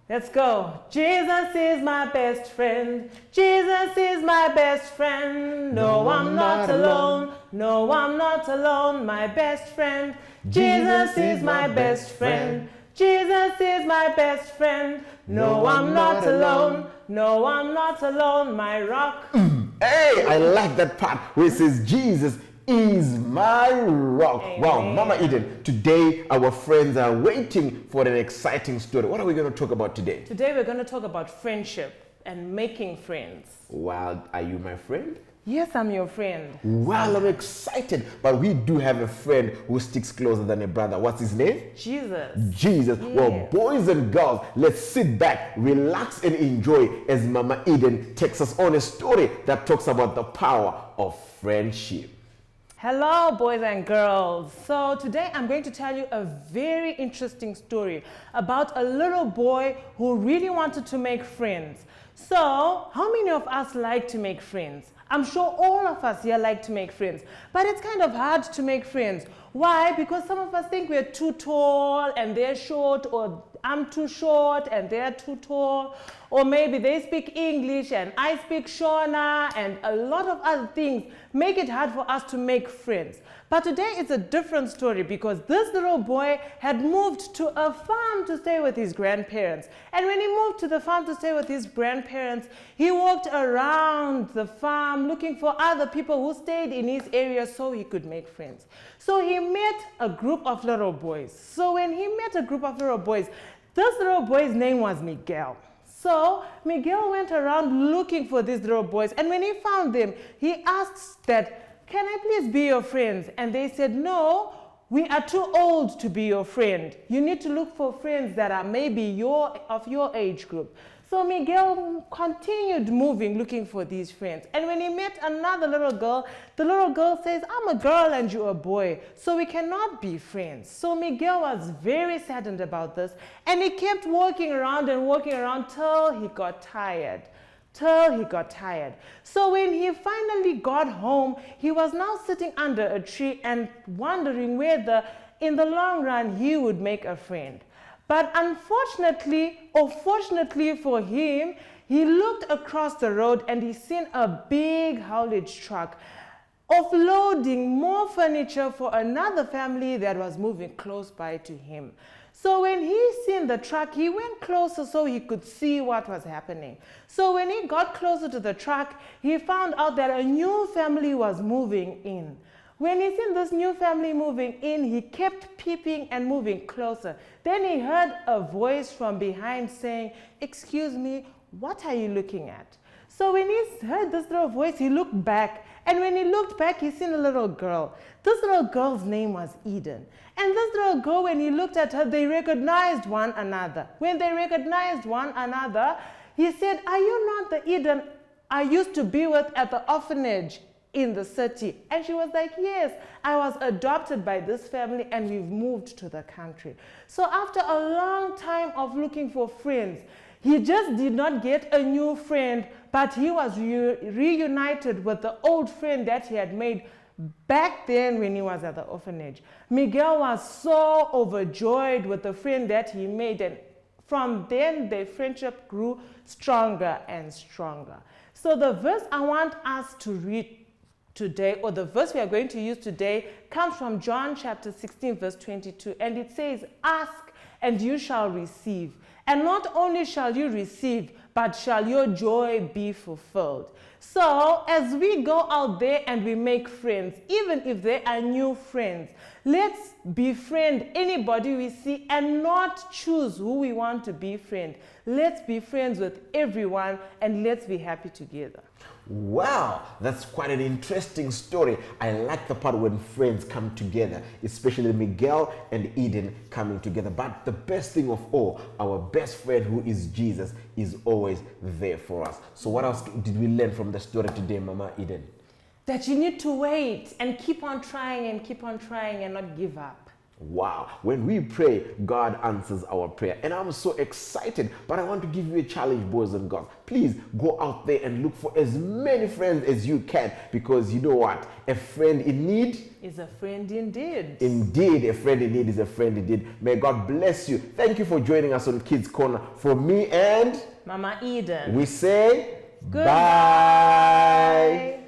Let's go. Jesus is my best friend. Jesus is my best friend. No, I'm not alone. No, I'm not alone. My best friend. Jesus is my best friend. Jesus is my best friend. No, I'm not alone. No, I'm not alone. My rock. Hey, I like that part where it says Jesus is my rock. Amen. Wow, Mama Eden, today our friends are waiting for an exciting story. What are we going to talk about today? Today we're going to talk about friendship and making friends. Well, are you my friend? Yes, I'm your friend. Well, I'm excited, but we do have a friend who sticks closer than a brother. What's his name? Jesus. Jesus. Yes. Well, boys and girls, let's sit back, relax, and enjoy as Mama Eden takes us on a story that talks about the power of friendship. Hello, boys and girls. So today I'm going to tell you a very interesting story about a little boy who really wanted to make friends. So, how many of us like to make friends? I'm sure all of us here like to make friends, but it's kind of hard to make friends. Why? Because some of us think we're too tall and they're short, or I'm too short and they're too tall, or maybe they speak English and I speak Shona, and a lot of other things make it hard for us to make friends. But today it's a different story because this little boy had moved to a farm to stay with his grandparents. And when he moved to the farm to stay with his grandparents, he walked around the farm looking for other people who stayed in his area so he could make friends. So he met a group of little boys. So when he met a group of little boys, this little boy's name was Miguel. So Miguel went around looking for these little boys, and when he found them, he asked that, "Can I please be your friends?" And they said, "No, we are too old to be your friend. You need to look for friends that are maybe of your age group." So Miguel continued moving, looking for these friends. And when he met another little girl, the little girl says, "I'm a girl and you're a boy, so we cannot be friends." So Miguel was very saddened about this, and he kept walking around and walking around till he got tired. So when he finally got home, he was now sitting under a tree and wondering whether, in the long run, he would make a friend. But unfortunately, or fortunately for him, he looked across the road and he seen a big haulage truck offloading more furniture for another family that was moving close by to him. So when he seen the truck, he went closer so he could see what was happening. So when he got closer to the truck, he found out that a new family was moving in. When he seen this new family moving in, he kept peeping and moving closer. Then he heard a voice from behind saying, "Excuse me, what are you looking at?" So when he heard this little voice, he looked back. And when he looked back, he seen a little girl. This little girl's name was Eden. And this little girl, when he looked at her, they recognized one another. When they recognized one another, he said, "Are you not the Eden I used to be with at the orphanage in the city?" And she was like, "Yes, I was adopted by this family and we've moved to the country." So after a long time of looking for friends, He just did not get a new friend, but he was reunited with the old friend that he had made back then when he was at the orphanage. Miguel was so overjoyed with the friend that he made, and from then their friendship grew stronger and stronger. So the verse I want us to read today, or the verse we are going to use today, comes from John chapter 16 verse 22, and it says, "Ask and you shall receive, and not only shall you receive, but shall your joy be fulfilled." So as we go out there and we make friends, even if they are new friends, let's befriend anybody we see and not choose who we want to befriend. Let's be friends with everyone and let's be happy together. Wow, that's quite an interesting story. I like the part when friends come together, especially Miguel and Eden coming together. But the best thing of all, our best friend, who is Jesus, is always there for us. So what else did we learn from the story today, Mama Eden? That you need to wait and keep on trying and not give up. Wow, when we pray, God answers our prayer. And I'm so excited, but I want to give you a challenge, boys and girls. Please go out there and look for as many friends as you can, because you know what? A friend in need is a friend indeed. Indeed, a friend in need is a friend indeed. May God bless you. Thank you for joining us on Kids Corner. From me and Mama Eden, we say goodbye. bye.